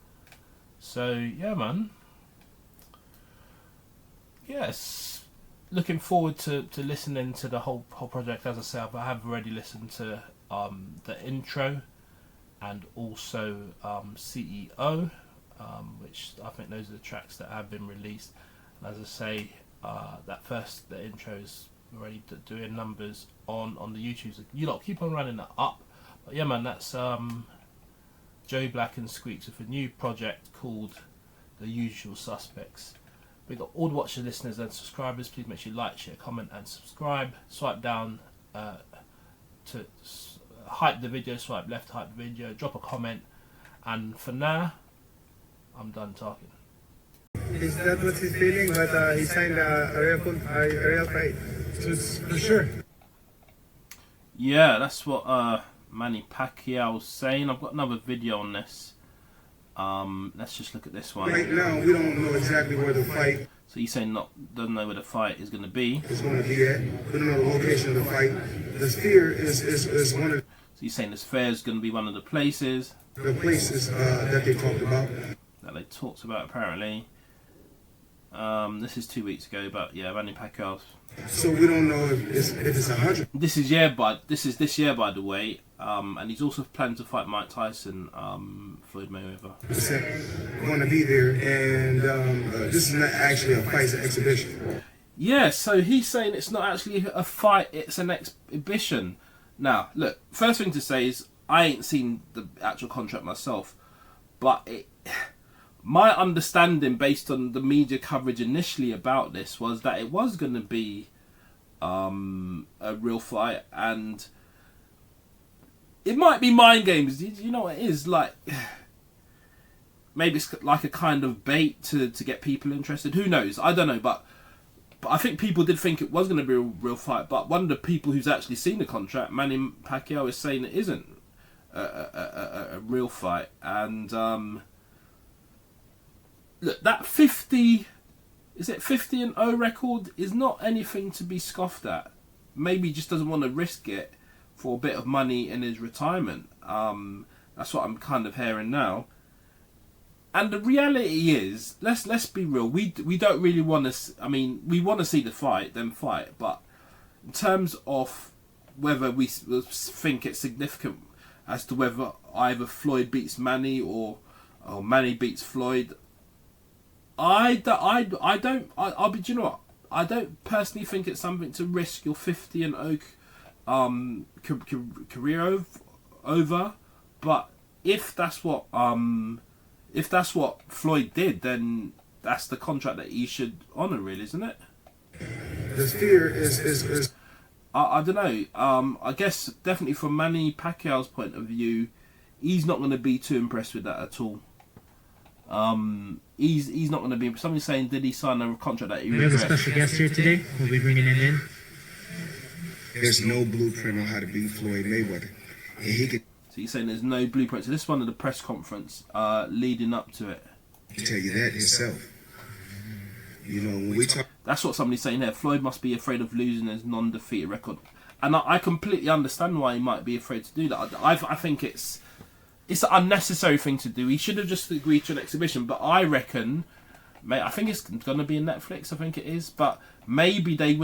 So yeah, man. Yes, looking forward to listening to the whole project. As I say, I have already listened to the intro and also CEO, which I think those are the tracks that have been released. And as I say, the intro is already doing numbers on the YouTube. So you lot keep on running that up. But yeah, man, that's Joe Black and Squeaks with a new project called The Usual Suspects. We've got all the watchers, listeners and subscribers. Please make sure you like, share, comment and subscribe. Swipe down to hype the video, swipe left to hype the video, drop a comment, and for now I'm done talking. Is that what he's feeling? But he signed a real fight. For sure. Yeah, that's what Manny Pacquiao's saying. I've got another video on this. Let's just look at this one. Right now, we don't know exactly where the fight. So he's saying doesn't know where the fight is going to be. It's going to be at. We don't know the location of the fight. The Sphere is one of. So he's saying the Sphere is going to be one of the places. The places that they talked about. That they talked about apparently. This is 2 weeks ago, but yeah, Manny Pacquiao. So we don't know if it's 100. This is this year, by the way. And he's also planning to fight Mike Tyson, Floyd Mayweather. We're going to be there, and this is not actually a fight, it's an exhibition. Yeah, so he's saying it's not actually a fight, it's an exhibition. Now, look, first thing to say is I ain't seen the actual contract myself, but my understanding based on the media coverage initially about this was that it was going to be a real fight, and it might be mind games. You know what it is? Like, maybe it's like a kind of bait to get people interested. Who knows? I don't know, but I think people did think it was going to be a real fight. But one of the people who's actually seen the contract, Manny Pacquiao, is saying it isn't a real fight. And look, that 50 and 0 record is not anything to be scoffed at. Maybe he just doesn't want to risk it for a bit of money in his retirement. That's what I'm kind of hearing now. And the reality is, let's be real. We don't really want to. I mean, we want to see the fight, then fight. But in terms of whether we think it's significant as to whether either Floyd beats Manny or Manny beats Floyd, I'll be. Do you know what? I don't personally think it's something to risk your 50 and 0 career over, but if that's what Floyd did, then that's the contract that he should honour, really, isn't it? The Sphere is I don't know. I guess definitely from Manny Pacquiao's point of view, he's not going to be too impressed with that at all. He's not going to be. Somebody's saying, did he sign a contract that he regrets? We have a special guest here today. We'll be bringing him in. There's no blueprint on how to beat Floyd Mayweather. And he could. So you're saying there's no blueprint. So this is one of the press conference leading up to it. He can tell you that himself. You know, when we talk. That's what somebody's saying here. Floyd must be afraid of losing his non-defeated record, and I completely understand why he might be afraid to do that. I think it's an unnecessary thing to do. He should have just agreed to an exhibition. But I reckon, mate, I think it's going to be in Netflix. I think it is, but maybe there'd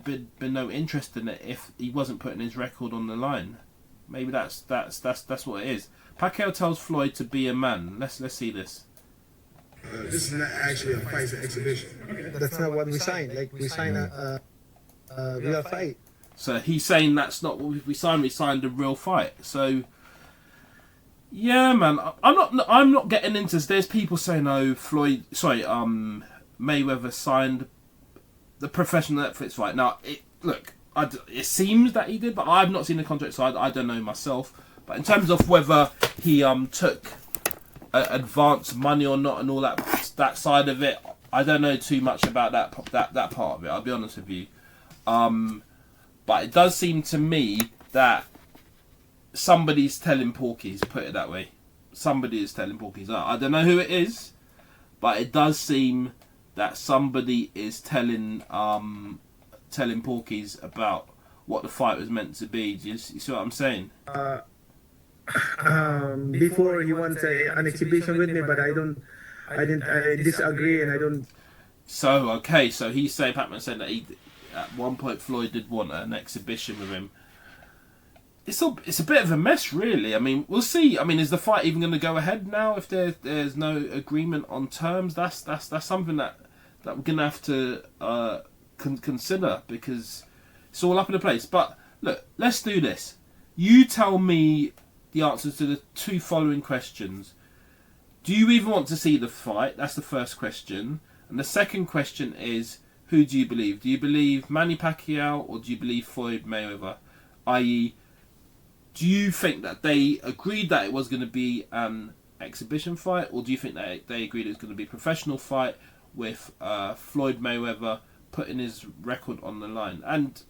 been no interest in it if he wasn't putting his record on the line. Maybe that's what it is. Pacquiao tells Floyd to be a man. Let's see this. This is not actually a fight, it's an exhibition. That's not what we signed. Like, we signed a real fight. So he's saying that's not what we signed. We signed a real fight. So yeah, man, I'm not getting into this. There's people saying, oh, Mayweather signed the professional Netflix fight. Now, it seems that he did, but I've not seen the contract, so I don't know myself. But in terms of whether he took advance money or not and all that side of it, I don't know too much about that part of it, I'll be honest with you. But it does seem to me that somebody's telling Porky's, put it that way. Somebody is telling Porky's. I don't know who it is, but it does seem that somebody is telling Porky's about what the fight was meant to be. Do you see what I'm saying? Before he wants an exhibition with me, but I disagree, and I don't. So okay, so he's saying, Pacman said that at one point Floyd did want an exhibition with him. it's a bit of a mess, really. I mean, we'll see. I mean, is the fight even going to go ahead now if there's no agreement on terms? That's something that we're going to have to consider, because it's all up in the place. But look, let's do this. You tell me the answers to the 2 following questions. Do you even want to see the fight? That's the first question. And the second question is, who do you believe? Do you believe Manny Pacquiao or do you believe Floyd Mayweather? I.e., do you think that they agreed that it was going to be an exhibition fight, or do you think that they agreed it was going to be a professional fight with Floyd Mayweather putting his record on the line? And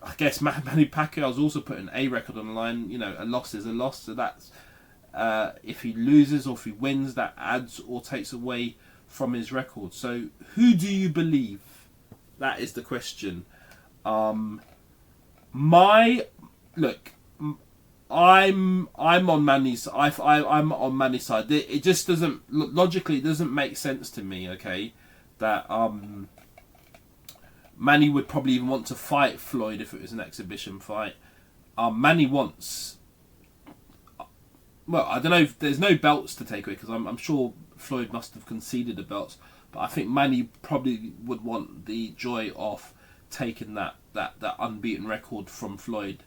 I guess Manny Pacquiao's also putting a record on the line. You know, a loss is a loss, so that's if he loses or if he wins, that adds or takes away from his record. So who do you believe? That is the question. Look, I'm on Manny's. I'm on Manny's side. It just doesn't logically. It doesn't make sense to me. Okay, that Manny would probably even want to fight Floyd if it was an exhibition fight. Manny wants. Well, I don't know if there's no belts to take away, because I'm sure Floyd must have conceded the belts, but I think Manny probably would want the joy of taking that unbeaten record from Floyd.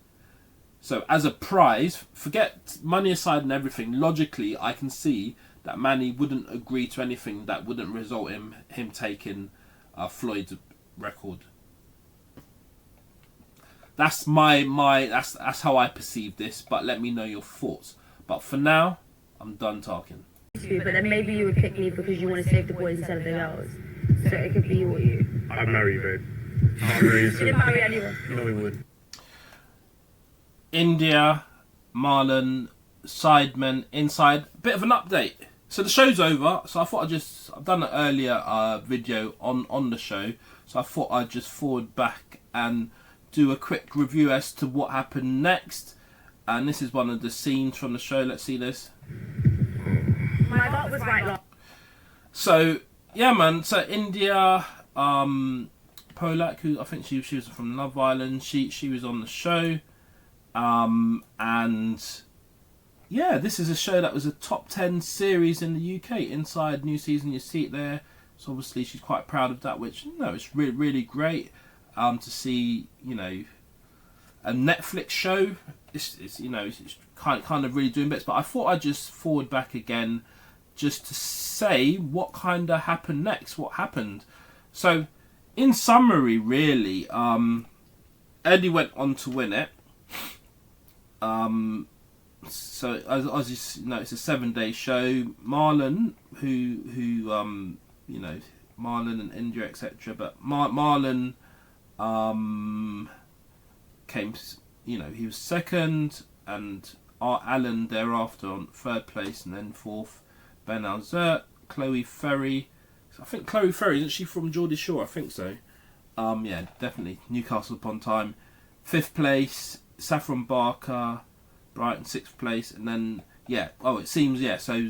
So as a prize, forget money aside and everything, logically I can see that Manny wouldn't agree to anything that wouldn't result in him taking Floyd's record. That's that's how I perceive this, but let me know your thoughts. But for now, I'm done talking. But then maybe you would pick me because you want to save the boys instead of the girls. So it could be you or you. I'd marry you, babe. I'd marry you. You didn't marry anyone. You know we would. India, Marlon, Sidemen, Inside. Bit of an update. So the show's over. So I thought I've done an earlier video on the show. So I thought I'd just forward back and do a quick review as to what happened next. And this is one of the scenes from the show. Let's see this. My gut was right long. So yeah, man. So India, Polak, who I think she was from Love Island. She was on the show, and yeah, this is a show that was a top 10 series in the UK. Inside new season, you see it there. So obviously she's quite proud of that, which it's really great to see. A Netflix show. It's kind of really doing bits, but I thought I'd just forward back again just to say what kind of happened next, what happened. So in summary, really, Eddie went on to win it. So as you know, it's a 7-day show. Marlon, who Marlon and India, etc. But Marlon came, he was second, and Alan thereafter on 3rd place, and then 4th Ben Alzert, Chloe Ferry. I think Chloe Ferry, isn't she from Geordie Shore? I think so. Yeah, definitely Newcastle upon Tyne. 5th place, Saffron Barker, Brighton 6th place, and then it seems so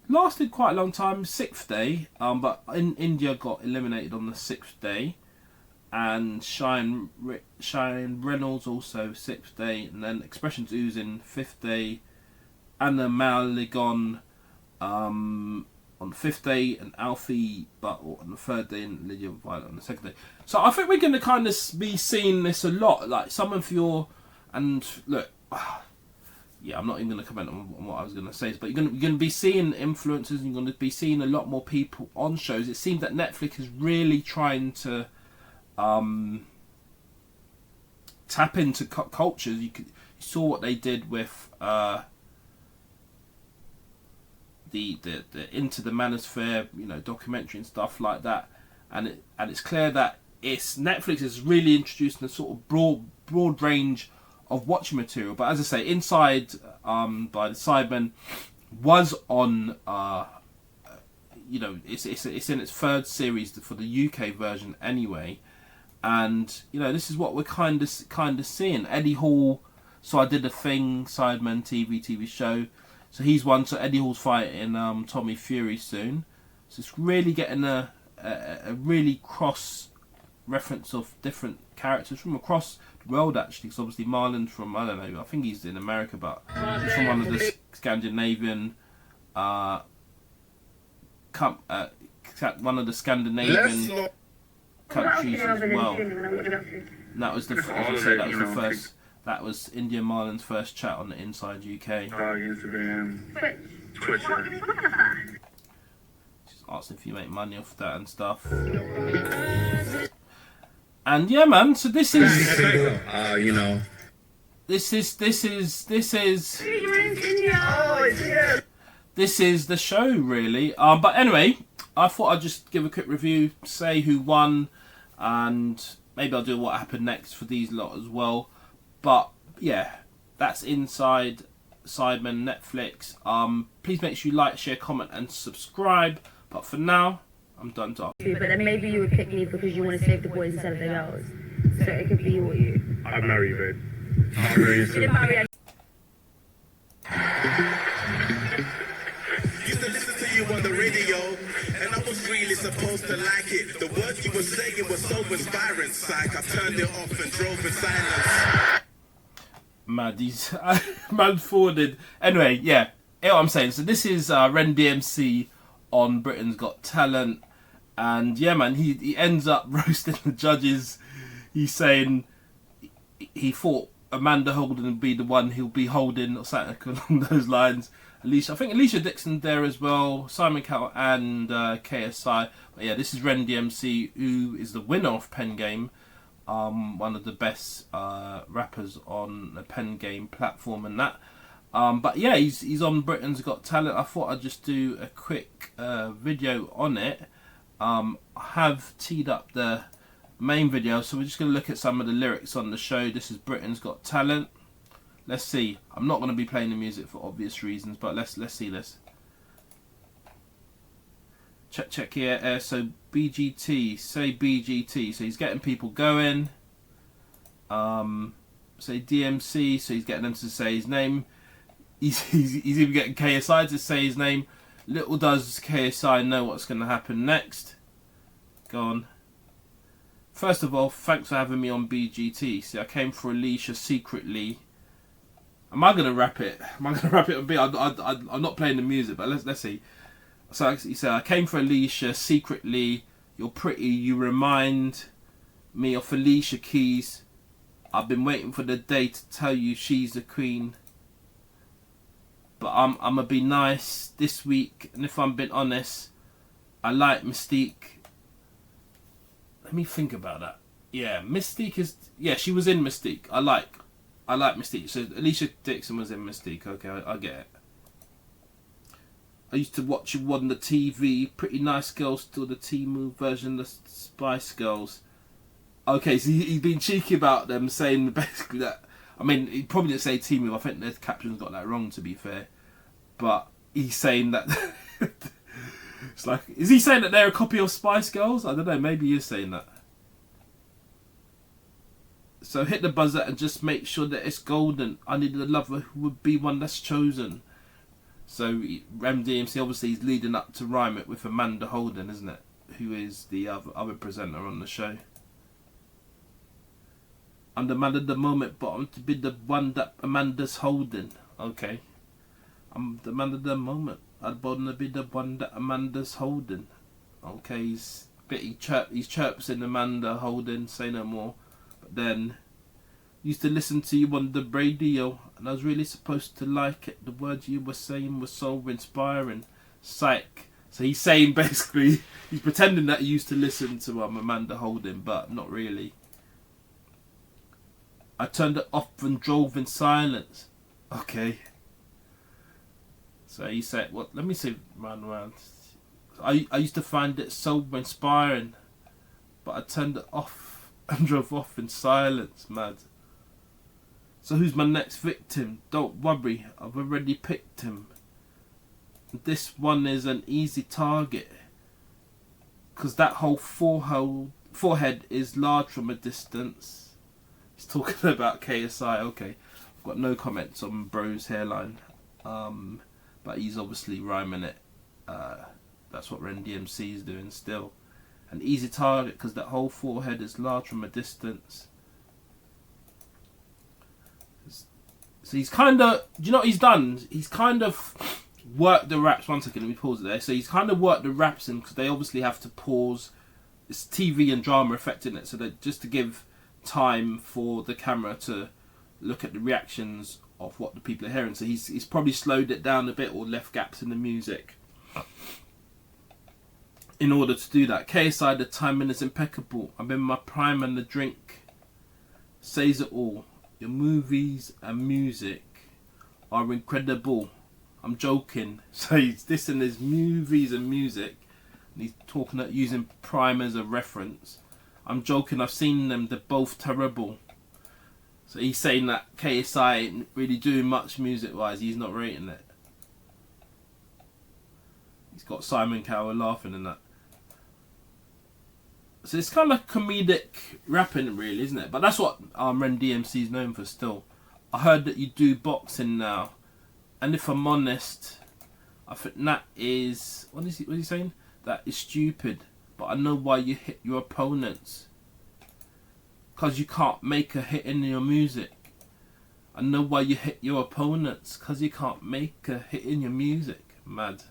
lasted quite a long time. 6th day, but India got eliminated on the 6th day. And Shine Reynolds also 6th day, and then Expressions Oozing 5th day, Anna Maligon on the 5th day, and Alfie Butler on the 3rd day, and Lydia Violet on the 2nd day. So I think we're going to kind of be seeing this a lot. Like some of your, and look, I'm not even going to comment on what I was going to say, but you're going to be seeing influencers, and you're going to be seeing a lot more people on shows. It seems that Netflix is really trying to tap into cultures. You saw what they did with the Into the Manosphere, documentary and stuff like that, and it's clear that Netflix is really introducing a sort of broad range of watching material. But as I say, Inside by the Sidemen was on it's in its 3rd series for the UK version anyway. And this is what we're kind of seeing. Eddie Hall. So I did a thing, Sidemen TV show. So he's won. So Eddie Hall's fighting Tommy Fury soon. So it's really getting a really cross reference of different characters from across the world, actually. Because obviously Marlon's from, I don't know, I think he's in America, but he's from one of the Scandinavian one of the Scandinavian countries as well. And that was the, as I say, that was the first. That was India Marlon's first chat on the Inside UK. Instagram, Twitch. She's asking if you make money off that and stuff. And yeah, man. So this is, You know. This is This is the show, really. But anyway, I thought I'd just give a quick review, say who won, and maybe I'll do what happened next for these lot as well. But yeah, that's Inside Sidemen Netflix. Please make sure you like, share, comment, and subscribe. But for now, I'm done talking. But then maybe you would pick me because you want to save the boys instead of the girls. So it could be you or you. I'd marry you, babe. I'll marry you too. Used to listen to you on the radio, and I was really supposed to like it. The words you were saying were so inspiring, psych. I turned it off and drove in silence. Mad, he's man forwarded. Anyway, yeah, you know what I'm saying. So this is Ren DMC on Britain's Got Talent, and yeah, man, he ends up roasting the judges. He's saying he thought Amanda Holden would be the one he'll be holding, or something along those lines. I think Alicia Dixon's there as well, Simon Cowell and KSI. But yeah, this is Ren DMC, who is the winner of Pen Game, one of the best rappers on the Pen Game platform and that. But yeah, he's on Britain's Got Talent. I thought I'd just do a quick video on it. I have teed up the main video, so we're just going to look at some of the lyrics on the show. This is Britain's Got Talent. Let's see. I'm not going to be playing the music for obvious reasons, but let's see this. Check here. So BGT, say BGT. So he's getting people going. Say DMC, so he's getting them to say his name. He's even getting KSI to say his name. Little does KSI know what's going to happen next. Go on. First of all, thanks for having me on BGT. See, I came for Alicia secretly. Am I gonna rap it? Am I gonna rap it on B? I'm not playing the music, but let's see. So he said, I came for Alicia secretly. You're pretty. You remind me of Alicia Keys. I've been waiting for the day to tell you she's the queen. But I'm gonna be nice this week, and if I'm being honest, I like Mystique. Let me think about that. Yeah, Mystique is. Yeah, she was in Mystique. I like Mystique. So Alicia Dixon was in Mystique. Okay, I get it. I used to watch you on the TV. Pretty Nice Girls, still the T-Move version of the Spice Girls. Okay, so he's been cheeky about them saying basically that. I mean, he probably didn't say T-Move. I think the caption's got that wrong, to be fair. But he's saying that. It's like, is he saying that they're a copy of Spice Girls? I don't know. Maybe he is saying that. So hit the buzzer and just make sure that it's golden. I need a lover who would be one that's chosen. So Rem DMC obviously is leading up to rhyme it with Amanda Holden, isn't it? Who is the other presenter on the show. I'm the man of the moment, but I'm to be the one that Amanda's holding. Okay. I'm the man of the moment. I'd want to be the one that Amanda's holding. Okay, he's chirping Amanda Holden, say no more. But then, used to listen to you on the radio, and I was really supposed to like it. The words you were saying were so inspiring. Psych. So he's saying basically, he's pretending that he used to listen to Amanda Holden, but not really. I turned it off and drove in silence. Okay. So he said, "What? Let me see, man. I used to find it so inspiring, but I turned it off and drove off in silence, mad. So who's my next victim? Don't worry, I've already picked him. This one is an easy target, 'cause that whole forehead is large from a distance." He's talking about KSI. Okay, I've got no comments on bro's hairline. But he's obviously rhyming it. That's what Ren DMC is doing still. An easy target because that whole forehead is large from a distance. So he's kind of, do you know what he's done? He's kind of worked the raps. One second, let me pause it there. So he's kind of worked the raps in because they obviously have to pause. It's TV and drama affecting it, so that just to give time for the camera to look at the reactions of what the people are hearing. So he's probably slowed it down a bit or left gaps in the music in order to do that. KSI, the timing is impeccable. I'm in my prime and the drink says it all. Your movies and music are incredible. I'm joking. So he's dissing his movies and music. And he's talking about using Prime as a reference. I'm joking. I've seen them. They're both terrible. So he's saying that KSI ain't really doing much music-wise. He's not rating it. He's got Simon Cowell laughing and that. So it's kind of comedic rapping, really, isn't it? But that's what Ren DMC is known for still. I heard that you do boxing now. And if I'm honest, I think that is... What is he saying? That is stupid. But I know why you hit your opponents. Because you can't make a hit in your music. I know why you hit your opponents. Because you can't make a hit in your music. Mad.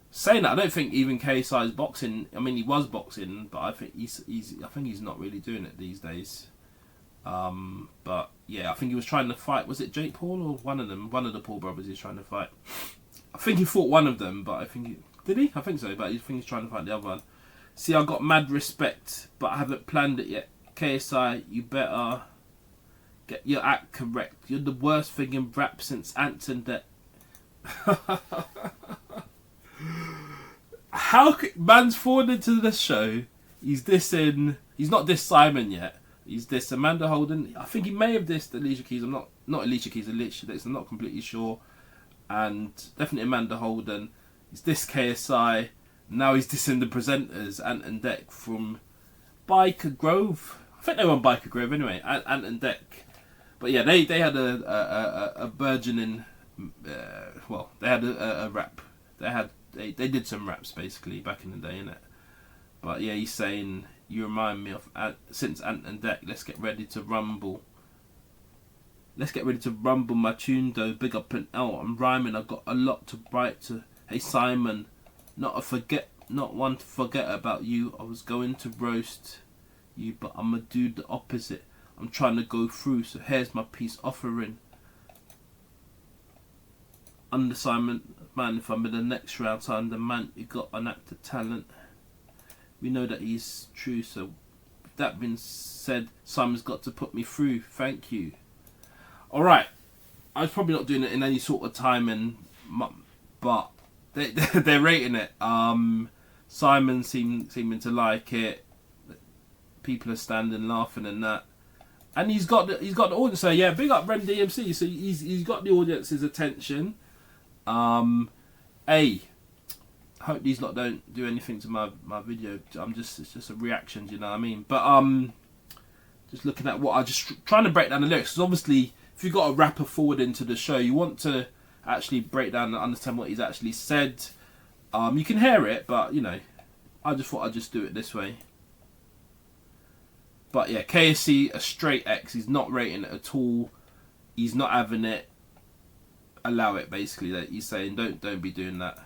Saying that, I don't think even KSI is boxing. I mean, he was boxing, but I think he's not really doing it these days. But yeah, I think he was trying to fight. Was it JCole or one of them? One of the Paul brothers he's trying to fight. I think he fought one of them, but I think did he? I think so, but I think he's trying to fight the other one. See, I got mad respect, but I haven't planned it yet. KSI, you better get your act correct. You're the worst thing in rap since Anton that. How man's forwarded to the show? He's dissing. He's not dissed Simon yet. He's dissed Amanda Holden. I think he may have dissed Alicia Keys. I'm not Alicia Keys. Alicia Keys. I'm not completely sure. And definitely Amanda Holden. He's dissed KSI. Now he's dissing the presenters, Ant and Dec from Biker Grove. I think they were on Biker Grove anyway. Ant and Dec. But yeah, they had a burgeoning. Well, they had a rap. They did some raps basically back in the day, innit? But yeah, he's saying, you remind me of since Ant and Dec, let's get ready to rumble. Let's get ready to rumble my tune though, big up and out. I'm rhyming, I've got a lot to write to. Hey Simon, not one to forget about you. I was going to roast you, but I'ma do the opposite. I'm trying to go through, so here's my peace offering. Under Simon, man, if I'm in the next round, so I'm the man, you got an actor talent. We know that he's true, so with that being said, Simon's got to put me through. Thank you. Alright, I was probably not doing it in any sort of timing, but they're rating it. Simon seeming to like it. People are standing laughing and that. And he's got the audience. So yeah, big up Ren DMC. So he's got the audience's attention. Hope these lot don't do anything to my video. It's just a reaction, do you know what I mean? But just looking at what I just trying to break down the lyrics. Because obviously, if you've got a rapper forward into the show, you want to actually break down and understand what he's actually said. You can hear it, but you know, I just thought I'd just do it this way. But yeah, KSC, a straight X. He's not rating it at all. He's not having it. Allow it, basically. That he's saying, don't be doing that.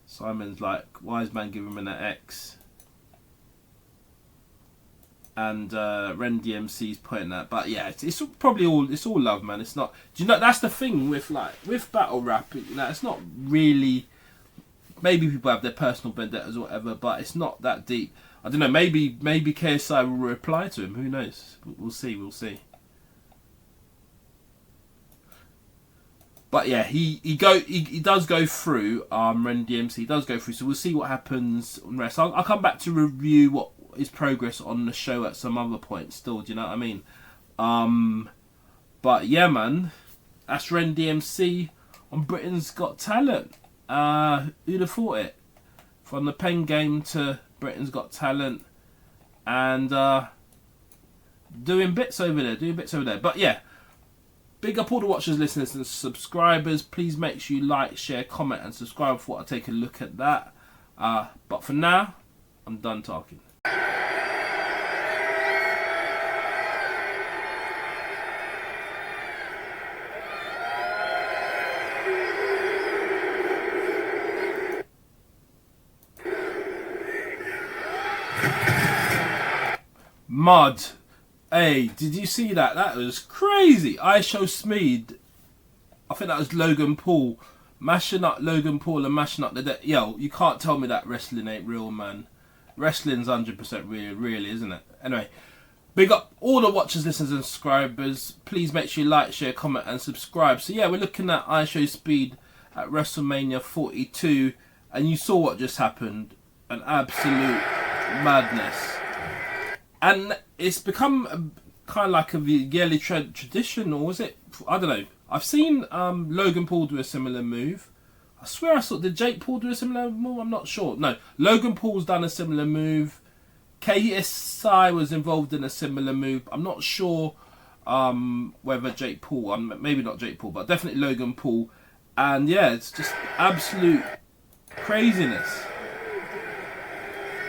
Simon's like, wise man, give him an X. And Ren DMC's pointing that, but yeah, it's probably all love, man. It's not. Do you know that's the thing with battle rap? You know, it's not really. Maybe people have their personal vendettas or whatever, but it's not that deep. I don't know. Maybe KSI will reply to him. Who knows? We'll see. But yeah, he does go through. Ren DMC does go through. So we'll see what happens on the rest. I'll come back to review what is progress on the show at some other point. Still, do you know what I mean? But yeah, man, that's Ren DMC on Britain's Got Talent. Who'd have thought it? From the pen game to Britain's Got Talent, and doing bits over there. But yeah, big up all the watchers, listeners, and subscribers. Please make sure you like, share, comment, and subscribe before I take a look at that. But for now, I'm done talking. Mud. Hey, did you see that? That was crazy. IShowSpeed. I think that was Logan Paul. Mashing up Logan Paul and mashing up the... Yo, you can't tell me that wrestling ain't real, man. Wrestling's 100% real, really, isn't it? Anyway, big up all the watchers, listeners and subscribers. Please make sure you like, share, comment and subscribe. So yeah, we're looking at IShowSpeed at WrestleMania 42. And you saw what just happened. An absolute madness. And it's become kind of like a yearly tradition, or was it? I don't know. I've seen Logan Paul do a similar move. I swear I saw... Did Jake Paul do a similar move? I'm not sure. No, Logan Paul's done a similar move. KSI was involved in a similar move. I'm not sure whether Jake Paul... maybe not Jake Paul, but definitely Logan Paul. And yeah, it's just absolute craziness.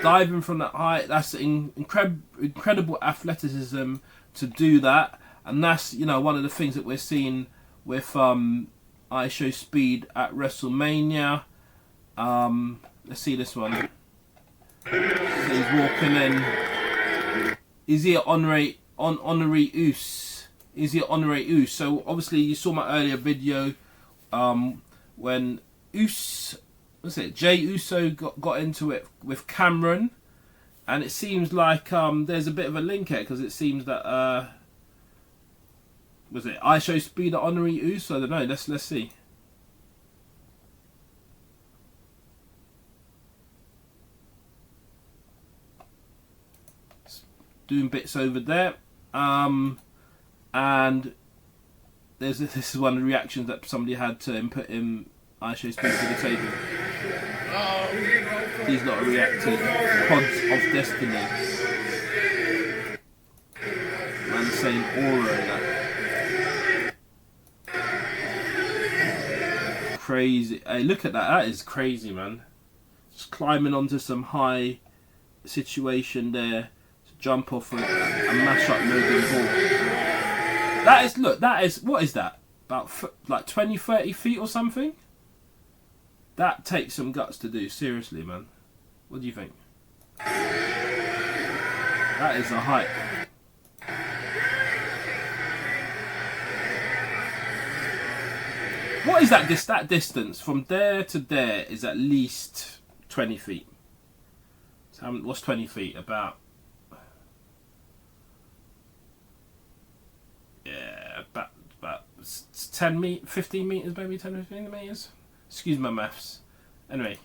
Diving from that height, that's incredible athleticism to do that, and that's, you know, one of the things that we're seeing with IShowSpeed at WrestleMania. Let's see this one. So he's walking in. Is he honorary Usyk? Is he honorary Usyk? So obviously you saw my earlier video when Usyk. What's it? Jey Uso got into it with Camron, and it seems like there's a bit of a link here, because it seems that was it IShowSpeed at honorary Uso? I don't know. Let's see. Doing bits over there, and this is one of the reactions that somebody had to input in IShowSpeed to the table. He's not reacting. Pods of Destiny. Man saying aura and that. Crazy. Hey, look at that. That is crazy, man. Just climbing onto some high situation there to jump off and mash up Logan Paul. That is, look, that is, what is that? About like 20, 30 feet or something? That takes some guts to do, seriously, man. What do you think? That is a height. What is that? That distance from there to there is at least 20 feet. So what's 20 feet? About... yeah, about 10 meters, 15 meters, maybe 10 or 15 meters. Excuse my maths. Anyway.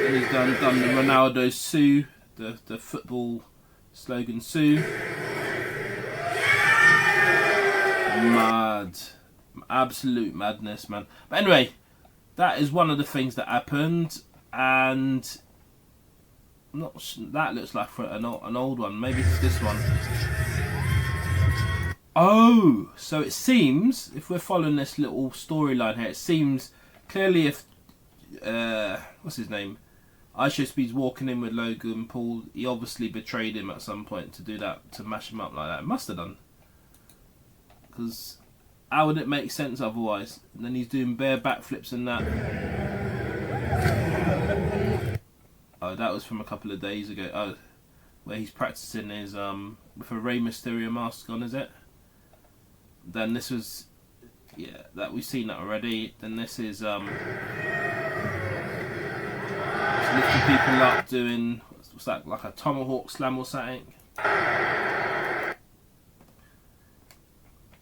And he's done the Ronaldo Sue, the football slogan Sue. Mad. Absolute madness, man. But anyway, that is one of the things that happened, and that looks like an old one. Maybe it's this one. Oh, so it seems, if we're following this little storyline here, it seems clearly if what's his name, IShowSpeed's walking in with Logan Paul, he obviously betrayed him at some point to do that, to mash him up like that. It must have done, because how would it make sense otherwise? And then he's doing bare backflips and that. Oh, that was from a couple of days ago. Oh, where he's practicing his with a Rey Mysterio mask on, is it? Then this was, yeah, that we've seen that already. Then this is lifting people up, doing, what's that, like a tomahawk slam or something.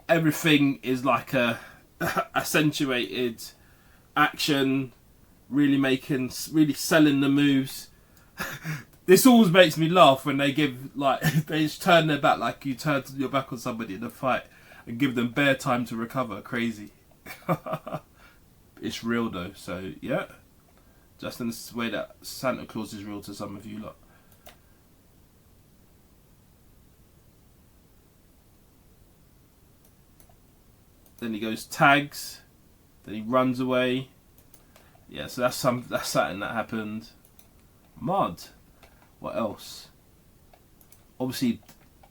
Everything is like a accentuated action, really selling the moves. This always makes me laugh when they give, like, they just turn their back, like you turn your back on somebody in a fight and give them bare time to recover. Crazy. It's real though, so yeah. Just in the way that Santa Claus is real to some of you lot. Then he goes tags. Then he runs away. Yeah, so that's something that happened. Mud. What else? Obviously,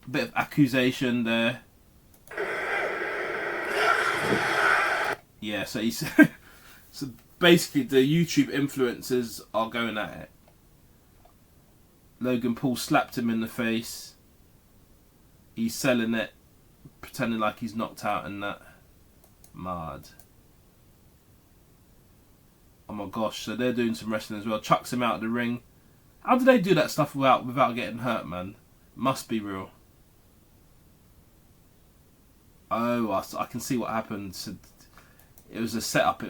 a bit of accusation there. Yeah, so he's so basically the YouTube influencers are going at it. Logan Paul slapped him in the face. He's selling it, pretending like he's knocked out and that. Mad. Oh my gosh, so they're doing some wrestling as well. Chucks him out of the ring. How do they do that stuff without getting hurt, man? Must be real. Oh, I can see what happened. So it was a setup.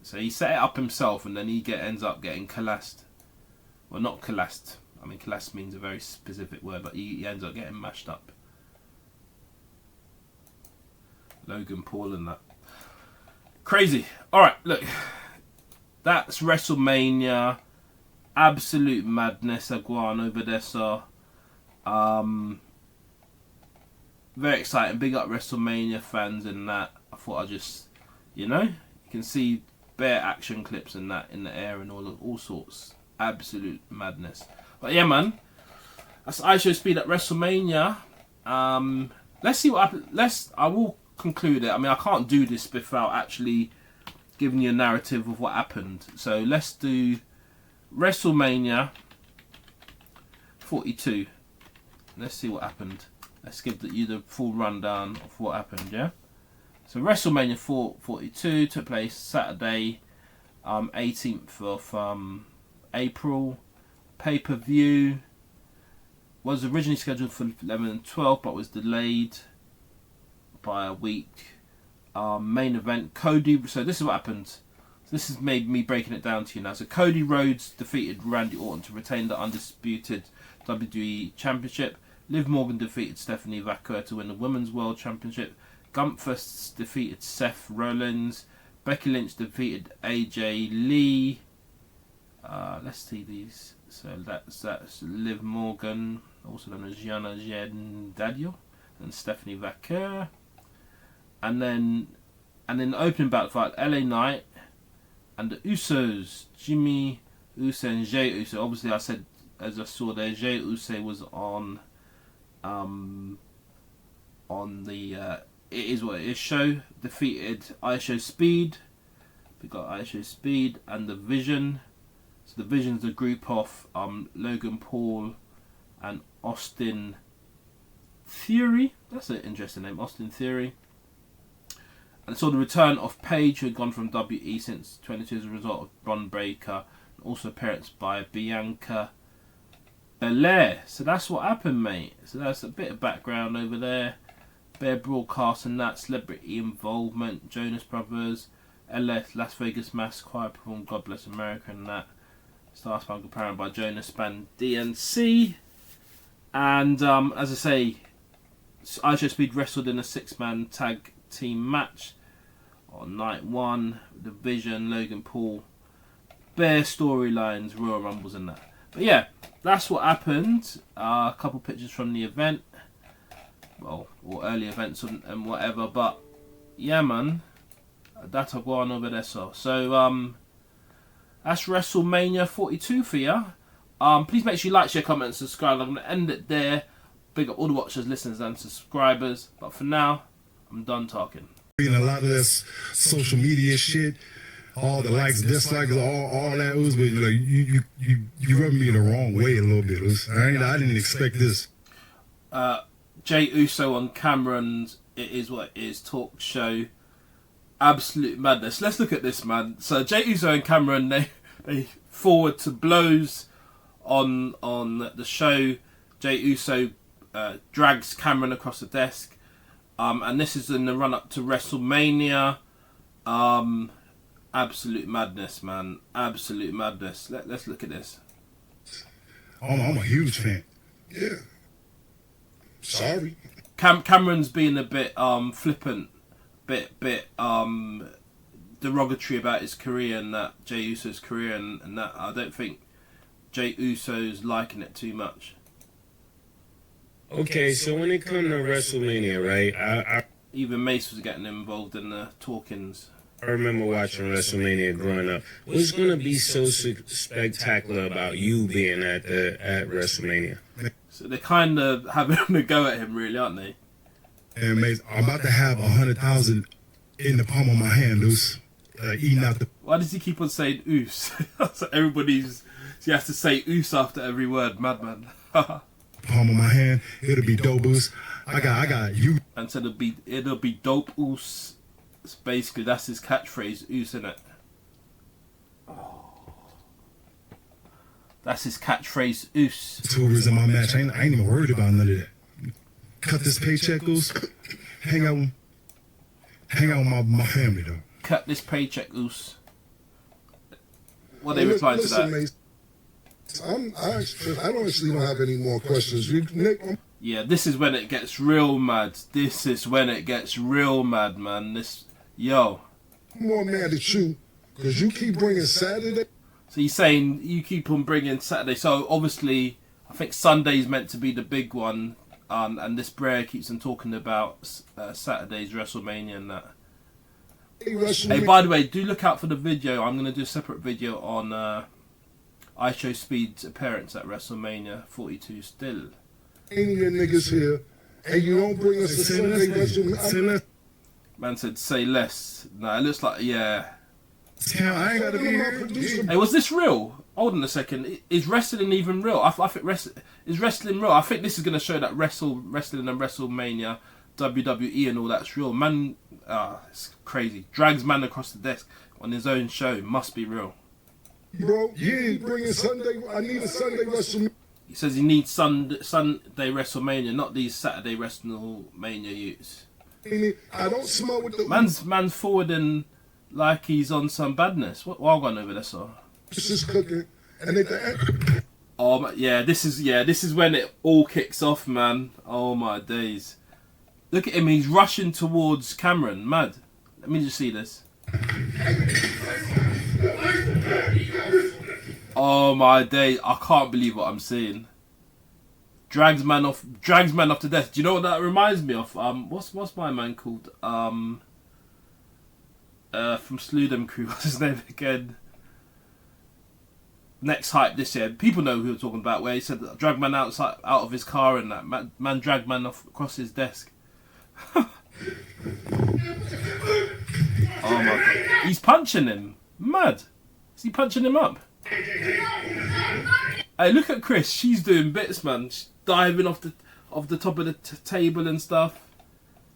So he set it up himself, and then he ends up getting collapsed. Well, not collapsed. I mean, collapsed means a very specific word, but he ends up getting mashed up. Logan Paul and that. Crazy. Alright, look. That's WrestleMania. Absolute madness. Aguan over there, so. Very exciting. Big up WrestleMania fans and that. I thought I'd just, you can see bare action clips and that in the air and all sorts. Absolute madness. But yeah, man. That's IShowSpeed at WrestleMania. Let's see what happens. I will conclude it. I mean, I can't do this without actually giving you a narrative of what happened. So let's do WrestleMania 42. Let's see what happened. Let's give you the full rundown of what happened, yeah? So WrestleMania 42 took place Saturday, 18th of April. Pay-per-view was originally scheduled for 11 and 12, but was delayed by a week. Main event, Cody. So this is what happened. So this has made me breaking it down to you now. So Cody Rhodes defeated Randy Orton to retain the undisputed WWE Championship. Liv Morgan defeated Stephanie Vaquer to win the Women's World Championship. Gunther defeated Seth Rollins. Becky Lynch defeated AJ Lee. Let's see these. So that's Liv Morgan, also known as Gianna Jendadjo, and Stephanie Vaquer. And then the opening battle fight, LA Knight and the Usos, Jimmy Uso and Jey Uso. Obviously, I said, as I saw there, Jey Uso was on the It Is What It Is show. Defeated IShowSpeed. We got IShowSpeed and the Vision. So the Vision's the group of Logan Paul and Austin Theory. That's an interesting name, Austin Theory. And saw the return of Paige, who had gone from WE since 22 as a result of Bron Breakker, and also appearance by Bianca Belair. So that's what happened, mate. So that's a bit of background over there. Bear broadcast and that, celebrity involvement, Jonas Brothers, LS, Las Vegas Mass Choir performed God Bless America and that. Star Spangled Banner by Jonas Band DNC. And as I say, IShowSpeed wrestled in a 6-man tag team match on night 1. The Vision, Logan Paul, bare storylines, Royal Rumbles and that. But yeah, that's what happened. A couple pictures from the event, well, or early events and whatever. But yeah, man, that's a go on over there. So that's WrestleMania 42 for you. Please make sure you like, share, comment, and subscribe. I'm going to end it there. Big up all the watchers, listeners, and subscribers. But for now, I'm done talking. Reading a lot of this social media shit, all the likes, dislikes, all that was, but like you rubbed me the wrong way a little bit. I didn't expect this. Jey Uso on Camron's It Is What It Is talk show. Absolute madness. Let's look at this, man. So Jey Uso and Camron, they forward to blows on the show. Jey Uso drags Camron across the desk. And this is in the run-up to WrestleMania. Absolute madness, man. Absolute madness. Let's look at this. I'm a huge fan. Yeah. Sorry. Cameron's being a bit flippant, bit derogatory about his career and that, Jey Uso's career and that. I don't think Jey Uso's liking it too much. Okay, so when it comes to WrestleMania, right? Even Mace was getting involved in the talkings. I remember watching WrestleMania growing up. What's gonna be so spectacular about you being at WrestleMania? So they're kind of having a go at him, really, aren't they? And mate, I'm about to have 100,000 in the palm of my hand, loose, eating out the. Why does he keep on saying oos? So he has to say oos after every word, madman. Palm of my hand, it'll be dope oos. I got you. And so it'll be dope oos. Basically, that's his catchphrase, oos, isn't it? Oh. That's his catchphrase, oos. Tours in my match. I ain't even worried about none of that. Cut this paycheck, oos. Hang out with my family, though. Cut this paycheck, oos. What are they replying to that? Mate, I don't actually have any more questions. Nick, yeah, this is when it gets real mad. This is when it gets real mad, man. Yo. I'm more mad at you because you keep bringing Saturday. So he's saying you keep on bringing Saturday. So obviously, I think Sunday's meant to be the big one. And this Brer keeps on talking about Saturday's WrestleMania and that. Hey, by the way, do look out for the video. I'm going to do a separate video on IShowSpeed's appearance at WrestleMania 42 still. Any of your niggas here, and you don't bring us a Sunday WrestleMania. Man said, say less. Nah, it looks like, yeah. Damn, I ain't gotta be here. Hey, was this real? Hold on a second. Is wrestling even real? I think is wrestling real? I think this is going to show that wrestling and WrestleMania, WWE and all that's real. Man, it's crazy. Drags man across the desk on his own show. Must be real. Bro, you ain't bringing Sunday. I need a Sunday WrestleMania. He says he needs Sunday WrestleMania, not these Saturday WrestleMania youths. I don't smell with the man's forwarding like he's on some badness. What I'm going over there, so. This is cooking, and at the end. Oh yeah, this is when it all kicks off, man. Oh my days! Look at him, he's rushing towards Camron. Mad. Let me just see this. Oh my days! I can't believe what I'm seeing. Drags man off the desk. Do you know what that reminds me of? What's my man called? From Sludem Crew. What's his name again? Next hype this year. People know who we're talking about. Where he said drag man out of his car and that man dragged man across his desk. Oh my god! He's punching him. Mad. Is he punching him up? Hey, look at Chris. She's doing bits, man. She's diving off the top of the table and stuff.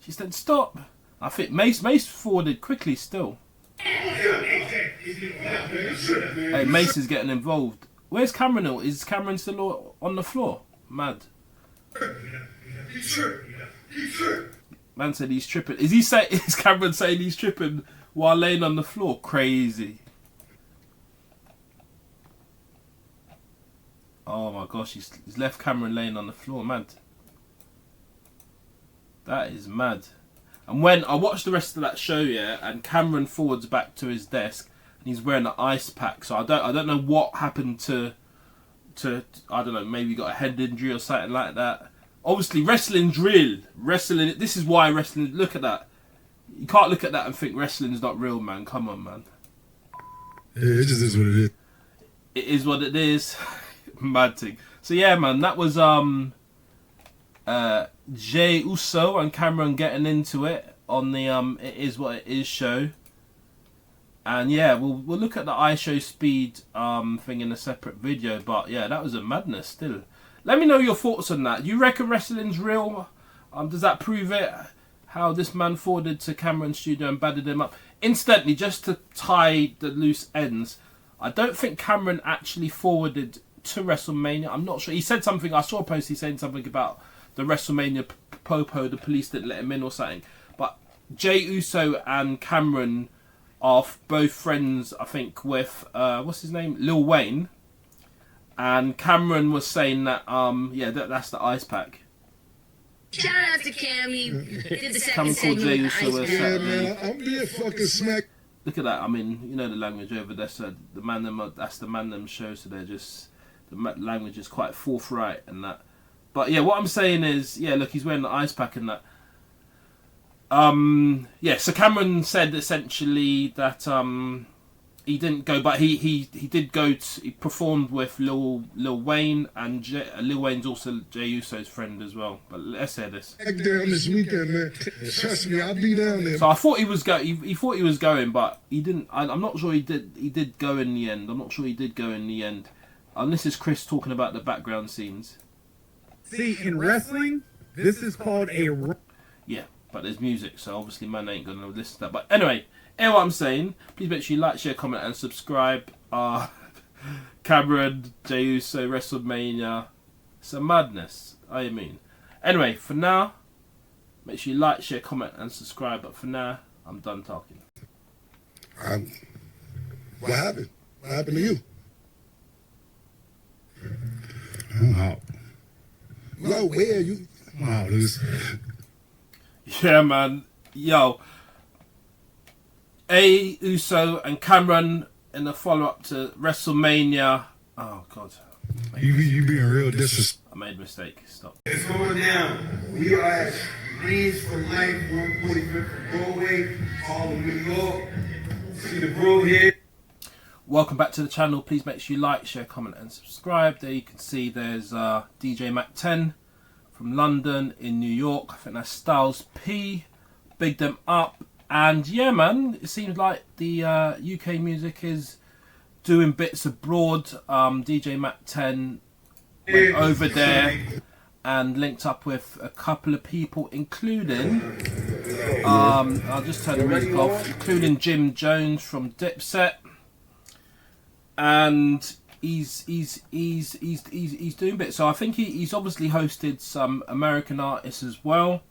She said, "Stop." I think Mace forwarded quickly still. Hey, Mace is getting involved. Where's Camron? Is Camron still on the floor? Mad. Man said he's tripping. Is Camron saying he's tripping while laying on the floor? Crazy. Oh my gosh, he's left Camron laying on the floor. Mad. That is mad. And when I watched the rest of that show, yeah, and Camron forwards back to his desk, and he's wearing an ice pack. So I don't know what happened to I don't know, maybe he got a head injury or something like that. Obviously, wrestling's real. This is why wrestling. Look at that. You can't look at that and think wrestling's not real, man. Come on, man. Yeah, it just is what it is. It is what it is. Mad thing. So yeah, man, that was Jey Uso and Camron getting into it on the It Is What It Is show. And yeah, we'll look at the IShowSpeed thing in a separate video. But yeah, that was a madness still. Let me know your thoughts on that. Do you reckon wrestling's real? Does that prove it? How this man forwarded to Camron's studio and battered him up. Incidentally, just to tie the loose ends, I don't think Camron actually forwarded to WrestleMania. I'm not sure. He said something. I saw a post. He's saying something about the WrestleMania popo. The police didn't let him in or something. But Jey Uso and Camron are both friends, I think, with what's his name, Lil Wayne. And Camron was saying that yeah, that's the ice pack. Shout out to Cammy. Did the Camron called Jey Uso. Yeah, man, I'm being fucking smacked. Look at that. I mean, you know the language over there. So the man them, that's the man them show. So they're just the language is quite forthright and that. But yeah, what I'm saying is, yeah, look, he's wearing the ice pack and that. Yeah, so Camron said essentially that he didn't go, but he did go. He performed with Lil Wayne, and Lil Wayne's also Jey Uso's friend as well. But let's hear this. Back there on this weekend, man. Trust me, I'll be down there. So I thought he was he thought he was going, but he didn't. I'm not sure he did. He did go in the end. I'm not sure he did go in the end. And this is Chris talking about the background scenes. See, in wrestling, this is called a... Yeah, but there's music, so obviously man ain't gonna listen to that. But anyway, hear what I'm saying. Please make sure you like, share, comment, and subscribe. Camron, Jey Uso, WrestleMania. It's a madness. I mean. Anyway, for now, make sure you like, share, comment, and subscribe. But for now, I'm done talking. What happened? What happened to you? Well, where you? Wow, this. Yeah, man. Yo. Uso and Camron in the follow-up to WrestleMania. Oh, God. You being real disrespectful. I made a mistake. Stop. It's going down. We are at Greens for Life, 145th Broadway, Harlem, New York. See the bro here. Welcome back to the channel. Please make sure you like, share, comment, and subscribe. There you can see there's DJ Mac 10 from London in New York. I think that's Styles P. Big them up. And yeah, man, it seems like the UK music is doing bits abroad. DJ Mac 10 went over there and linked up with a couple of people, including I'll just turn the music off, including Jim Jones from Dipset. And he's doing bits. So I think he's obviously hosted some American artists as well,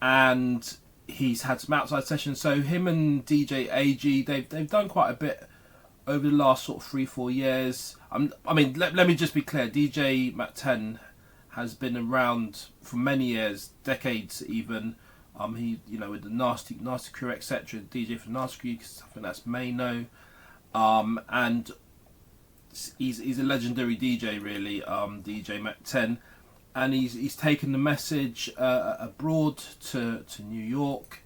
and he's had some outside sessions. So him and DJ AG, they've done quite a bit over the last sort of 3-4 years. I mean, let me just be clear. DJ Mac 10 has been around for many years, decades even. He, you know, with the Nasty Crew, etc. DJ for Nasty Crew, I think that's Mano. And he's a legendary DJ, really, DJ Mac 10, and he's taken the message abroad to New York,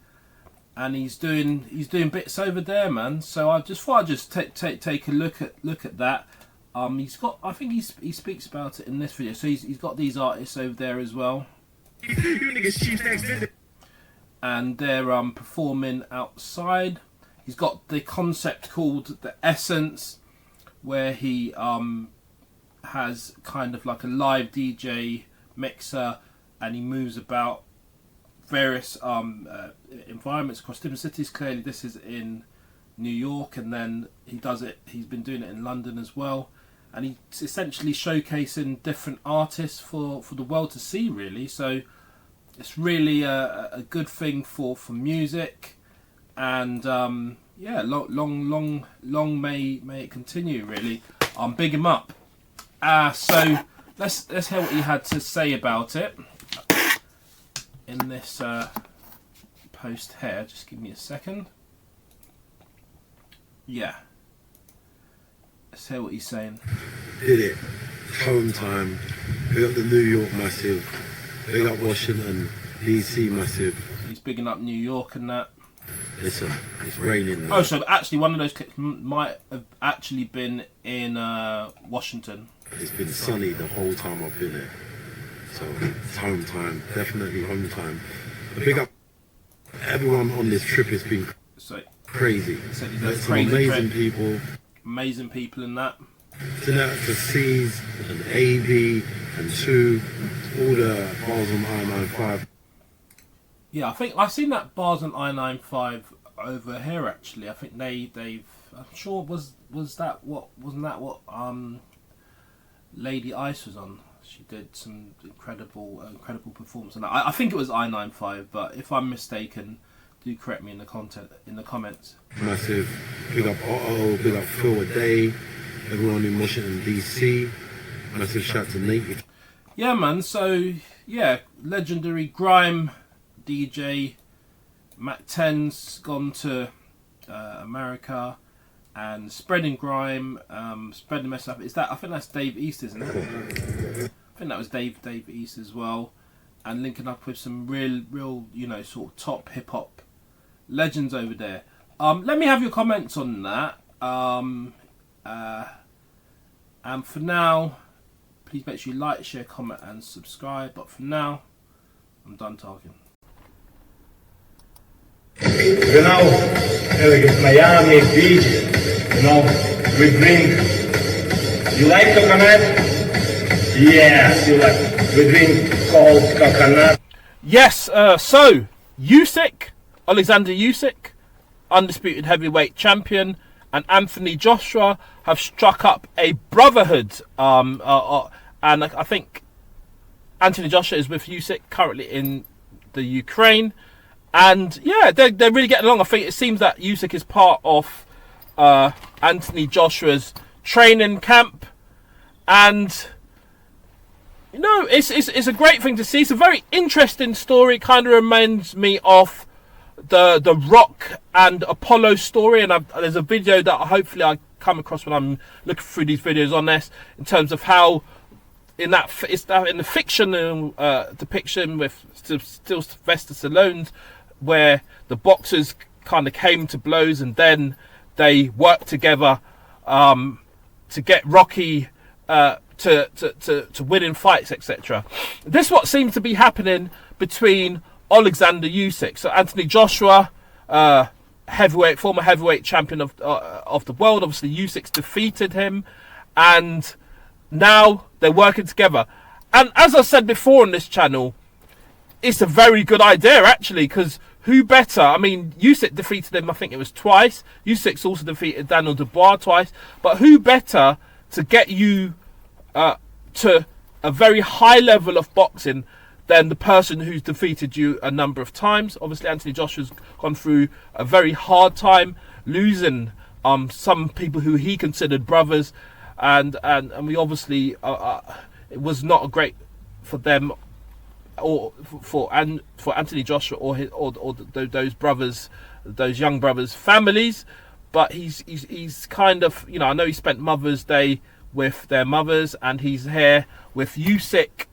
and he's doing bits over there, man. So I just thought I'd just take a look at that. He's got, I think he speaks about it in this video. So he's got these artists over there as well, and they're performing outside. He's got the concept called The Essence, where he has kind of like a live DJ mixer, and he moves about various environments across different cities. Clearly this is in New York, and then he's been doing it in London as well, and he's essentially showcasing different artists for the world to see, really. So it's really a good thing for music. And yeah, long may it continue, really. Big him up. So let's hear what he had to say about it in this post here. Just give me a second. Yeah, let's hear what he's saying. Did it. Home time. Big up the New York massive. Big up Washington DC massive. He's bigging up New York and that. Listen, it's raining now. Oh, so actually one of those clips might have actually been in Washington. It's been sunny the whole time I've been there. So it's home time, definitely home time. But big up everyone on this trip. It's been crazy. Met some amazing people. Amazing people in that. Send out to C's and AB and 2, all the bars on I-95. Yeah, I think I've seen that bars on I-95 over here. Actually, I think they've. I'm sure wasn't that what Lady Ice was on. She did some incredible performance on that. I think it was I-95, but if I'm mistaken, do correct me in the comments. Massive big up Otto, big up Phil a Day, everyone in Washington DC. Massive shout to Nate. Yeah, man. So yeah, legendary grime DJ Mac 10's gone to America and spreading grime, spreading the mess up. Is that? I think that's Dave East, isn't it? I think that was Dave East as well. and linking up with some real, you know, sort of top hip hop legends over there. Let me have your comments on that. And for now, please make sure you like, share, comment, and subscribe. But for now, I'm done talking. You know, Miami Beach, you know, we drink. You like coconut? Yes, you like. We drink cold coconut. Yes, so Usyk, Oleksandr Usyk, undisputed heavyweight champion, and Anthony Joshua have struck up a brotherhood. And I think Anthony Joshua is with Usyk currently in the Ukraine. And yeah, they're really getting along. I think it seems that Usyk is part of Anthony Joshua's training camp, and you know, it's a great thing to see. It's a very interesting story. Kind of reminds me of the Rock and Apollo story, and there's a video that hopefully I come across when I'm looking through these videos on this, in terms of how in the fictional depiction with still Sylvester Stallone's, where the boxers kind of came to blows and then they worked together to get Rocky to win in fights, etc. This is what seems to be happening between Oleksandr Usyk. So Anthony Joshua, former heavyweight champion of the world. Obviously Usyk's defeated him, and now they're working together. And as I said before on this channel, it's a very good idea actually, because who better? I mean, Usyk defeated him, I think it was twice. Usyk's also defeated Daniel Dubois twice. But who better to get you to a very high level of boxing than the person who's defeated you a number of times? Obviously, Anthony Joshua's gone through a very hard time, losing some people who he considered brothers, and we obviously it was not a great for them, or for Anthony Joshua or those brothers, those young brothers' families. But he's kind of, you know, I know he spent Mother's Day with their mothers, and he's here with Usyk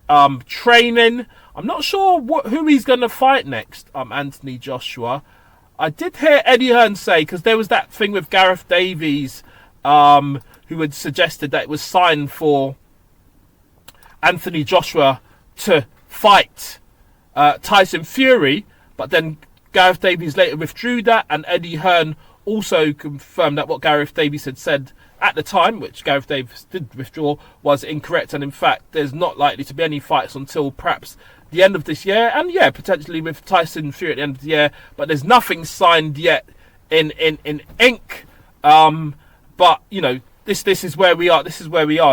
training. I'm not sure who he's going to fight next, Anthony Joshua. I did hear Eddie Hearn say, because there was that thing with Gareth Davies, who had suggested that it was signed for Anthony Joshua to fight Tyson Fury, but then Gareth Davies later withdrew that, and Eddie Hearn also confirmed that what Gareth Davies had said at the time, which Gareth Davies did withdraw, was incorrect, and in fact there's not likely to be any fights until perhaps the end of this year, and yeah, potentially with Tyson Fury at the end of the year, but there's nothing signed yet in ink. But you know, this is where we are,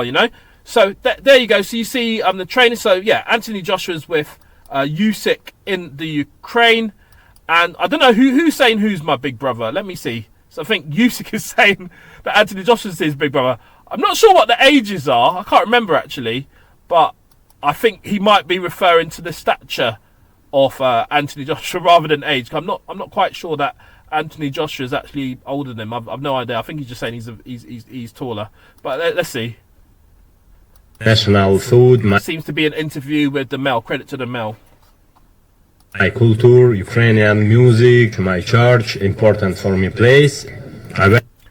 you know. So there you go. So you see the training. So yeah, Anthony Joshua's with Usyk in the Ukraine, and I don't know who's saying who's my big brother. Let me see. So I think Usyk is saying that Anthony Joshua's his big brother. I'm not sure what the ages are. I can't remember actually, but I think he might be referring to the stature of Anthony Joshua rather than age. I'm not quite sure that Anthony Joshua is actually older than him. I've no idea. I think he's just saying he's taller. But let's see. National food. Seems to be an interview with the Mail. Credit to the Mail. My culture, Ukrainian music, my church, important for me place.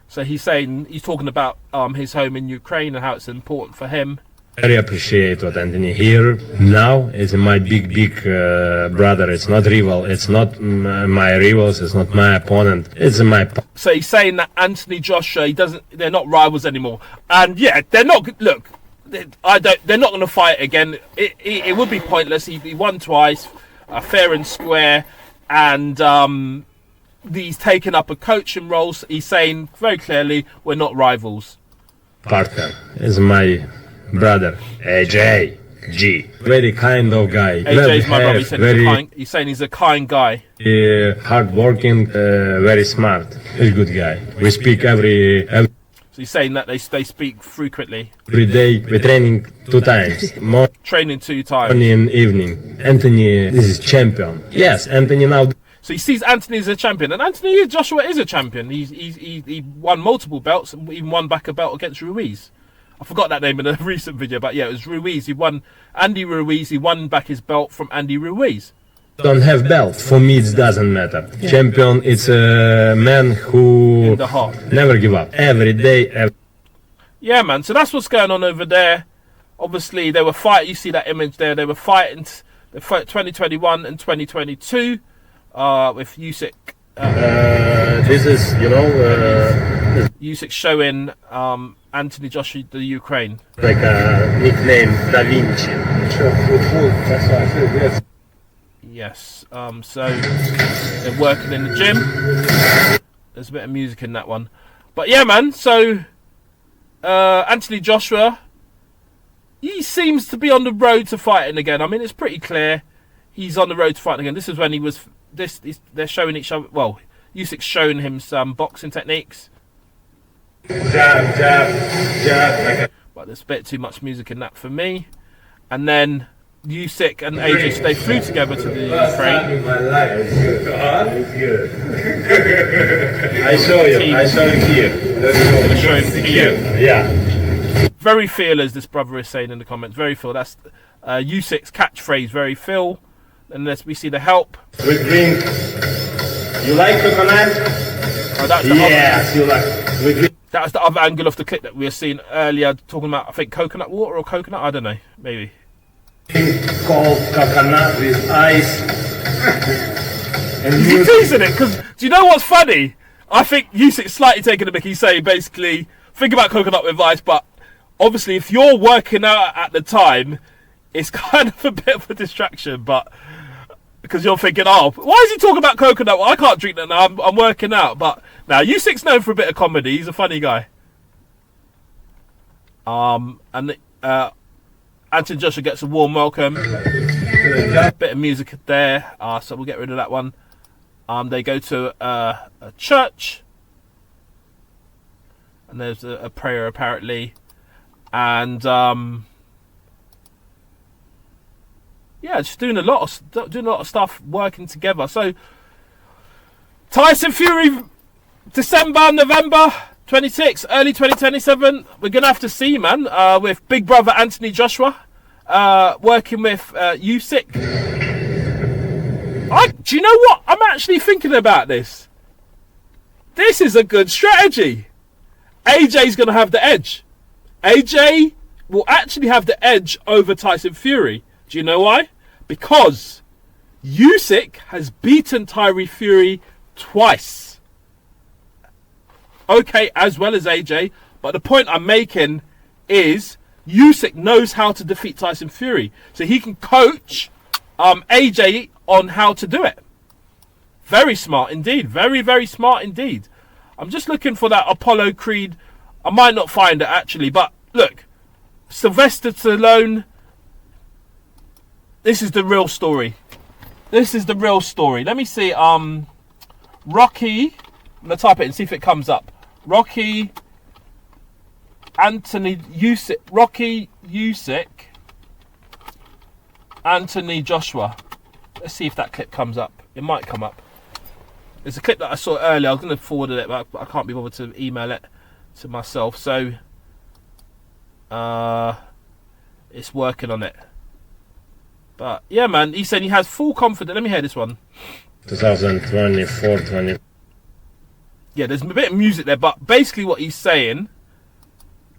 So he's talking about his home in Ukraine and how it's important for him. Very appreciate what Anthony here now is my big brother. It's not rival. It's not my rivals. It's not my opponent. It's my. So he's saying that Anthony Joshua, they're not rivals anymore. And yeah, they're not. Look, they're not going to fight again. It would be pointless. He won twice, fair and square, and he's taken up a coaching role. So he's saying very clearly, we're not rivals. Partner is my brother, AJ G. Very kind of guy. AJ's my brother. He said he's saying he's a kind guy. Hardworking, very smart. Very good guy. We speak every. So he's saying that they speak frequently. Every day we training 2 times. Training 2 times. Morning and evening. Anthony is champion. Yes, Anthony now. So he sees Anthony as a champion, and Anthony Joshua is a champion. He won multiple belts, and even won back a belt against Ruiz. I forgot that name in a recent video, but yeah, it was Ruiz. Andy Ruiz. He won back his belt from Andy Ruiz. Don't have belt. For me, it doesn't matter. Yeah. Champion, it's a man who in the heart. Never give up. Every day. Yeah, man. So that's what's going on over there. Obviously, they were fighting. You see that image there. They were fighting. They fought 2021 and 2022 with Usyk. This is, you know, Usyk showing Anthony Joshua the Ukraine. Like a nickname Da Vinci. That's what I feel. Yes. Yes. So they're working in the gym. There's a bit of music in that one, but yeah, man. So Anthony Joshua, he seems to be on the road to fighting again. I mean, it's pretty clear he's on the road to fighting again. This is when he was. They're showing each other. Well, Usyk's showing him some boxing techniques. Jab. But there's a bit too much music in that for me. And then Usyk and AJ, they flew together to the Ukraine. It's good. I saw you here. Yeah. Very feel, as this brother is saying in the comments. Very feel. That's Usyk's catchphrase. Very feel. And we see the help. We drink. You like coconut? Oh, that's the yes, you like. We drink. That was the other angle of the clip that we were seeing earlier, talking about, I think, coconut water or coconut. I don't know, maybe. Cold coconut with ice. And he's teasing it because do you know what's funny? I think Usyk's slightly taking a mickey. He's saying basically, think about coconut with ice, but obviously, if you're working out at the time, it's kind of a bit of a distraction, but. Because you're thinking, oh, why is he talking about coconut? Well, I can't drink that now. I'm working out. But now, Usyk's known for a bit of comedy. He's a funny guy. And Anthony Joshua gets a warm welcome. Bit of music there. So we'll get rid of that one. They go to a church. And there's a prayer, apparently. And... yeah, just doing a lot of stuff, working together. So, Tyson Fury, December, November 26, early 2027. We're gonna have to see, man. With big brother Anthony Joshua, working with Usyk. Do you know what? I'm actually thinking about this. This is a good strategy. AJ's gonna have the edge. AJ will actually have the edge over Tyson Fury. Do you know why? Because Usyk has beaten Tahiry Fury twice. Okay, as well as AJ. But the point I'm making is Usyk knows how to defeat Tyson Fury. So he can coach AJ on how to do it. Very smart indeed. Very, very smart indeed. I'm just looking for that Apollo Creed. I might not find it actually. But look, Sylvester Stallone. This is the real story. This is the real story. Let me see. Rocky. I'm gonna type it and see if it comes up. Rocky. Anthony Usyk. Rocky Usyk. Anthony Joshua. Let's see if that clip comes up. It might come up. There's a clip that I saw earlier. I was gonna forward it, but I can't be bothered to email it to myself. So, it's working on it. But yeah, man, he said he has full confidence. Let me hear this one. 2024, 20. Yeah, there's a bit of music there, but basically what he's saying.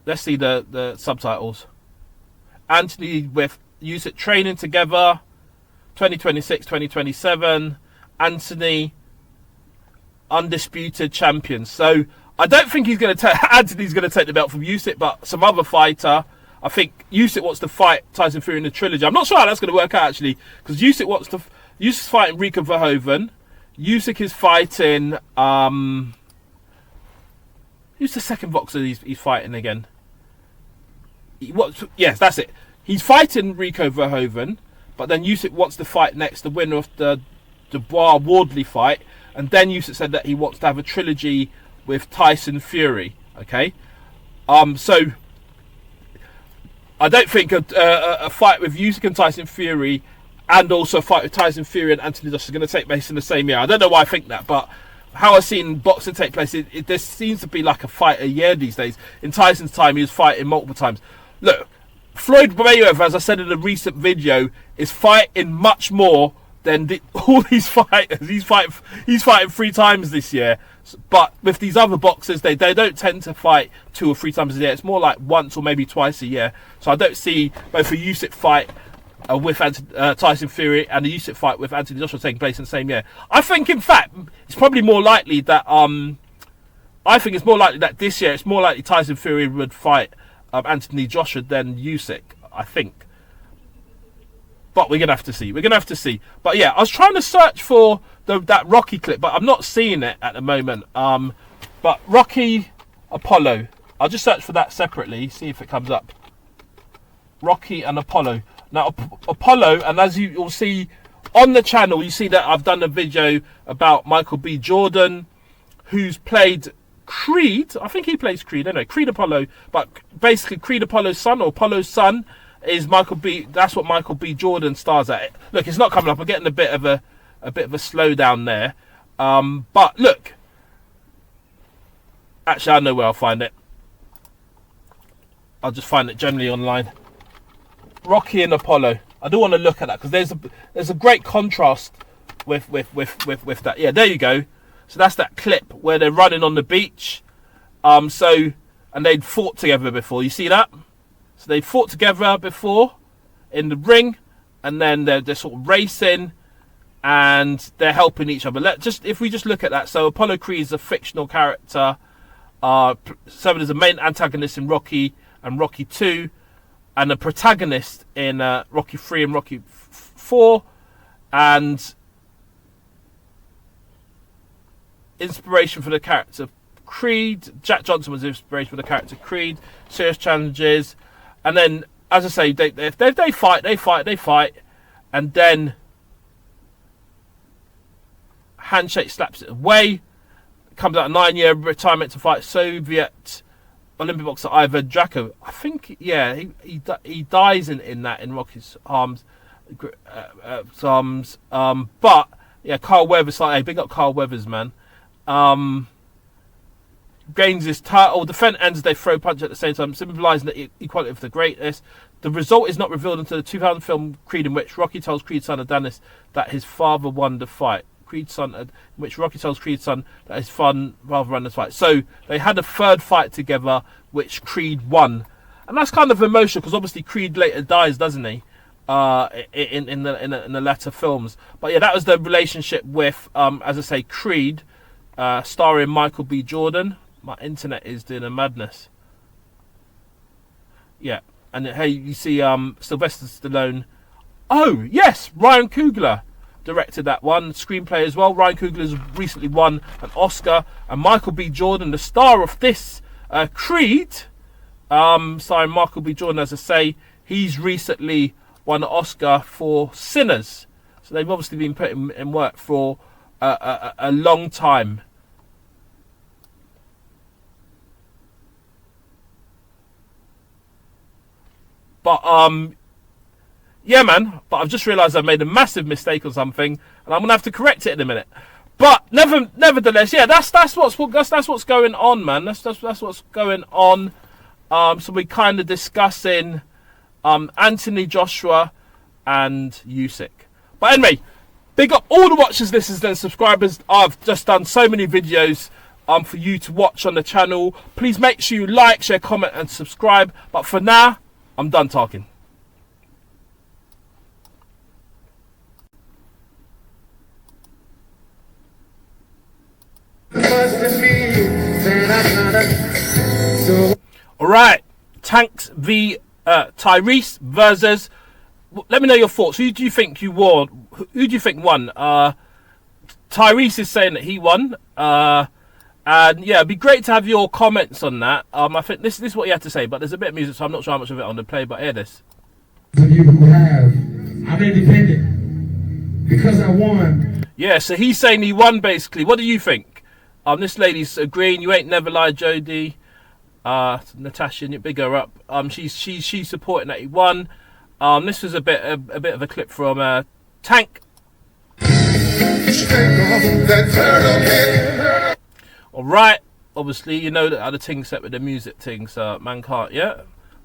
Let's see the subtitles. Anthony with Usyk training together. 2026, 2027. Anthony undisputed champions. So I don't think he's going to take Anthony's going to take the belt from Usyk, but some other fighter. I think Usyk wants to fight Tyson Fury in the trilogy. I'm not sure how that's going to work out, actually, because Usyk's fighting Rico Verhoeven. Usyk is fighting... who's the second boxer he's fighting again? Yes, that's it. He's fighting Rico Verhoeven, but then Usyk wants to fight next the winner of the Dubois-Wardley fight, and then Usyk said that he wants to have a trilogy with Tyson Fury, okay? So... I don't think a fight with Usyk and Tyson Fury and also a fight with Tyson Fury and Anthony Joshua is going to take place in the same year. I don't know why I think that, but how I've seen boxing take place, there seems to be like a fight a year these days. In Tyson's time, he was fighting multiple times. Look, Floyd Mayweather, as I said in a recent video, is fighting much more than all these fighters. He's fighting 3 times this year. But with these other boxers, they don't tend to fight 2 or 3 times a year. It's more like once or maybe twice a year. So I don't see both a Usyk fight with Tyson Fury and a Usyk fight with Anthony Joshua taking place in the same year. I think, in fact, it's probably more likely that this year it's more likely Tyson Fury would fight Anthony Joshua than Usyk, I think. But we're gonna have to see. But yeah, I was trying to search for that Rocky clip, but I'm not seeing it at the moment. But Rocky Apollo, I'll just search for that separately, see if it comes up. Rocky and Apollo. Now Apollo, and as you'll see on the channel, you see that I've done a video about Michael B. Jordan, who's played Creed. I think he plays Creed. I don't know, Creed Apollo, but basically Creed Apollo's son, or Apollo's son, is Michael B. That's what Michael B. Jordan stars at. Look, it's not coming up. I'm getting a bit of a slowdown there. But look, actually, I know where I'll find it. I'll just find it generally online. Rocky and Apollo. I do want to look at that because there's a great contrast with that. Yeah, there you go. So that's that clip where they're running on the beach. And they'd fought together before. You see that? So they fought together before in the ring, and then they're sort of racing, and they're helping each other. If we just look at that. So Apollo Creed is a fictional character, served as a main antagonist in Rocky and Rocky 2, and a protagonist in Rocky 3 and Rocky 4, and inspiration for the character Creed. Jack Johnson was inspiration for the character Creed. Serious challenges, and then, as I say, they fight, and then handshake slaps it away. Comes out a 9-year retirement to fight Soviet Olympic boxer Ivan Draco. I think, yeah, he dies in Rocky's arms. But yeah, Carl Weathers, hey, big up Carl Weathers, man. Gains his title. Defense ends, they throw punch at the same time, symbolising the equality of the greatest. The result is not revealed until the 2000 film Creed, in which Rocky tells Creed's son Adonis that his father won the fight. In which Rocky tells Creed's son that his father won the fight. So they had a third fight together, which Creed won, and that's kind of emotional because obviously Creed later dies, doesn't he? In the latter films. But yeah, that was the relationship with, as I say, Creed, starring Michael B. Jordan. My internet is doing a madness. Yeah, and hey, you see Sylvester Stallone. Oh yes, Ryan Coogler directed that one, screenplay as well. Ryan Coogler has recently won an Oscar, and Michael B. Jordan, the star of this Creed, starring Michael B. Jordan, as I say, he's recently won an Oscar for Sinners. So they've obviously been putting in work for a long time. But yeah, man. But I've just realised I've made a massive mistake or something, and I'm gonna have to correct it in a minute. But nevertheless, yeah, that's what's going on, man. That's what's going on. So we're kind of discussing Anthony Joshua and Usyk. But anyway, big up all the watchers, listeners, and subscribers. I've just done so many videos for you to watch on the channel. Please make sure you like, share, comment, and subscribe. But for now, I'm done talking. Alright, Tanks v Tyrese versus. Let me know your thoughts. Who do you think you won? Who do you think won? Tyrese is saying that he won. And yeah, it'd be great to have your comments on that. I think this is what you have to say, but there's a bit of music, so I'm not sure how much of it on the play, but hear this. I've independent because I won. Yeah, so he's saying he won basically. What do you think? This lady's agreeing. You ain't never lied, Jody. Natasha, big her up. She's supporting that he won. This was a bit of a clip from Tank. Alright, obviously, you know that other thing set with the music thing, so man can't,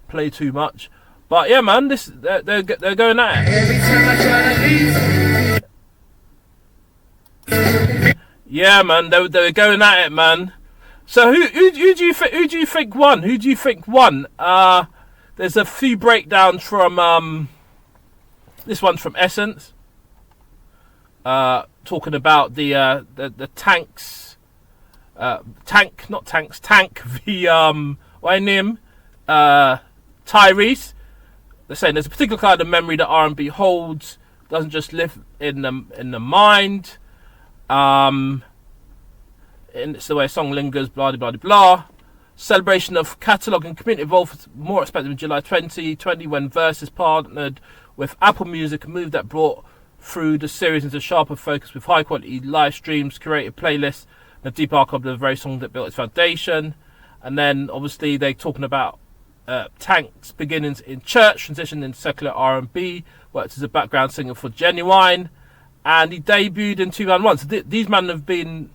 play too much. But yeah, man, they're going at it. Every time I try to leave. Yeah, man, they were going at it, man. So who do you think won? Who do you think won? There's a few breakdowns from this one's from Essence, talking about the tanks, tank v Tyrese. They're saying there's a particular kind of memory that R&B holds, doesn't just live in the mind. And it's the way a song lingers, blah blah blah blah. Celebration of catalogue and community involved, more expected in July 2020 when Versus partnered with Apple Music, a move that brought through the series into sharper focus with high quality live streams, curated playlists, and a deep archive of the very song that built its foundation. And then obviously they're talking about Tank's beginnings in church, transitioned into secular R&B, worked as a background singer for Genuine, and he debuted in 2001. So these men have been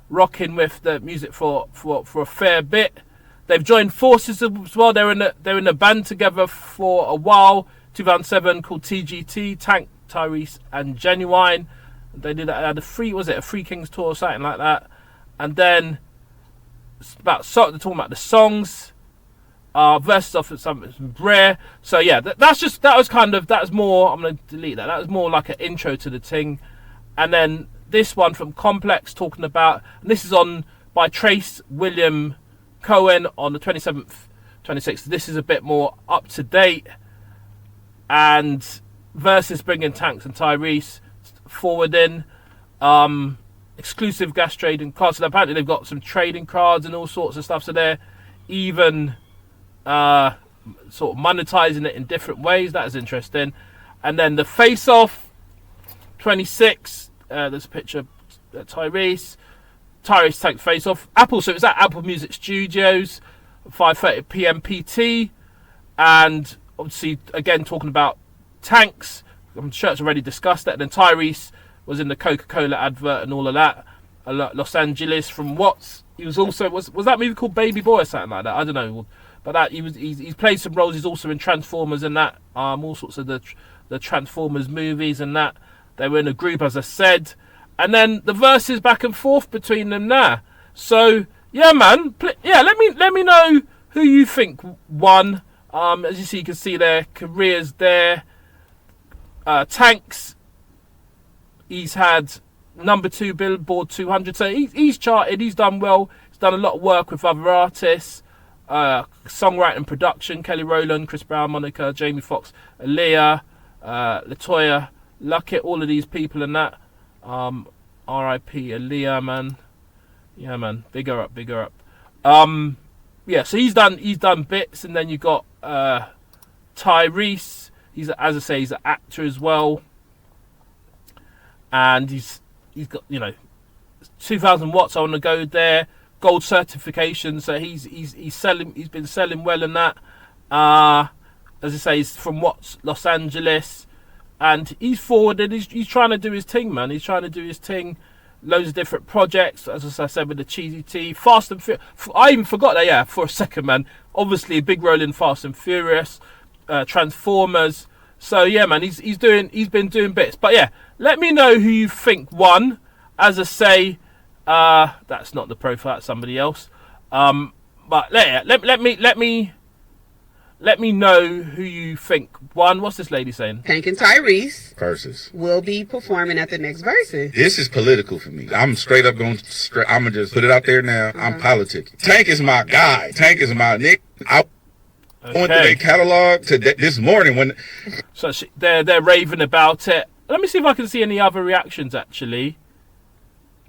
rocking with the music for a fair bit. They've joined forces as well. They're in a band together for a while. 2007 called TGT, Tank, Tyrese, and Genuine. They did had a Free Kings tour or something like that. And then they're talking about the songs. Versus off something rare. So yeah, that was more. I'm gonna delete that. That was more like an intro to the thing. And then this one from Complex talking about, and this is on by Trace William Cohen on the 27th, 26th. This is a bit more up to date. And Versus bringing Tanks and Tyrese forward in. Exclusive gas trading cards. So apparently they've got some trading cards and all sorts of stuff. So they're even sort of monetizing it in different ways. That is interesting. And then the Face Off 26. There's a picture of Tyrese Tank Face Off. Apple. So it's at Apple Music Studios, 5:30 p.m. PT. And obviously again talking about Tanks. I'm sure it's already discussed that. And then Tyrese was in the Coca-Cola advert and all of that. Los Angeles from Watts. He was also was that movie called Baby Boy or something like that? I don't know. But that he's played some roles. He's also in Transformers and that. All sorts of the Transformers movies and that. They were in a group, as I said. And then the verses back and forth between them there. So yeah, man. Let me know who you think won. As you see, you can see their careers there. Tanks. He's had number 2 Billboard 200. So he's charted. He's done well. He's done a lot of work with other artists. Songwriting, production, Kelly Rowland, Chris Brown, Monica, Jamie Foxx, Aaliyah, Latoya, Luckett, all of these people and that. R.I.P. Aaliyah, man. Yeah, man. Bigger up. Yeah, so he's done bits, and then you got Tyrese. He's, as I say, he's an actor as well, and he's got 2,000 watts. I want to go there. Gold certification, so he's been selling well in that. As I say, he's from Los Angeles, and he's forwarded. He's trying to do his thing, man. He's trying to do his thing. Loads of different projects, as I said, with the Cheesy T, Fast and Furious. I even forgot that. Yeah, for a second, man. Obviously, a big role in Fast and Furious, Transformers. So yeah, man, he's been doing bits. But yeah, let me know who you think won. As I say. That's not the profile, that's somebody else. But let me know who you think won. What's this lady saying? Tank and Tyrese Versus will be performing at the next Versus. This is political for me. I'm straight up going straight. I'm gonna just put it out there now. I'm politicking. Tank is my guy. Tank is my Nick. I went through their catalog this morning when. So they're raving about it. Let me see if I can see any other reactions actually.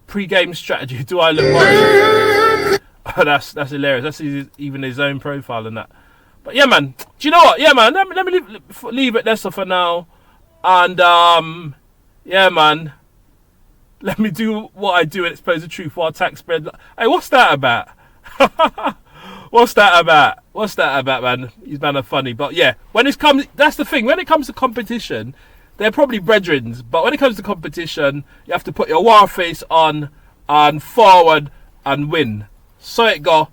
Pre-game strategy. Do I look worried? Oh, that's hilarious. That's even his own profile and that. But yeah, man. Do you know what? Yeah, man. Let me leave it there for now. And yeah, man. Let me do what I do and expose the truth while tax spread. Hey, what's that about? What's that about, man? These men are funny. But yeah, that's the thing. When it comes to competition, they're probably brethrens, but when it comes to competition, you have to put your war face on and forward and win. So it go.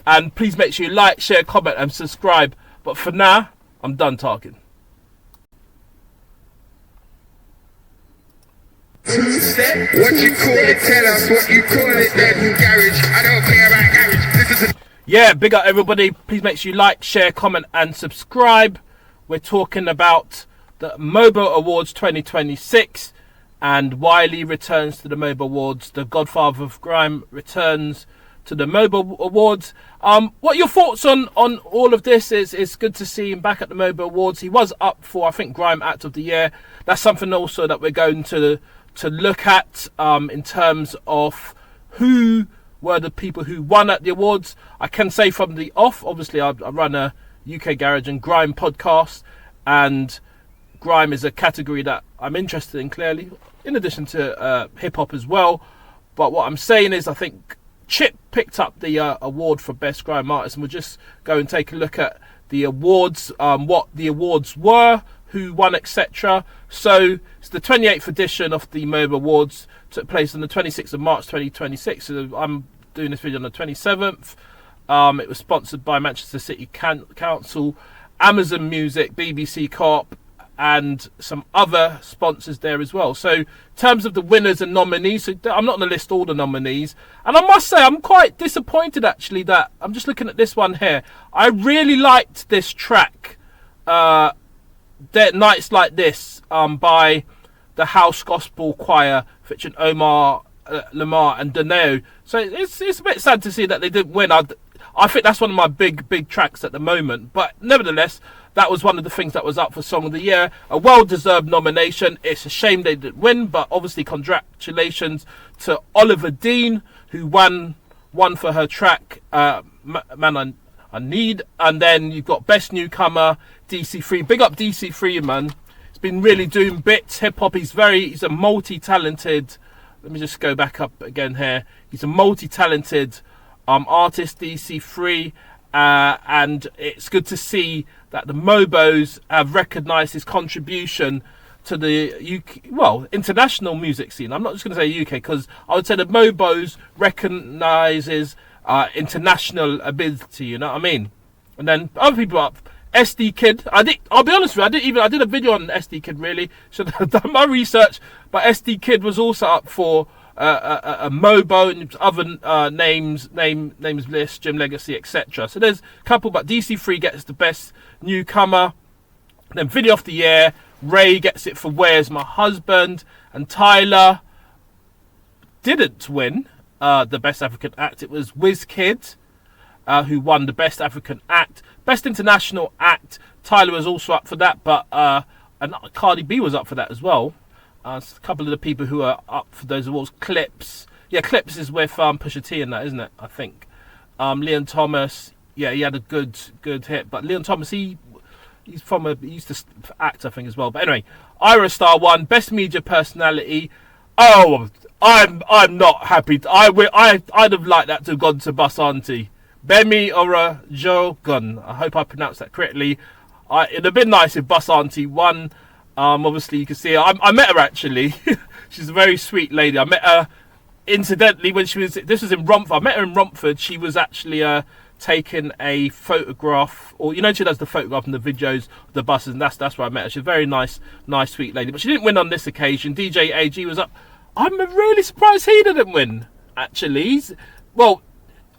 And please make sure you like, share, comment and subscribe. But for now, I'm done talking. Two-step, what you call it, tell us what you call it, then garage. I don't care about garage. This is a... Yeah, big up everybody. Please make sure you like, share, comment and subscribe. We're talking about the Mobo Awards 2026, and Wiley returns to the Mobo Awards. The Godfather of Grime returns to the Mobo Awards. What are your thoughts on all of this? It's good to see him back at the Mobo Awards. He was up for, I think, Grime Act of the Year. That's something also that we're going to look at in terms of who were the people who won at the awards. I can say from the off, obviously I run a UK Garage and Grime podcast, and Grime is a category that I'm interested in, clearly, in addition to hip-hop as well. But what I'm saying is I think Chip picked up the award for Best Grime Artist, and we'll just go and take a look at the awards, what the awards were, who won, etc. So it's the 28th edition of the Mobo Awards, took place on the 26th of March 2026. So I'm doing this video on the 27th. It was sponsored by Manchester City Council, Amazon Music, BBC Co-op, and some other sponsors there as well. So in terms of the winners and nominees, so I'm not going to list all the nominees, and I must say I'm quite disappointed actually that I'm just looking at this one here. I really liked this track, Nights Like This, by the House Gospel Choir featuring Omar Lamar and Daneo. So it's a bit sad to see that they didn't win. I think that's one of my big tracks at the moment, but nevertheless that was one of the things that was up for Song of the Year. A well-deserved nomination. It's a shame they didn't win, but obviously congratulations to Oliver Dean, who won for her track Man I Need. And then you've got Best Newcomer, DC3. Big up DC3, man. He's been really doing bits, hip-hop. He's a multi-talented, let me just go back up again here. He's a multi-talented artist, DC3, and it's good to see that the Mobos have recognised his contribution to the UK, well, international music scene. I'm not just going to say UK, because I would say the Mobos recognises international ability, you know what I mean? And then other people up, SD Kid. I'll be honest with you, I did a video on SD Kid, really. Should have done my research, but SD Kid was also up for a Mobo and other names list, Jim Legacy, etc. So there's a couple, but DC3 gets the Best Newcomer. Then Video of the Year, Ray gets it for Where's My Husband, and Tyler didn't win the Best African Act. It was WizKid who won the Best African Act. Best International Act, Tyler was also up for that, but and Cardi B was up for that as well. A couple of the people who are up for those awards. Clips. Yeah, Clips is with Pusha T in that, isn't it? I think. Leon Thomas. Yeah, he had a good hit. But Leon Thomas, he used to act, I think, as well. But anyway, Ira Star won Best Media Personality. Oh, I'm not happy. I'd have liked that to have gone to Basanti. Bemi Ora Jogun. I hope I pronounced that correctly. It'd have been nice if Basanti won. Obviously you can see her. I met her actually. She's a very sweet lady. I met her incidentally when this was in Romford. I met her in Romford. She was actually taking a photograph, or you know, she does the photograph and the videos of the buses, and that's where I met her. She's a very nice sweet lady, but she didn't win on this occasion. DJ AG was up. I'm really surprised he didn't win actually. Well,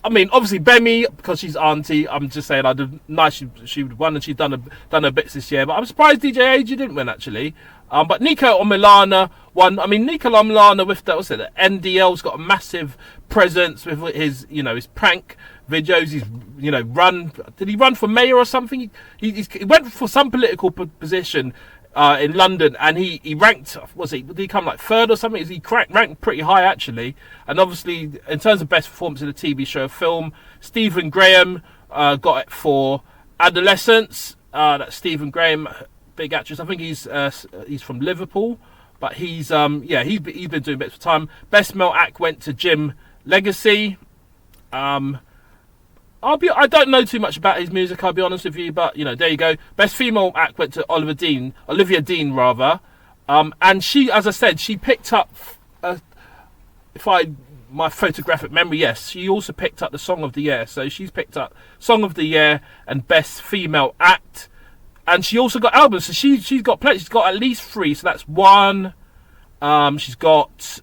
I mean, obviously Bemi, because she's auntie, I'm just saying I'd have nice she would have won, and she's done her bits this year. But I'm surprised DJ AG didn't win actually. But Nico Omilana won. I mean, Nico Omilana with the NDL's got a massive presence with his his prank videos. He's did he run for mayor or something? He went for some political position in London, and he ranked, did he come like third or something? He ranked pretty high actually. And obviously in terms of best performance in a TV show or film, Stephen Graham got it for Adolescence. That's Stephen Graham, big actress. I think he's from Liverpool, but he's been doing bits for time. Best male act went to Jim Legacy. I don't know too much about his music, I'll be honest with you, but there you go. Best female act went to Olivia Dean rather. And she, as I said, she picked up, my photographic memory, yes, she also picked up the Song of the Year. So she's picked up Song of the Year and Best Female Act. And she also got albums. So she's got plenty. She's got at least 3. So that's 1. She's got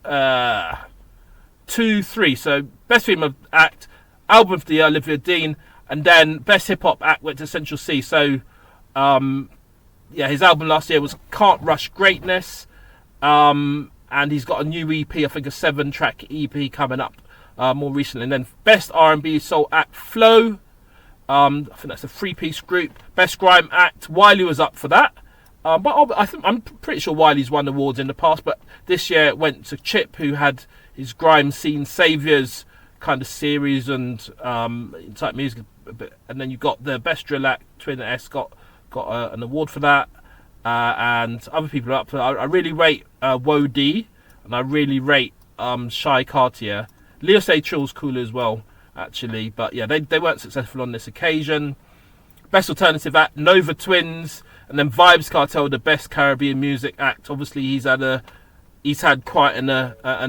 2, 3. So Best Female Act, Album of the Year, Olivia Dean, and then Best Hip Hop Act went to Central C. So yeah, his album last year was Can't Rush Greatness. And he's got a new EP, I think a 7-track EP coming up more recently. And then Best R&B Soul Act, Flow. I think that's a 3-piece group. Best Grime Act, Wiley was up for that. But I'm pretty sure Wiley's won awards in the past. But this year it went to Chip, who had his Grime Scene Saviours kind of series and type music. And then you got the Best Drill Act, Twin S got an award for that. And other people are up for that. I really rate Woe D, and I really rate Shy Cartier. Leo Say Trill's cool as well, actually, but yeah, they weren't successful on this occasion. Best Alternative Act, Nova Twins, and then Vibes Cartel, the Best Caribbean Music Act. Obviously, he's had quite an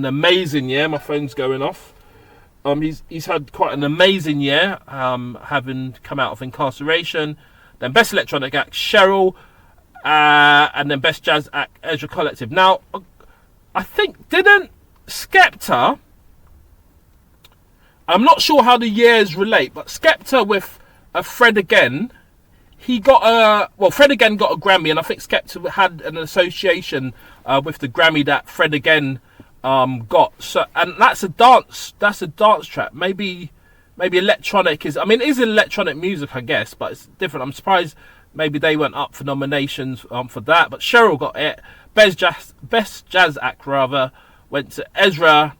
amazing year. My phone's going off. He's had quite an amazing year, having come out of incarceration. Then Best Electronic Act, Cheryl. And then Best Jazz Act, Ezra Collective. Now, I think, didn't Skepta, I'm not sure how the years relate, but Skepta with Fred Again, Fred Again got a Grammy, and I think Skepta had an association with the Grammy that Fred Again got. So, and that's a dance track. Maybe electronic is, it is electronic music, I guess, but it's different. I'm surprised maybe they went up for nominations for that, but Cheryl got it. Best Jazz Act went to Ezra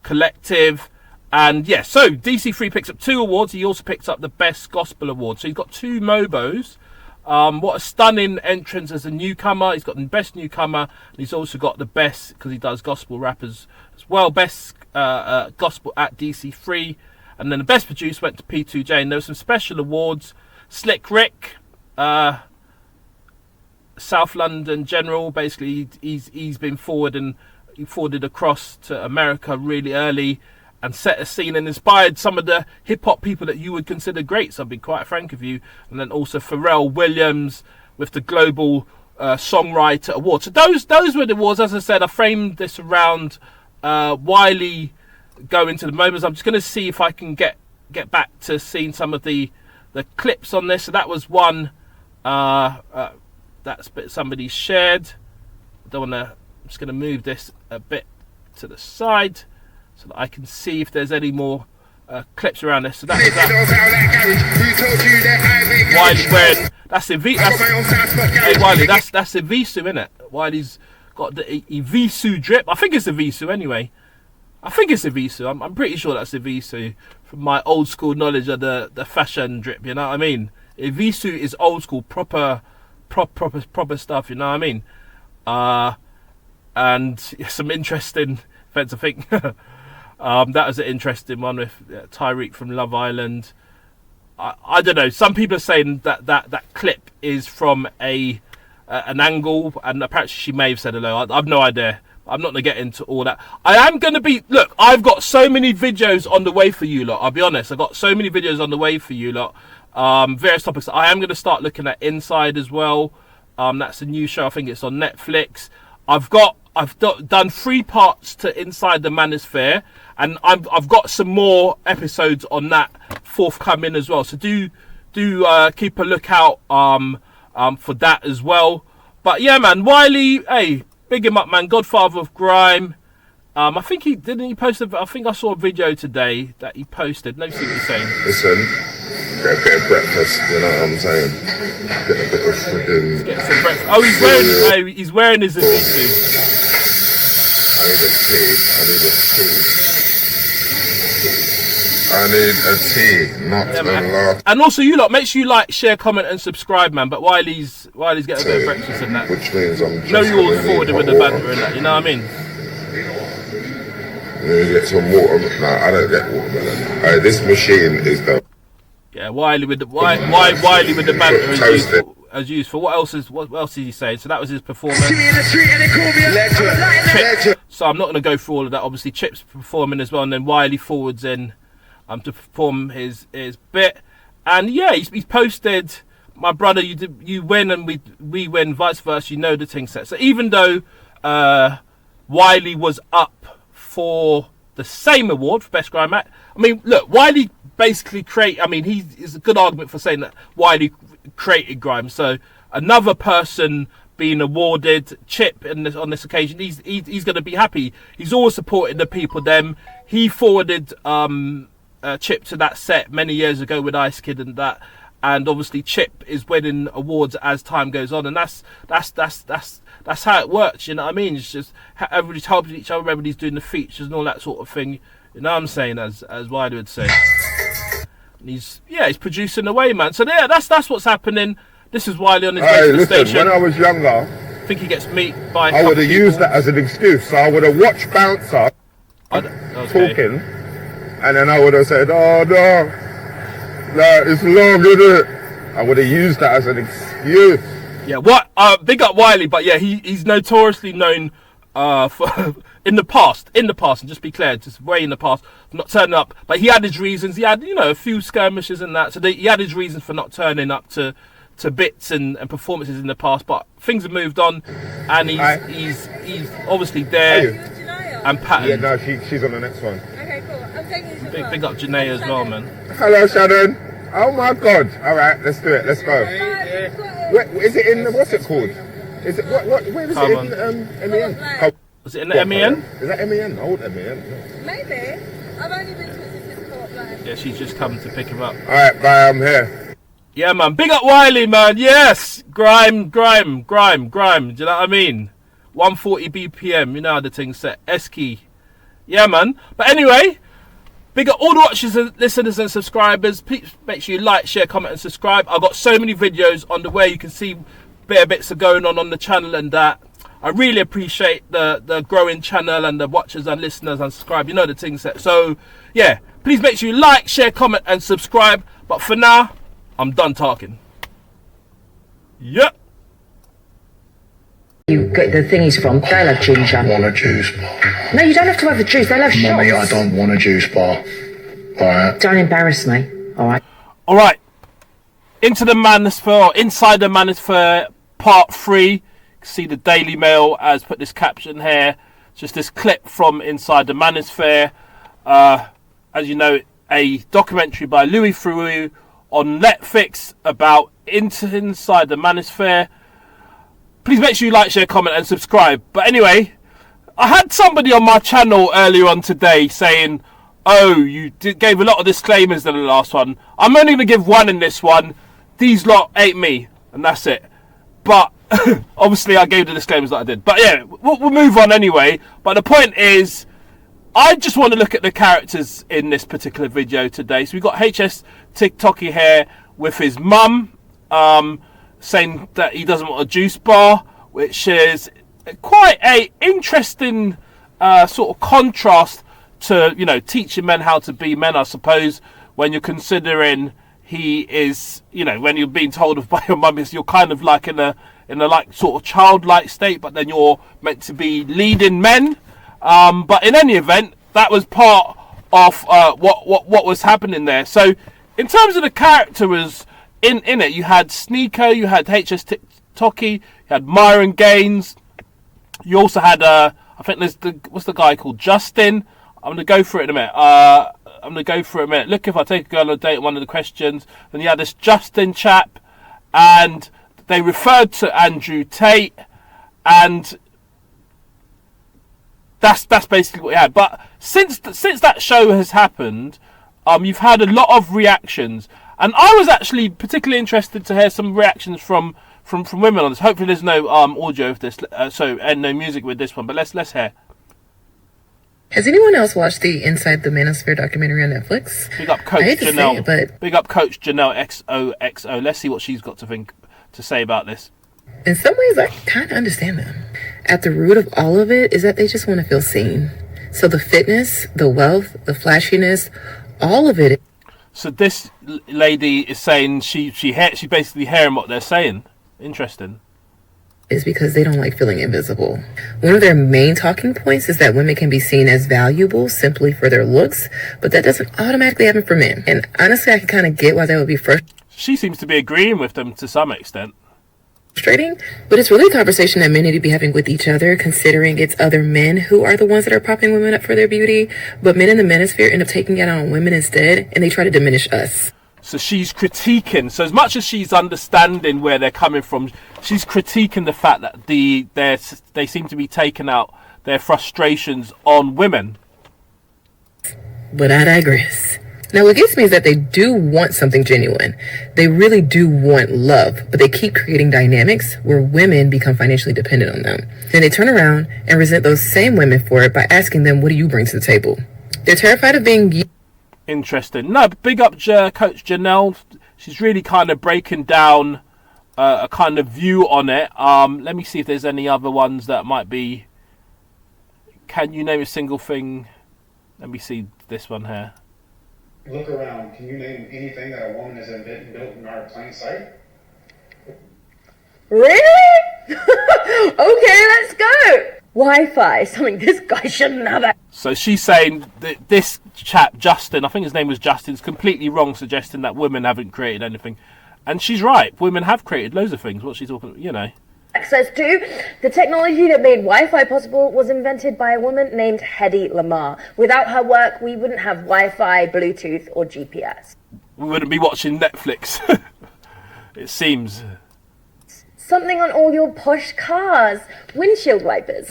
Collective, and yeah. So DC3 picks up 2 awards. He also picks up the Best Gospel Award. So he's got 2 Mobos. What a stunning entrance as a newcomer. He's got the Best Newcomer, and he's also got the Best, because he does gospel rappers as well. Best Gospel at DC3, and then the Best Producer went to P2J. And there were some special awards. Slick Rick. South London General, basically he's been forwarded across to America really early and set a scene and inspired some of the hip-hop people that you would consider greats, I'll be quite frank with you. And then also Pharrell Williams with the Global Songwriter Award. So those were the awards. As I said, I framed this around Wiley going to the Mobos. I'm just going to see if I can get back to seeing some of the clips on this. So that was one that's bit somebody shared. I'm just going to move this a bit to the side so that I can see if there's any more clips around this. So that's Wiley wearing, that's hey Wiley, that's a Visu, isn't it? Wiley's got the Visu drip. I think it's a Visu anyway. I think it's a Visu. I'm pretty sure that's a Visu from my old school knowledge of the fashion drip, you know what I mean? A Visu is old school, proper stuff, you know what I mean? And some interesting events, I think. That was an interesting one with Tahiry from Love Island. I don't know. Some people are saying that clip is from an angle, and apparently she may have said hello. I've no idea. I'm not going to get into all that. I am going to be... Look, I've got so many videos on the way for you lot. I'll be honest. I've got so many videos on the way for you lot. Various topics. I am going to start looking at Inside as well. That's a new show. I think it's on Netflix. I've done 3 parts to Inside the Manosphere, and I've got some more episodes on that forthcoming as well. So do keep a lookout for that as well. But yeah, man, Wiley, hey, big him up, man. Godfather of Grime. I think he post I think I saw a video today that he posted. Let me see what he's saying. Listen, get a bit of breakfast, you know what I'm saying? Get a bit of freaking... Get some breakfast. Oh, he's wearing his Avisu. I need a tea, not a lot. And also, you lot, make sure you like, share, comment, and subscribe, man. But Wiley's getting a bit of breakfast in that. Which means I'm just you all forwarded with the banter and that, you know what I mean? Let me get some water. No, I don't get watermelon. This machine is the... Yeah, Wiley with the banter as useful. What else is he saying? So that was his performance. So I'm not going to go through all of that. Obviously, Chip's performing as well, and then Wiley forwards in to perform his bit. And yeah, he's posted, my brother, you win and we win, vice versa. You know the thing set. So even though Wiley was up for the same award for best grime act, I mean, look, Wiley basically he's a good argument for saying that Wiley created grime. So another person being awarded, Chip on this occasion, he's going to be happy. He's always supported the people. He forwarded Chip to that set many years ago with Ice Kid and that, and obviously Chip is winning awards as time goes on, and that's how it works. You know what I mean? It's just everybody's helping each other, everybody's doing the features and all that sort of thing. You know what I'm saying? As Wiley would say. And he's producing away, man. So yeah, that's what's happening. This is Wiley on his way to the station. When I was younger, I think he gets meat by. I would have used that as an excuse. So I would have watched Bouncer talking, and then I would have said, "Oh no, it's long, isn't it?" I would have used that as an excuse. Yeah, big up Wiley, but yeah, he's notoriously known for in the past, and just be clear, just way in the past, for not turning up. But he had his reasons. He had, a few skirmishes and that. So he had his reasons for not turning up to bits and performances in the past. But things have moved on, and he's obviously there and patterned. Yeah, no, she's on the next one. Okay, cool. I'm taking you. Big up Janae as well, man. Hello, Shannon. Oh my God! All right, let's do it. Let's go. Where, is it in? What's it called? Is it what? Where is it in MEN? Was it in the MEN? Is that MEN? Old MEN? Maybe. I've only been to this co-op line. Yeah, she's just come to pick him up. All right, bye. I'm here. Yeah, man. Big up Wiley, man. Yes, grime. Do you know what I mean? 140 BPM. You know how the thing's set. S-key. Yeah, man. But anyway, big up all the watchers and listeners and subscribers. Please make sure you like, share, comment and subscribe. I've got so many videos on the way. You can see bits are going on the channel and that. I really appreciate the growing channel and the watchers and listeners and subscribe. You know the thing set. So yeah, please make sure you like, share, comment and subscribe. But for now, I'm done talking. Yep. You get the thingies from, they love ginger. I want a juice bar. No, you don't have to have the juice, they love shots. Mummy, I don't want a juice bar. Alright. Don't embarrass me, alright? Alright. Into the Manosphere, or Inside the Manosphere, part 3. See, the Daily Mail has put this caption here. Just this clip from Inside the Manosphere. As you know, a documentary by Louis Theroux on Netflix about Inside the Manosphere. Please make sure you like, share, comment and subscribe. But anyway, I had somebody on my channel earlier on today saying, oh, you gave a lot of disclaimers in the last one. I'm only going to give one in this one. These lot ain't me. And that's it. But obviously I gave the disclaimers that I did. But yeah, we'll move on anyway. But the point is, I just want to look at the characters in this particular video today. So we've got HS TikToky here with his mum, saying that he doesn't want a juice bar, which is quite a interesting sort of contrast to, teaching men how to be men, I suppose, when you're considering he is, when you're being told by your mum, you're kind of like in a like sort of childlike state, but then you're meant to be leading men. But in any event, that was part of what was happening there. So in terms of the characters in it, you had Sneeko, you had HS TikToky, you had Myron Gaines, you also had I think there's what's the guy called, Justin. I'm gonna go for it in a minute. Look, if I take a girl on a date, one of the questions. Then you had this Justin chap, and they referred to Andrew Tate, and that's basically what you had. But since that show has happened, you've had a lot of reactions, and I was actually particularly interested to hear some reactions from women on this. Hopefully, there's no audio of this, and no music with this one. But let's hear. Has anyone else watched the Inside the Manosphere documentary on Netflix? Big up Coach Janelle. Big up Coach Janelle XOXO. Let's see what she's got to say about this. In some ways, I kind of understand them. At the root of all of it is that they just want to feel seen. So the fitness, the wealth, the flashiness, all of it. So this lady is saying she basically hearing what they're saying. Interesting. Is because they don't like feeling invisible. One of their main talking points is that women can be seen as valuable simply for their looks, but that doesn't automatically happen for men. And honestly, I can kind of get why that would be She seems to be agreeing with them to some extent. Frustrating, but it's really a conversation that men need to be having with each other, considering it's other men who are the ones that are propping women up for their beauty, but men in the manosphere end up taking it on women instead, and they try to diminish us. So she's critiquing. So as much as she's understanding where they're coming from, she's critiquing the fact that they seem to be taking out their frustrations on women. But I digress. Now, what gets me is that they do want something genuine. They really do want love, but they keep creating dynamics where women become financially dependent on them. Then they turn around and resent those same women for it by asking them, what do you bring to the table? They're terrified of being... Interesting. No, big up Coach Janelle. She's really kind of breaking down a kind of view on it. Let me see if there's any other ones that might be... Can you name a single thing? Let me see this one here. Look around. Can you name anything that a woman has built in our plain sight? Really? Okay, let's go. Wi-Fi, something this guy shouldn't have it. So she's saying that this chap, Justin, I think his name was Justin, is completely wrong, suggesting that women haven't created anything. And she's right. Women have created loads of things. What's she talking about? You know. Access to the technology that made Wi-Fi possible was invented by a woman named Hedy Lamarr. Without her work, we wouldn't have Wi-Fi, Bluetooth, or GPS. We wouldn't be watching Netflix. It seems. Something on all your posh cars. Windshield wipers.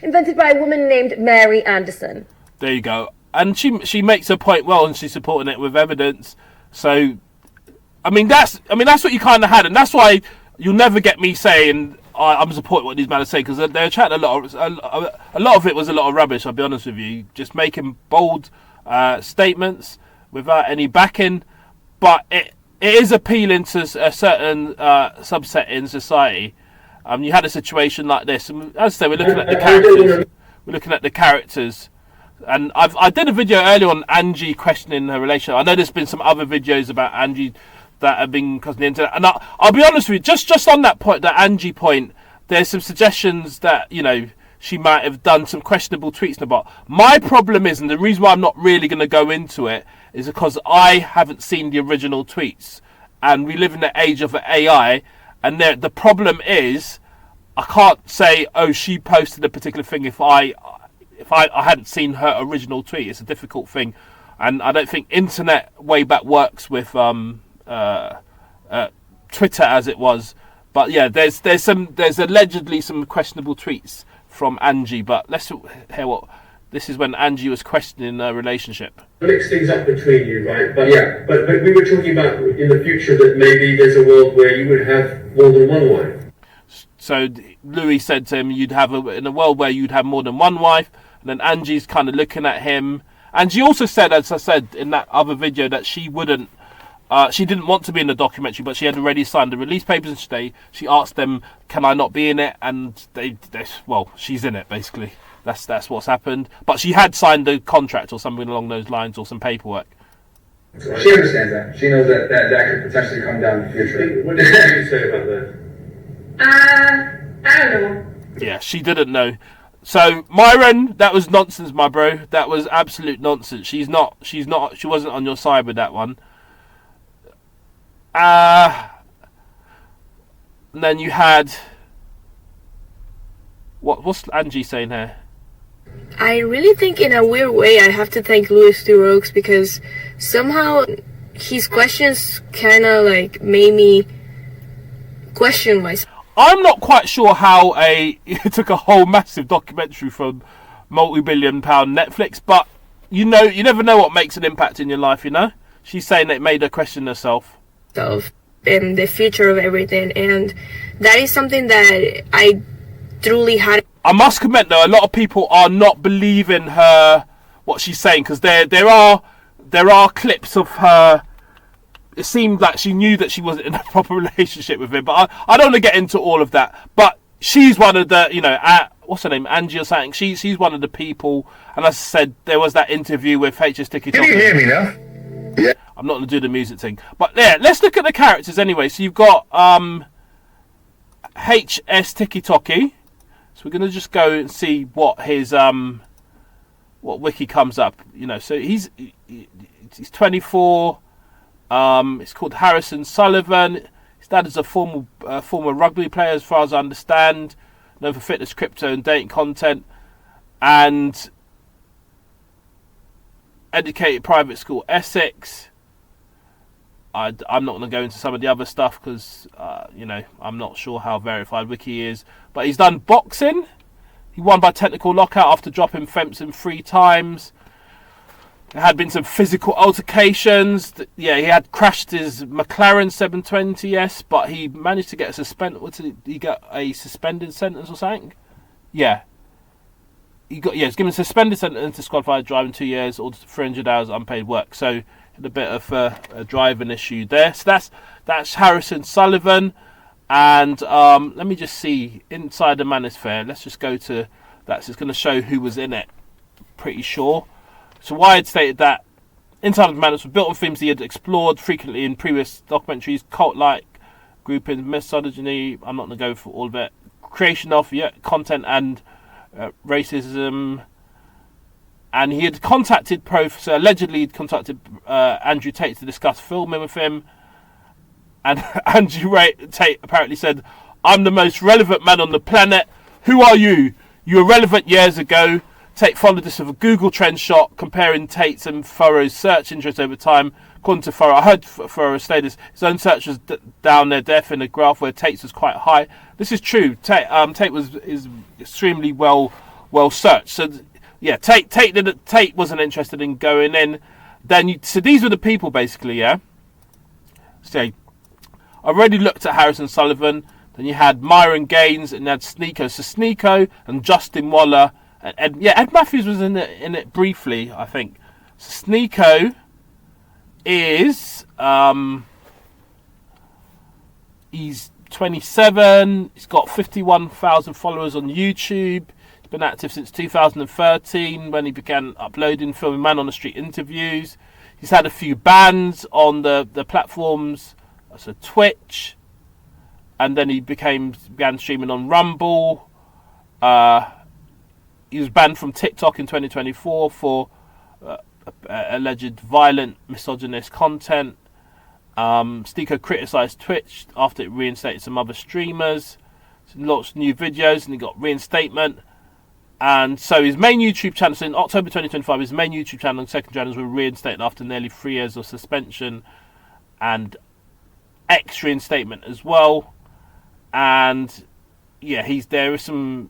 Invented by a woman named Mary Anderson. There you go. And she makes her point well, and she's supporting it with evidence. So, I mean that's what you kind of had, and that's why you'll never get me saying I'm supporting what these men are saying, because they're chatting a lot of it was a lot of rubbish. I'll be honest with you, just making bold statements without any backing, but it is appealing to a certain subset in society. You had a situation like this, and as I say, we're looking at the characters. We're looking at the characters, and I did a video earlier on Angie questioning her relationship. I know there's been some other videos about Angie that have been causing the internet, and I'll be honest with you, just on that point, that Angie point, there's some suggestions that she might have done some questionable tweets about. My problem is, and the reason why I'm not really going to go into it, is because I haven't seen the original tweets, and we live in the age of AI, and the problem is I can't say, oh, she posted a particular thing if I hadn't seen her original tweet. It's a difficult thing, and I don't think internet way back works with Twitter as it was. But yeah, there's allegedly some questionable tweets from Angie, but let's hear what. This is when Angie was questioning her relationship. Mix things up between you, right? But we were talking about in the future that maybe there's a world where you would have more than one wife. So Louis said to him, in a world where you'd have more than one wife, and then Angie's kind of looking at him. And she also said, as I said in that other video, that she didn't want to be in the documentary, but she had already signed the release papers, and she asked them, can I not be in it? And she's in it, basically. That's what's happened. But she had signed the contract or something along those lines, or some paperwork. She understands that. She knows that could potentially come down in the future. What did you say about that? I don't know. Yeah, she didn't know. So Myron, that was nonsense, my bro. That was absolute nonsense. She wasn't on your side with that one. And then you had what's Angie saying here? I really think in a weird way I have to thank Louis Duroux, because somehow his questions kind of like made me question myself. I'm not quite sure how it took a whole massive documentary from multi-billion-pound Netflix, but you never know what makes an impact in your life. She's saying it made her question herself. And the future of everything, and that is something that I truly had. I must comment though, a lot of people are not believing her what she's saying, because there are clips of her. It seemed like she knew that she wasn't in a proper relationship with him, but I don't want to get into all of that. But she's one of the, what's her name, Angie or something. She's one of the people, and as I said, there was that interview with HS Ticky. Can you hear me now? Yeah. I'm not going to do the music thing, but yeah, let's look at the characters anyway. So you've got HS Tiki Toki. So we're going to just go and see what his what wiki comes up. You know, so he's 24. It's called Harrison Sullivan. His dad is a former rugby player, as far as I understand, known for fitness, crypto, and dating content, and educated private school Essex. I'm not going to go into some of the other stuff because, you know, I'm not sure how verified wiki is. But he's done boxing. He won by technical knockout after dropping Fempson 3 times. There had been some physical altercations. Yeah, he had crashed his McLaren 720S, but he managed to get a he got a suspended sentence or something? Yeah. He was given a suspended sentence and disqualified driving 2 years or 300 hours unpaid work. So a bit of a driving issue there. So that's Harrison Sullivan. And let me just see inside the Manosphere. Let's just go to that. It's going to show who was in it. Pretty sure. So Wired stated that Inside of the Manosphere was built on themes he had explored frequently in previous documentaries: cult-like grouping, misogyny. I'm not going to go for all of it. Creation of content and racism. And he had allegedly contacted Andrew Tate to discuss filming with him. And Andrew Tate apparently said, "I'm the most relevant man on the planet. Who are you? You were relevant years ago." Tate followed this with a Google Trends shot comparing Tate's and Furrow's search interest over time. According to Furrow, I heard Furrow state his own search was down there, deaf in a graph where Tate's was quite high. This is true. Tate is extremely well searched. So yeah, Tate wasn't interested in going in. So these were the people basically, yeah. So I already looked at Harrison Sullivan. Then you had Myron Gaines and you had Sneeko. So Sneeko and Justin Waller and Ed Matthews was in it briefly, I think. So Sneeko is he's 27. He's got 51,000 followers on YouTube. He's been active since 2013 when he began uploading, filming man on the street interviews. He's had a few bans on the platforms, so Twitch, and then he began streaming on Rumble. He was banned from TikTok in 2024 for alleged violent, misogynist content. Sneeko criticised Twitch after it reinstated some other streamers. So he launched new videos and he got reinstatement. And so his main YouTube channel, so in October 2025, his main YouTube channel and second channels were reinstated after nearly 3 years of suspension and X reinstatement as well. And yeah, there are some,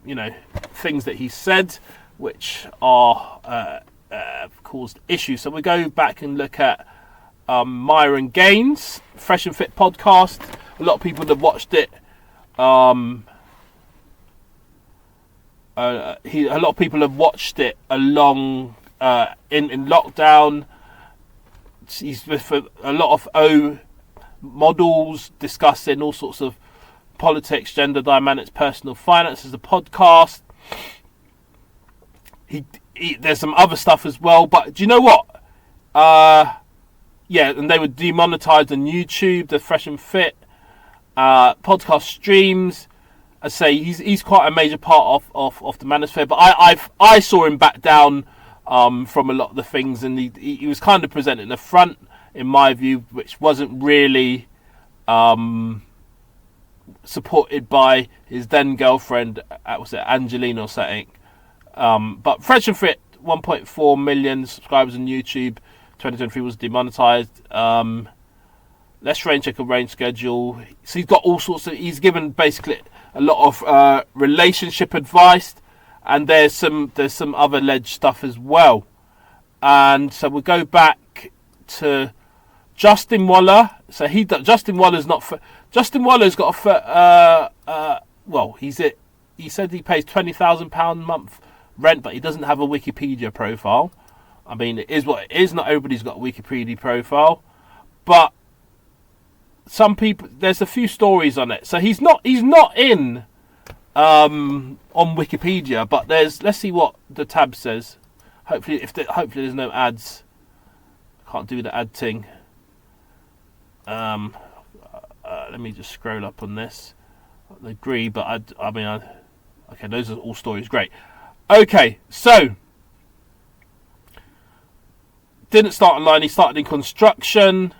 things that he said which are caused issues. So we go back and look at Myron Gaines, Fresh and Fit podcast. A lot of people have watched it. A lot of people have watched it along in lockdown. He's with a lot of O models discussing all sorts of politics, gender dynamics, personal finance as a podcast. There's some other stuff as well, but do you know what? And they were demonetized on YouTube, the Fresh and Fit podcast streams. I say he's quite a major part of the Manosphere, but I saw him back down from a lot of the things, and he was kind of presenting the front, in my view, which wasn't really supported by his then girlfriend, was it Angelina or something? But Fresh and Fit, 1.4 million subscribers on YouTube, 2023 was demonetized. Let's check a range schedule. So he's got all sorts of. He's given basically a lot of relationship advice, and there's some other alleged stuff as well. And so we'll go back to Justin Waller. So Justin Waller's got he said he pays £20,000 a month rent, but he doesn't have a Wikipedia profile. I mean, it is what it is. Not everybody's got a Wikipedia profile, but some people, there's a few stories on it. So he's not in on Wikipedia, but let's see what the tab says. Hopefully there's no ads. I can't do the ad thing. Let me just scroll up on this. I agree, but okay, those are all stories. Great. Okay, so didn't start online. He started in construction.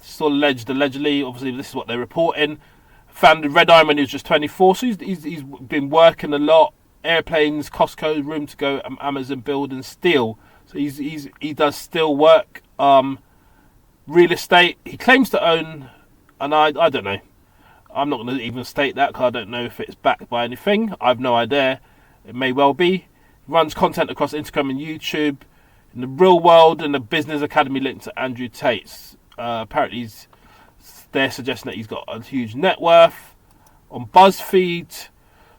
Still allegedly. Obviously, this is what they're reporting. Founded Red Iron when he was just 24. So he's been working a lot. Airplanes, Costco, Room to Go, Amazon Build and Steel. So he does steel work. Real estate. He claims to own, and I don't know. I'm not going to even state that because I don't know if it's backed by anything. I have no idea. It may well be. He runs content across Instagram and YouTube. In the real world, and the business academy linked to Andrew Tate's. Apparently, they're suggesting that he's got a huge net worth. On BuzzFeed,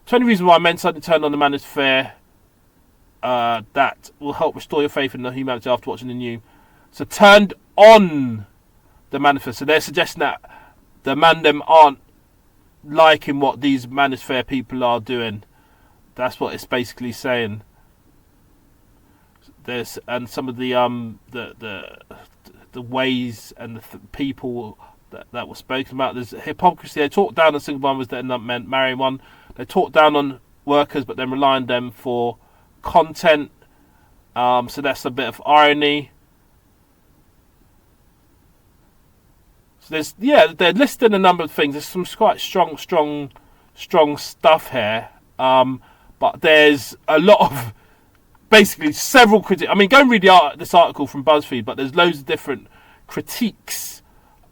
20 reasons why men suddenly turn on the manosphere. That will help restore your faith in the humanity after watching the new. So turned on the manosphere. So they're suggesting that the mandem aren't liking what these manosphere people are doing. That's what it's basically saying. There's and some of the ways and the people that were spoken about. There's hypocrisy. They talk down on single mothers that end up marrying one. They talk down on workers, but then rely on them for content. So that's a bit of irony. So they're listing a number of things. There's some quite strong stuff here. But there's a lot of basically several critiques. I mean, go and read this article from BuzzFeed, but there's loads of different critiques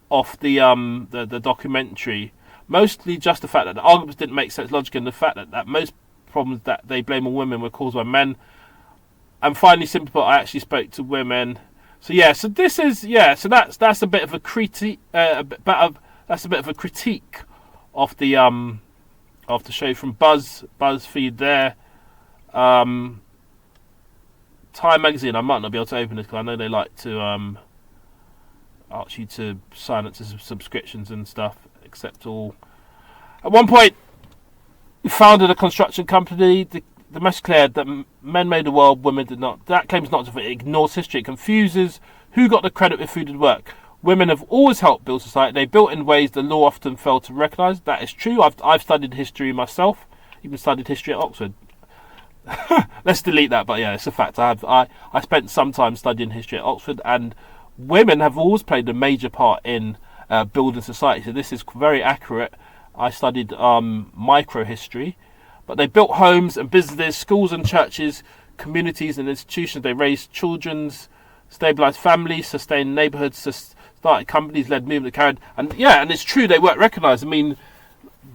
of the documentary. Mostly just the fact that the arguments didn't make sense logically, and the fact that most problems that they blame on women were caused by men. And finally, simply put, I actually spoke to women. So so this is so that's a bit of a critique. That's a bit of a critique of the show from BuzzFeed there. Time magazine, I might not be able to open this because I know they like to ask you to sign up to subscriptions and stuff, except all. At one point, he founded a construction company. The message clear that men made the world, women did not. That claims not to. It ignores history. It confuses who got the credit with who did work. Women have always helped build society. They built in ways the law often failed to recognise. That is true. I've studied history myself. Even studied history at Oxford. Let's delete that, but it's a fact. I spent some time studying history at Oxford, and women have always played a major part in building society. So this is very accurate. I studied microhistory, but they built homes and businesses, schools and churches, communities and institutions. They raised children, stabilised families, sustained neighbourhoods, started companies, led movement, carried, and it's true they weren't recognised. I mean,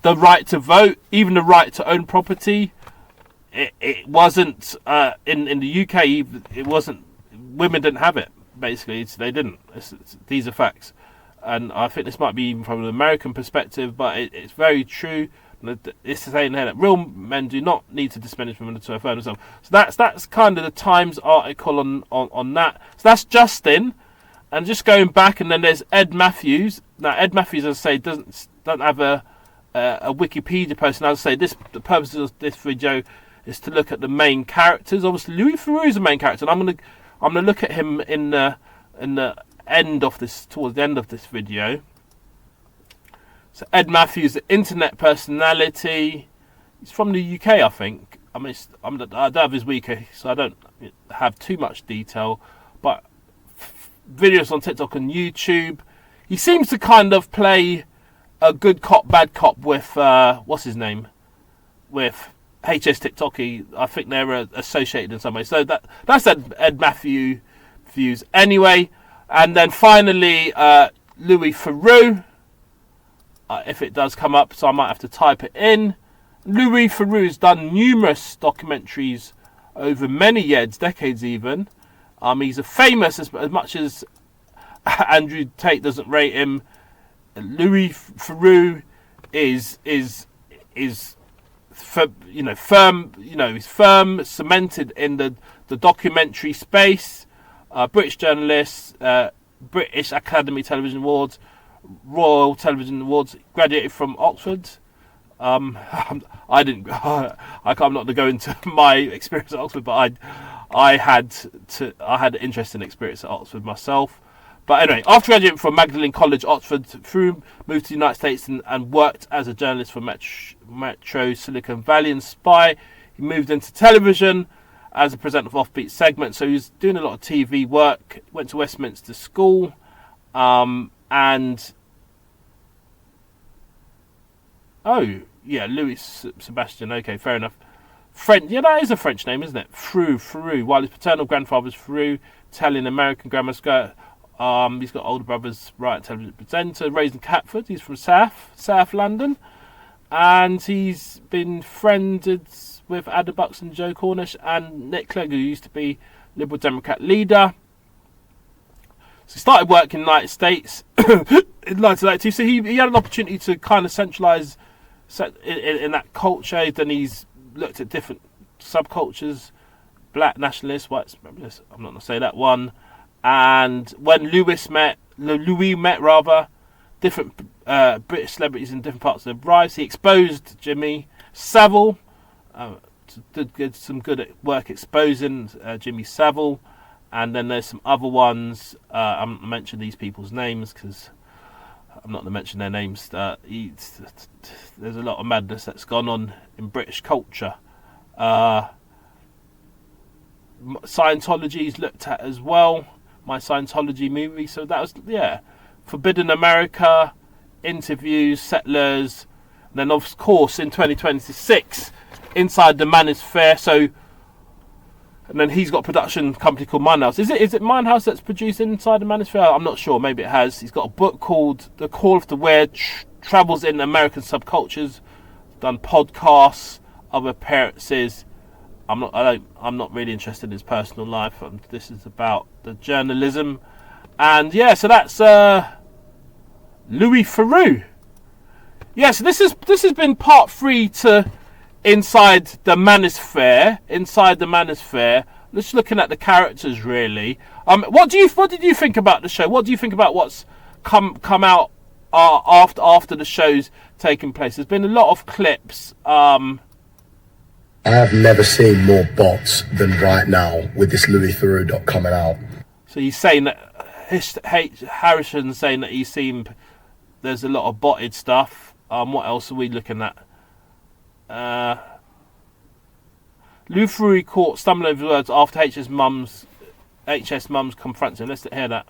the right to vote, even the right to own property. It wasn't in the UK. It wasn't. Women didn't have it. Basically, they didn't. These are facts, and I think this might be even from an American perspective, but it's very true. It's saying here that real men do not need to diminish women to affirm themselves. So that's kind of the Times article on that. So that's Justin, and just going back, and then there's Ed Matthews. Now Ed Matthews, as I say, doesn't have a Wikipedia post. And as I say, the purpose of this video is to look at the main characters. Obviously, Louis Theroux is the main character, and I'm gonna look at him in the end of this, towards the end of this video. So Ed Matthews, the internet personality. He's from the UK, I think. I mean, I don't have his wiki, so I don't have too much detail. But videos on TikTok and YouTube. He seems to kind of play a good cop, bad cop with what's his name, with HS TikToky. I think they're associated in some way. So that's Ed Matthews views anyway. And then finally, Louis Theroux. If it does come up, so I might have to type it in. Louis Theroux has done numerous documentaries over many years, decades even. He's a famous, as much as Andrew Tate doesn't rate him. Louis Theroux is firm. He's firm, cemented in the documentary space. British journalist, British Academy Television Awards, Royal Television Awards, graduated from Oxford. I'm not going to go into my experience at Oxford, but I had an interesting experience at Oxford myself. But anyway, after graduating from Magdalen College, Oxford, Fury moved to the United States and worked as a journalist for Metro Silicon Valley and Spy. He moved into television as a presenter of offbeat segments. So he was doing a lot of TV work, went to Westminster School, and... Oh, yeah, Louis Sebastian. Okay, fair enough. French, yeah, that is a French name, isn't it? Fury. While his paternal grandfather was Fury, Italian American grammar school. He's got older brothers, right, television presenter, raised in Catford. He's from South London, and he's been friended with Adam Buxton, Joe Cornish, and Nick Clegg, who used to be Liberal Democrat leader. So he started work in the United States in 1992. So he had an opportunity to kind of centralise in that culture. Then he's looked at different subcultures, black nationalists, white supremacists. I'm not going to say that one. And when Louis met different British celebrities in different parts of their lives, he exposed Jimmy Savile. Did some good work exposing Jimmy Savile. And then there's some other ones. I'm not going to mention these people's names because I'm not going to mention their names. There's a lot of madness that's gone on in British culture. Scientology is looked at as well. My Scientology movie. So that was, Forbidden America, Interviews, Settlers. And then, of course, in 2026, Inside the Manosphere. So, and then he's got a production company called Minehouse. Is it Minehouse that's produced Inside the Manosphere? I'm not sure. Maybe it has. He's got a book called The Call of the Weird, travels in American subcultures, done podcasts, other appearances. I'm not really interested in his personal life. This is about the journalism, and so that's Louis Theroux. So this has been part 3 to Inside the Manosphere. Just looking at the characters, really. What did you think about the show? What do you think about what's come out after the show's taken place? There's been a lot of clips. I have never seen more bots than right now with this Louis Theroux doc coming out. So he's saying that Harrison's saying that there's a lot of botted stuff. What else are we looking at? Louis Theroux caught stumbling over words after HS mums confronts him. Let's hear that.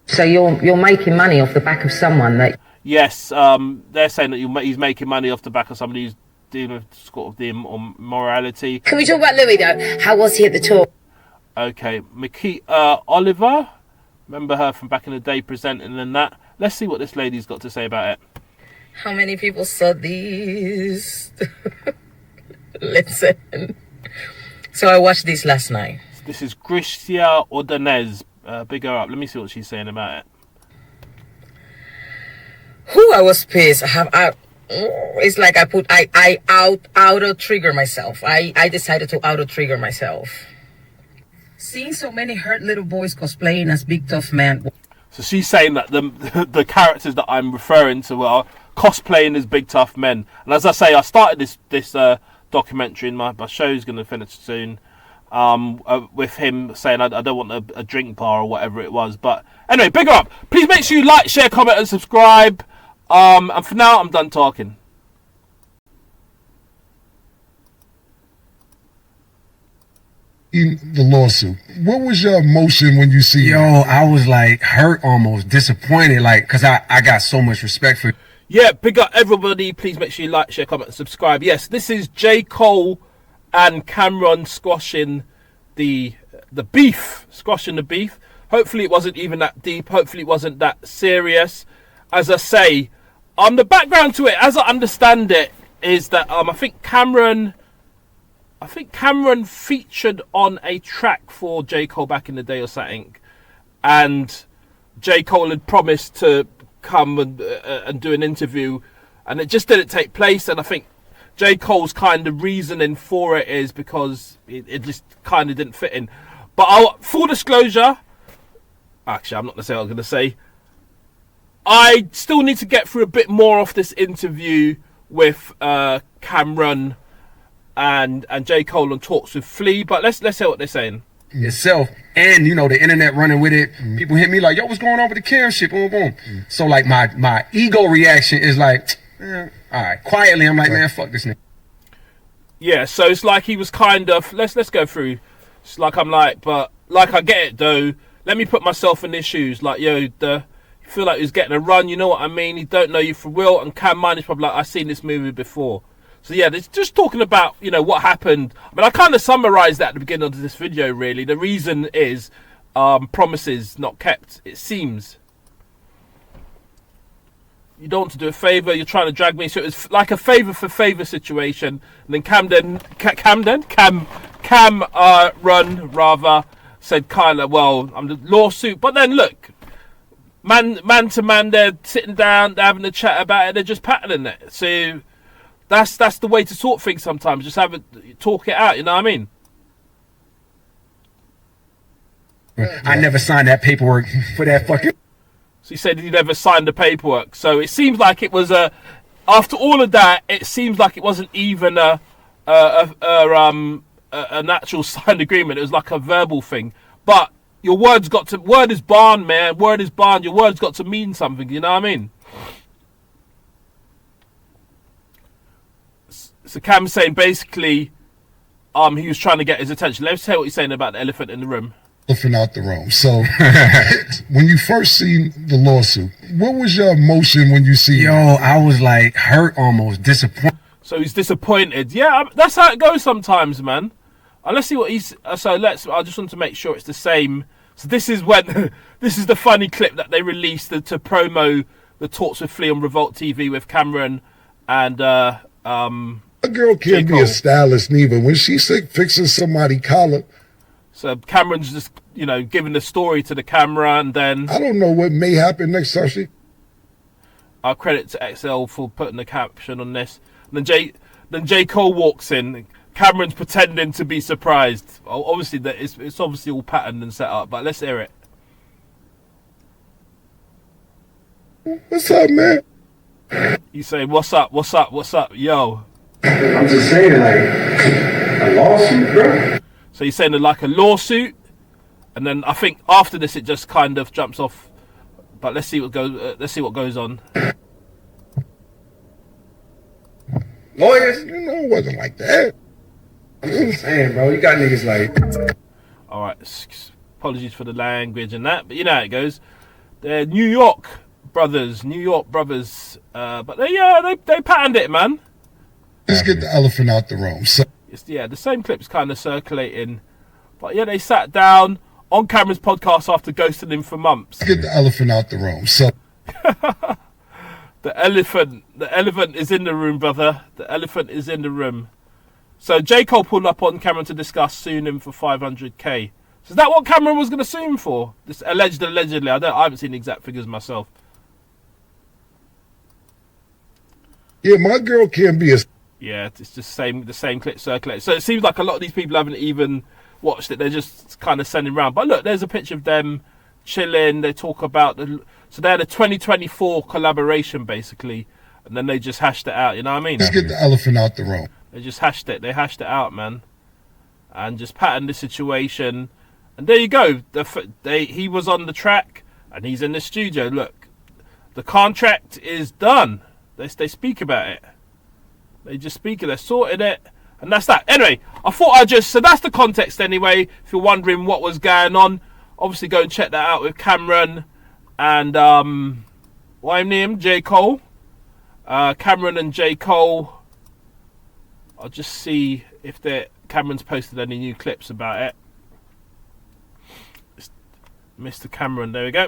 So you're making money off the back of someone that... Yes, they're saying that he's making money off the back of somebody who's dealing with sort of the immorality. Can we talk about Louis though? How was he at the talk? Okay, Makita Oliver, remember her from back in the day presenting and that. Let's see what this lady's got to say about it. How many people saw these? Listen. So I watched this last night. This is Gracia Ordonez. Big her up. Let me see what she's saying about it. I was pissed. It's like I auto trigger myself. I decided to auto trigger myself. Seeing so many hurt little boys cosplaying as big tough men. So she's saying that the characters that I'm referring to are cosplaying as big tough men. And as I say, I started this documentary, and my show's going to finish soon. With him saying I don't want a drink bar or whatever it was. But anyway, big up. Please make sure you like, share, comment, and subscribe. And for now, I'm done talking. In the lawsuit, what was your emotion when you see? I was like hurt, almost disappointed, like because I got so much respect for. Yeah, big up everybody. Please make sure you like, share, comment, and subscribe. Yes, this is JCole and Camron squashing the beef. Hopefully it wasn't even that deep. Hopefully it wasn't that serious. As I say, the background to it, as I understand it, is that I think Camron featured on a track for JCole back in the day or something, and JCole had promised to come and do an interview, and it just didn't take place. And I think JCole's kind of reasoning for it is because it just kind of didn't fit in. But full disclosure, actually I'm not going to say what I was going to say. I still need to get through a bit more of this interview with Camron and JCole on Talks with Flea, but let's hear what they're saying. itself, and you know the internet running with it. People hit me like, "Yo, what's going on with the Cam shit?" Boom, boom. So like my ego reaction is like, all right. Quietly, I'm like, man, fuck this nigga. Yeah, so it's like he was kind of let's go through. It's like I'm like, but like I get it though. Let me put myself in his shoes. Like, yo, you feel like he's getting a run. You know what I mean? He don't know you for real. And Cam Mine is probably like, I've seen this movie before. So yeah, it's just talking about, you know, what happened. I mean, I kind of summarized that at the beginning of this video, really. The reason is promises not kept, it seems. You don't want to do a favour, you're trying to drag me. So it was like a favour for favour situation. And then Camron said kind of, well, I'm the lawsuit. But then look, man to man, they're sitting down, they're having a chat about it, they're just patterning it. So that's the way to sort things sometimes. Just talk it out, you know what I mean? I never signed that paperwork for that fucking... So he said he never signed the paperwork. So it seems like it was after all of that, it seems like it wasn't even an actual signed agreement. It was like a verbal thing. But your word is bond, man. Word is bond. Your word's got to mean something, you know what I mean? So Cam's saying basically he was trying to get his attention. Let's hear what he's saying about the elephant in the room. Elephant out the room. So when you first seen the lawsuit, what was your emotion when you see Yo, I was like hurt, almost disappointed. So he's disappointed. Yeah, that's how it goes sometimes, man. Let's see what he's... I just want to make sure it's the same. So this is when... this is the funny clip that they released to promo the talks with Flea on Revolt TV with Camron and... a girl can't be a stylist neither. When she's fixing somebody's collar... So Cameron's just, you know, giving the story to the camera, and then... I don't know what may happen next, Sashi. I'll credit to XL for putting the caption on this. And then JCole walks in. Cameron's pretending to be surprised. Obviously, it's obviously all patterned and set up, but let's hear it. What's up, man? You say, what's up, yo? I'm just saying, like, a lawsuit, bro. So he's saying like a lawsuit, and then I think after this it just kind of jumps off. But let's see what goes on. Lawyers, you know, it wasn't like that. I'm just saying, bro. You got niggas like. All right, apologies for the language and that, but you know how it goes. They're New York brothers, but they patterned it, man. Let's get the elephant out the room. So the same clip's kind of circulating, but yeah, they sat down on Cameron's podcast after ghosting him for months. Let's get the elephant out the room. So the elephant is in the room, brother. The elephant is in the room. So JCole pulled up on Cameron to discuss suing him for 500k. So is that what Cameron was going to sue him for? This allegedly. I haven't seen the exact figures myself. Yeah, my girl can't be a... Yeah, it's just the same clip circulating. So it seems like a lot of these people haven't even watched it. They're just kind of sending around. But look, there's a picture of them chilling. They talk about so they had a 2024 collaboration basically, and then they just hashed it out. You know what I mean? Let's get the elephant out the room. They just hashed it. They hashed it out, man, and just patterned the situation. And there you go. He was on the track, and he's in the studio. Look, the contract is done. They speak about it. They just speak it, they're sorting it, and that's that. Anyway, I thought so that's the context anyway. If you're wondering what was going on, obviously go and check that out with Camron and, what name? JCole. Camron and JCole. I'll just see if Cameron's posted any new clips about it. It's Mr. Camron, there we go.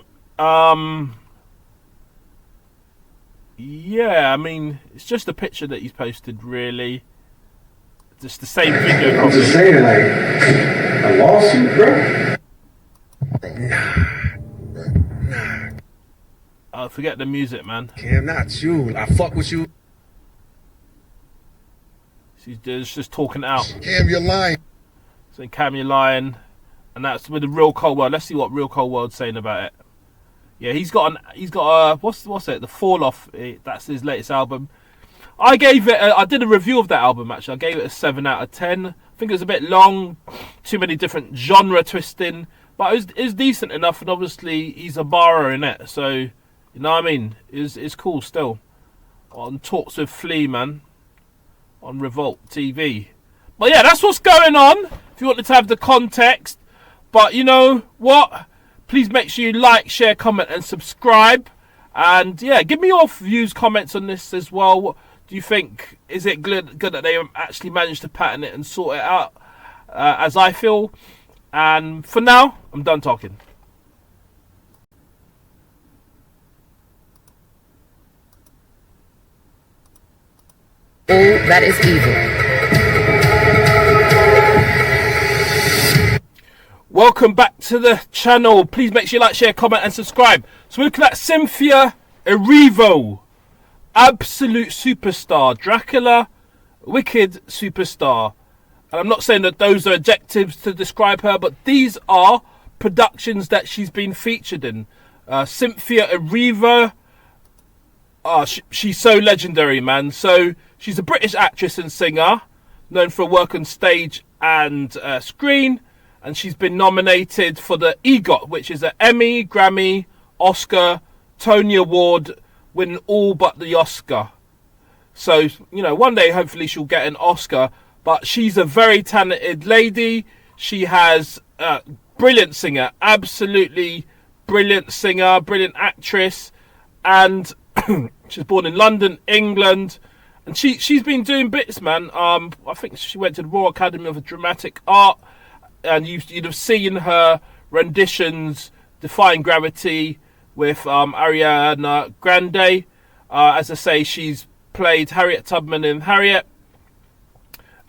Yeah, I mean, it's just a picture that he's posted, really. Just the same video. I'm just saying, like, a lawsuit, bro. Forget the music, man. Cam, not you. I fuck with you. She's just talking out. Cam, you're lying. Saying, Cam, you're lying. And that's with the Real Cold World. Let's see what Real Cold World's saying about it. Yeah, he's got what's it? The Fall Off. That's his latest album. I did a review of that album actually. I gave it a 7 out of 10. think it was a bit long, too many different genre twisting, but it was decent enough, and obviously he's a barrer in it, so you know what I mean. It's cool still. On Talks with Flea, man, on Revolt TV. But yeah, that's what's going on. If you wanted to have the context, but you know what? Please make sure you like, share, comment, and subscribe. And yeah, give me your views, comments on this as well. What do you think? Is it good that they actually managed to pattern it and sort it out, as I feel? And for now, I'm done talking. All that is evil. Welcome back to the channel. Please make sure you like, share, comment, and subscribe. So we're looking at Cynthia Erivo, absolute superstar, Dracula, wicked superstar. And I'm not saying that those are adjectives to describe her, but these are productions that she's been featured in. Cynthia Erivo, she's so legendary, man. So she's a British actress and singer, known for her work on stage and screen. And she's been nominated for the EGOT, which is an Emmy, Grammy, Oscar, Tony Award, winning all but the Oscar. So, you know, one day hopefully she'll get an Oscar. But she's a very talented lady. She has brilliant singer, absolutely brilliant singer, brilliant actress. And she's born in London, England. And she's been doing bits, man. I think she went to the Royal Academy of Dramatic Art. And you'd have seen her renditions, Defying Gravity, with Ariana Grande. As I say, she's played Harriet Tubman in Harriet,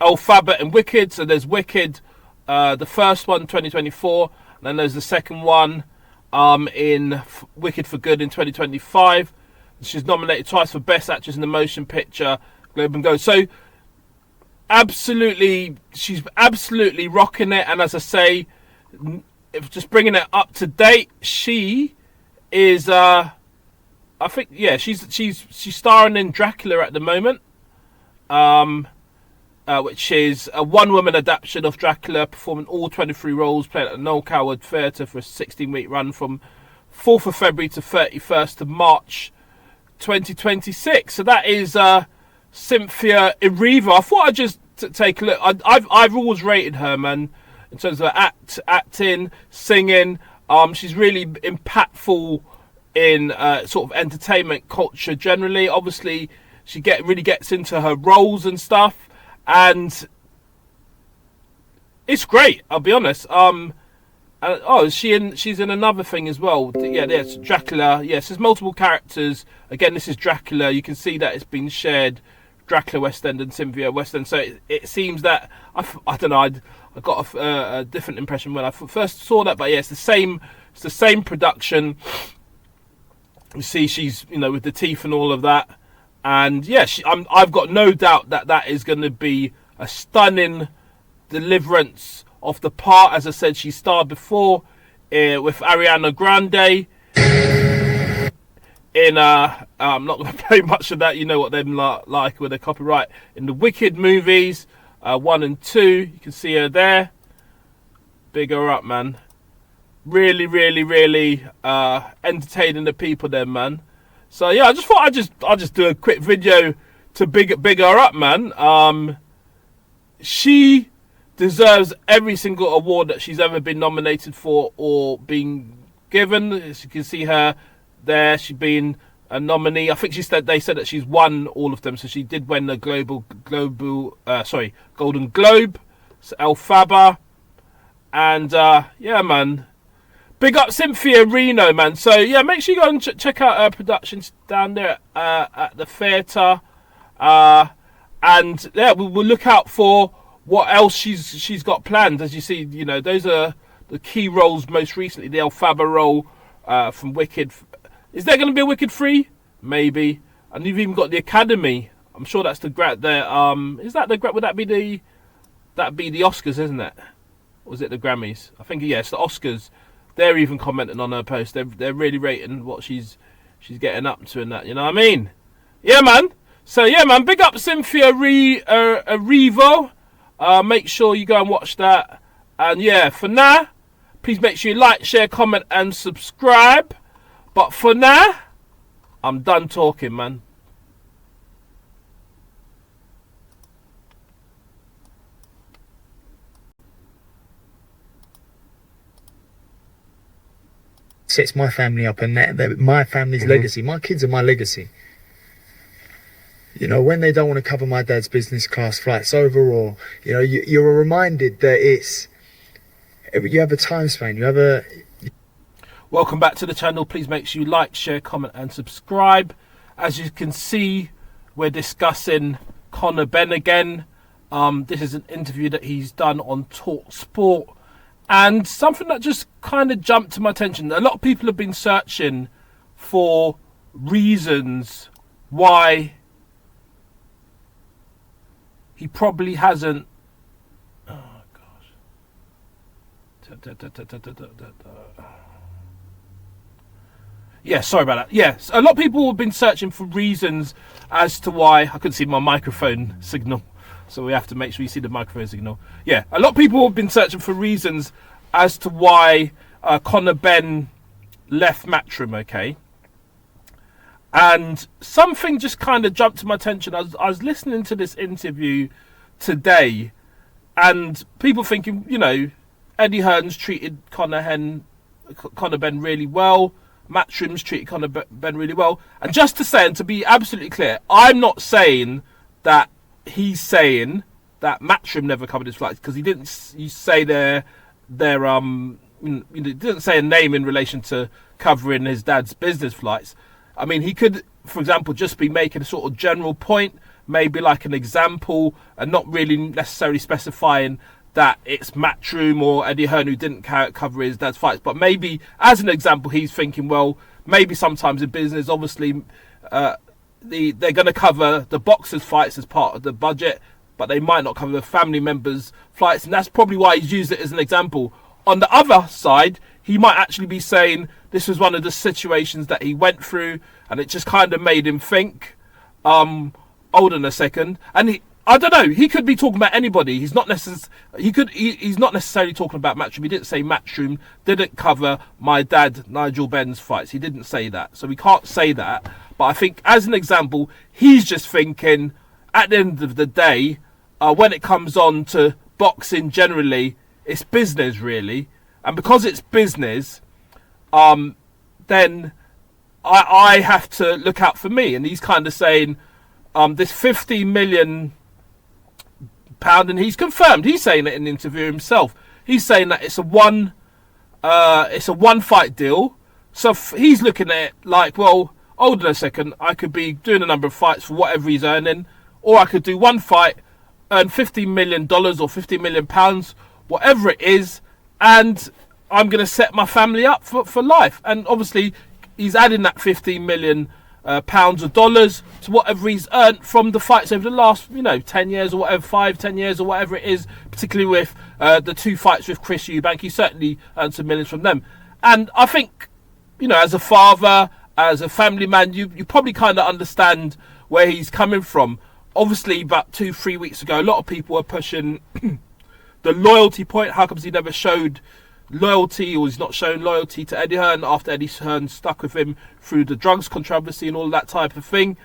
Elphaba in Wicked. So there's Wicked, the first one, 2024. And then there's the second one in Wicked for Good in 2025. She's nominated twice for Best Actress in the Motion Picture, Globe and Go. So she's absolutely rocking it. And as I say, if just bringing it up to date, she is I think, yeah, she's starring in Dracula at the moment, which is a one-woman adaptation of Dracula, performing all 23 roles, playing at the Noel Coward Theatre for a 16-week run from 4th of February to 31st of March 2026. So that is Cynthia Erivo. I thought I'd just take a look. I've always rated her, man, in terms of acting, singing. She's really impactful in sort of entertainment culture generally. Obviously, she really gets into her roles and stuff, and it's great. I'll be honest. She's in another thing as well. Yeah, there's Dracula. Yes, there's multiple characters. Again, this is Dracula. You can see that it's been shared. Dracula West End and Cynthia West End. So it seems that I don't know. I got a different impression when I first saw that, but yeah, it's the same production. You see, she's, you know, with the teeth and all of that, and yeah, I've got no doubt that is going to be a stunning deliverance of the part. As I said, she starred before with Ariana Grande in I'm not going to play much of that. You know what them like with their copyright in the Wicked movies, 1 and 2. You can see her there. Big her up, man. Really entertaining the people there, man. So yeah, I just thought I'll just do a quick video to big her up, man. She deserves every single award that she's ever been nominated for or been given. As you can see her there, she's been a nominee. I think they said that she's won all of them, so she did win the Golden Globe. So Elphaba, and yeah, man, big up Cynthia Erivo, man. So yeah, make sure you go and check out her productions down there at the theatre, and yeah, we'll look out for what else she's got planned. As you see, you know, those are the key roles. Most recently, the Elphaba role from Wicked. Is there going to be a Wicked 3? Maybe. And you've even got the Academy. I'm sure that's the there. Is that the would that be the Oscars, isn't it? Or was it the Grammys? I think yes, the Oscars. They're even commenting on her post. They're really rating what she's getting up to and that. You know what I mean? Yeah, man. So yeah, man. Big up Cynthia Erivo. Make sure you go and watch that. And yeah, for now, please make sure you like, share, comment, and subscribe. But for now, I'm done talking, man. Sets my family up, and that my family's legacy. My kids are my legacy. You know, when they don't want to cover my dad's business class flights over, or you know, you're reminded that you have a time span. You have a. Welcome back to the channel. Please make sure you like, share, comment, and subscribe. As you can see, we're discussing Conor Benn again. This is an interview that he's done on Talk Sport. And something that just kind of jumped to my attention. A lot of people have been searching for reasons why he probably hasn't... Oh, gosh. Yeah, sorry about that. Yes, a lot of people have been searching for reasons as to why... I couldn't see my microphone signal. So we have to make sure you see the microphone signal. Yeah, a lot of people have been searching for reasons as to why Conor Benn left Matchroom, okay? And something just kind of jumped to my attention. I was listening to this interview today, and people thinking, you know, Eddie Hearn's treated Conor Benn really well. Matchroom's treated Conor Benn really well. And just to say, and to be absolutely clear, I'm not saying that he's saying that Matchroom never covered his flights, because he didn't say he didn't say a name in relation to covering his dad's business flights. I mean, he could, for example, just be making a sort of general point, maybe like an example, and not really necessarily specifying that it's Matchroom or Eddie Hearn who didn't cover his dad's fights. But maybe as an example, he's thinking, well, maybe sometimes in business, obviously, they're going to cover the boxers' fights as part of the budget, but they might not cover the family members' flights, and that's probably why he's used it as an example. On the other side, he might actually be saying this was one of the situations that he went through, and it just kind of made him think, hold on a second. And I don't know, he could be talking about anybody. He's not necessarily talking about Matchroom. He didn't say Matchroom didn't cover my dad Nigel Benn's fights. He didn't say that, so we can't say that. But I think as an example, he's just thinking at the end of the day, when it comes on to boxing generally, it's business really. And because it's business, then I have to look out for me. And he's kind of saying this £50 million, and he's confirmed, he's saying it in the interview himself. He's saying that it's a one fight deal. So he's looking at it like, well, hold on a second, I could be doing a number of fights for whatever he's earning, or I could do one fight, earn $50 million or £50 million, whatever it is, and I'm going to set my family up for life. And obviously, he's adding that £15 million pounds or dollars to whatever he's earned from the fights over the last, 10 years or whatever, 5-10 years or whatever it is, particularly with the 2 fights with Chris Eubank. He certainly earned some millions from them. And I think, as a father, as a family man, you probably kind of understand where he's coming from. Obviously, about 2-3 weeks ago, a lot of people were pushing the loyalty point. How comes he never showed loyalty, or he's not shown loyalty to Eddie Hearn after Eddie Hearn stuck with him through the drugs controversy and all that type of thing.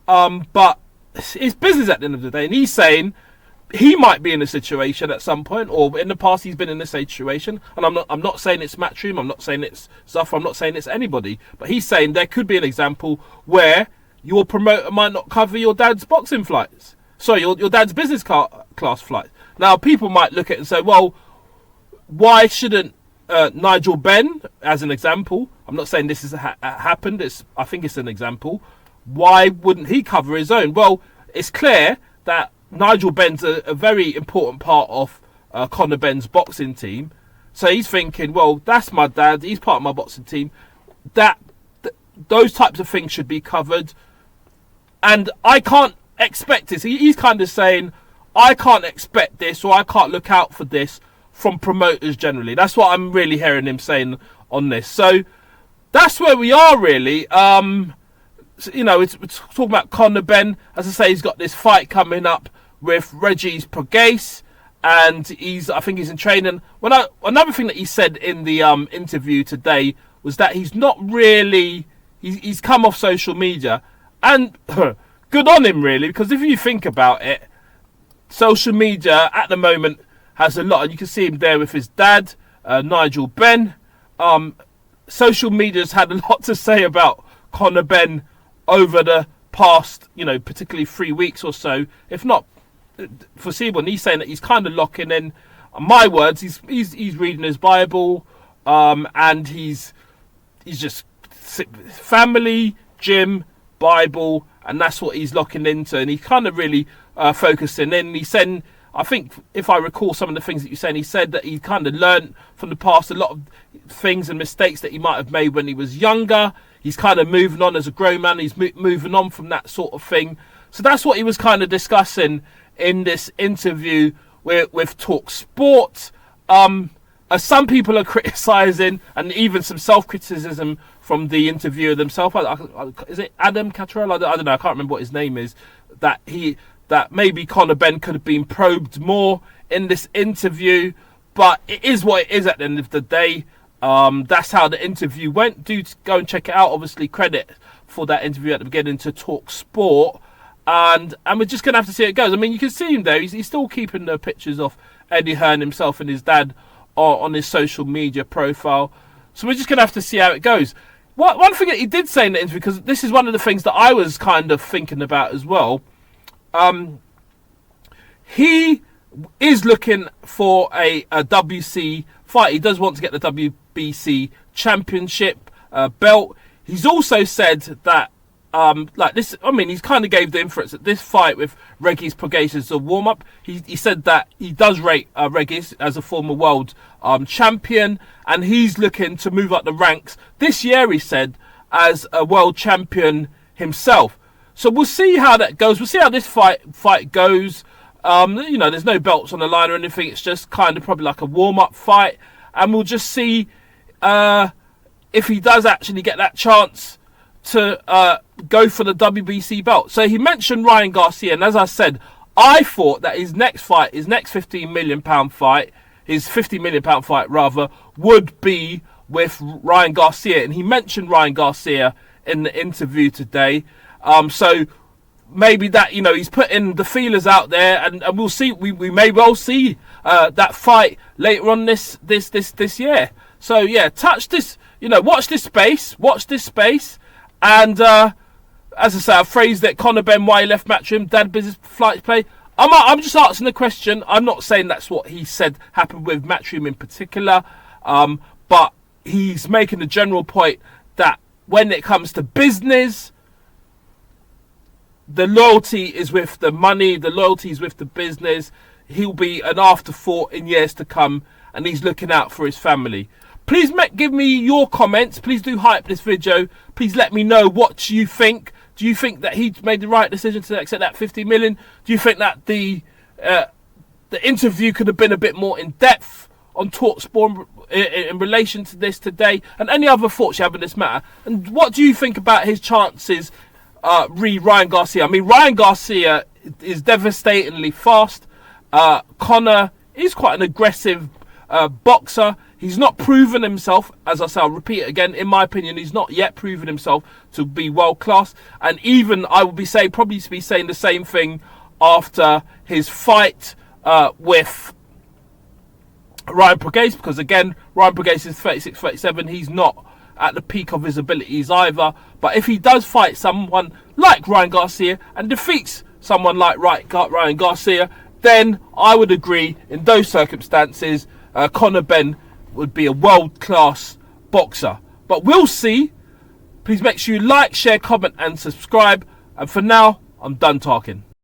But it's business at the end of the day, and he's saying he might be in a situation at some point, or in the past he's been in this situation. And I'm not saying it's Matchroom, I'm not saying it's Zuffa, I'm not saying it's anybody, but he's saying there could be an example where your promoter might not cover your dad's boxing flights. Sorry, your dad's business class flight. Now, people might look at it and say, well, why shouldn't Nigel Benn, as an example, I'm not saying this has happened, I think it's an example, why wouldn't he cover his own? Well, it's clear that Nigel Benn's a very important part of Conor Benn's boxing team. So he's thinking, well, that's my dad, he's part of my boxing team. Those types of things should be covered. And I can't expect this. He's kind of saying, I can't expect this, or I can't look out for this from promoters generally. That's what I'm really hearing him saying on this. So that's where we are really. It's talking about Conor Benn. As I say, he's got this fight coming up with Regis Prograis, and I think he's in training. Another thing that he said in the interview today was that he's not really, he's come off social media, and good on him really, because if you think about it, social media at the moment has a lot, and you can see him there with his dad, Nigel Benn. Social media's had a lot to say about Conor Benn over the past, particularly 3 weeks or so, if not foreseeable. And he's saying that he's kind of locking in. My words, he's reading his Bible, and he's just family, gym, Bible, and that's what he's locking into. And he's kind of really focusing in. He's saying, I think, if I recall some of the things that you're saying, he said that he kind of learned from the past a lot of things and mistakes that he might have made when he was younger. He's kind of moving on as a grown man. He's moving on from that sort of thing. So that's what he was kind of discussing in this interview with Talk Sport. Some people are criticising, and even some self-criticism from the interviewer themselves. Is it Adam Cattrall? I don't know. I can't remember what his name is. That maybe Conor Benn could have been probed more in this interview, but it is what it is at the end of the day. That's how the interview went. Do go and check it out. Obviously, credit for that interview at the beginning to Talk Sport, and we're just gonna have to see how it goes. I mean, you can see him there. He's still keeping the pictures of Eddie Hearn himself and his dad on his social media profile. So we're just gonna have to see how it goes. One thing that he did say in the interview, because this is one of the things that I was kind of thinking about as well. He is looking for a WC fight. He does want to get the WBC championship belt. He's also said that like this, I mean, he's kind of gave the inference that this fight with Regis Prograis is a warm-up. He said that he does rate Regis as a former world champion, and he's looking to move up the ranks this year, he said, as a world champion himself. So we'll see how that goes. We'll see how this fight goes. There's no belts on the line or anything. It's just kind of probably like a warm-up fight, and we'll just see if he does actually get that chance to go for the WBC belt. So he mentioned Ryan Garcia, and as I said, I thought that his next fight, his next £15 million fight, his £50 million fight rather, would be with Ryan Garcia, and he mentioned Ryan Garcia in the interview today. So maybe that, he's putting the feelers out there, and we'll see. We may well see that fight later on this year. So yeah, watch this space, and as I say, I phrased it. Conor Benn, why he left Matchroom, dad business, flight play. I'm just asking the question. I'm not saying that's what he said happened with Matchroom in particular, but he's making a general point that when it comes to business, the loyalty is with the money, the loyalty is with the business. He'll be an afterthought in years to come, and he's looking out for his family. Please give me your comments. Please do hype this video. Please let me know what you think. Do you think that he made the right decision to accept that 50 million? Do you think that the interview could have been a bit more in depth on TalkSport in relation to this today? And any other thoughts you have on this matter? And what do you think about his chances Ryan Garcia? I mean, Ryan Garcia is devastatingly fast. Conor is quite an aggressive boxer. He's not proven himself, as I say, I'll repeat it again, in my opinion, he's not yet proven himself to be world class. And even I would probably be saying the same thing after his fight with Ryan Prograis, because again, Ryan Prograis is 36, 37. He's not at the peak of his abilities either. But if he does fight someone like Ryan Garcia and defeats someone like Ryan Garcia, then I would agree in those circumstances Conor Benn would be a world-class boxer. But we'll see. Please make sure you like, share, comment and subscribe. And for now, I'm done talking.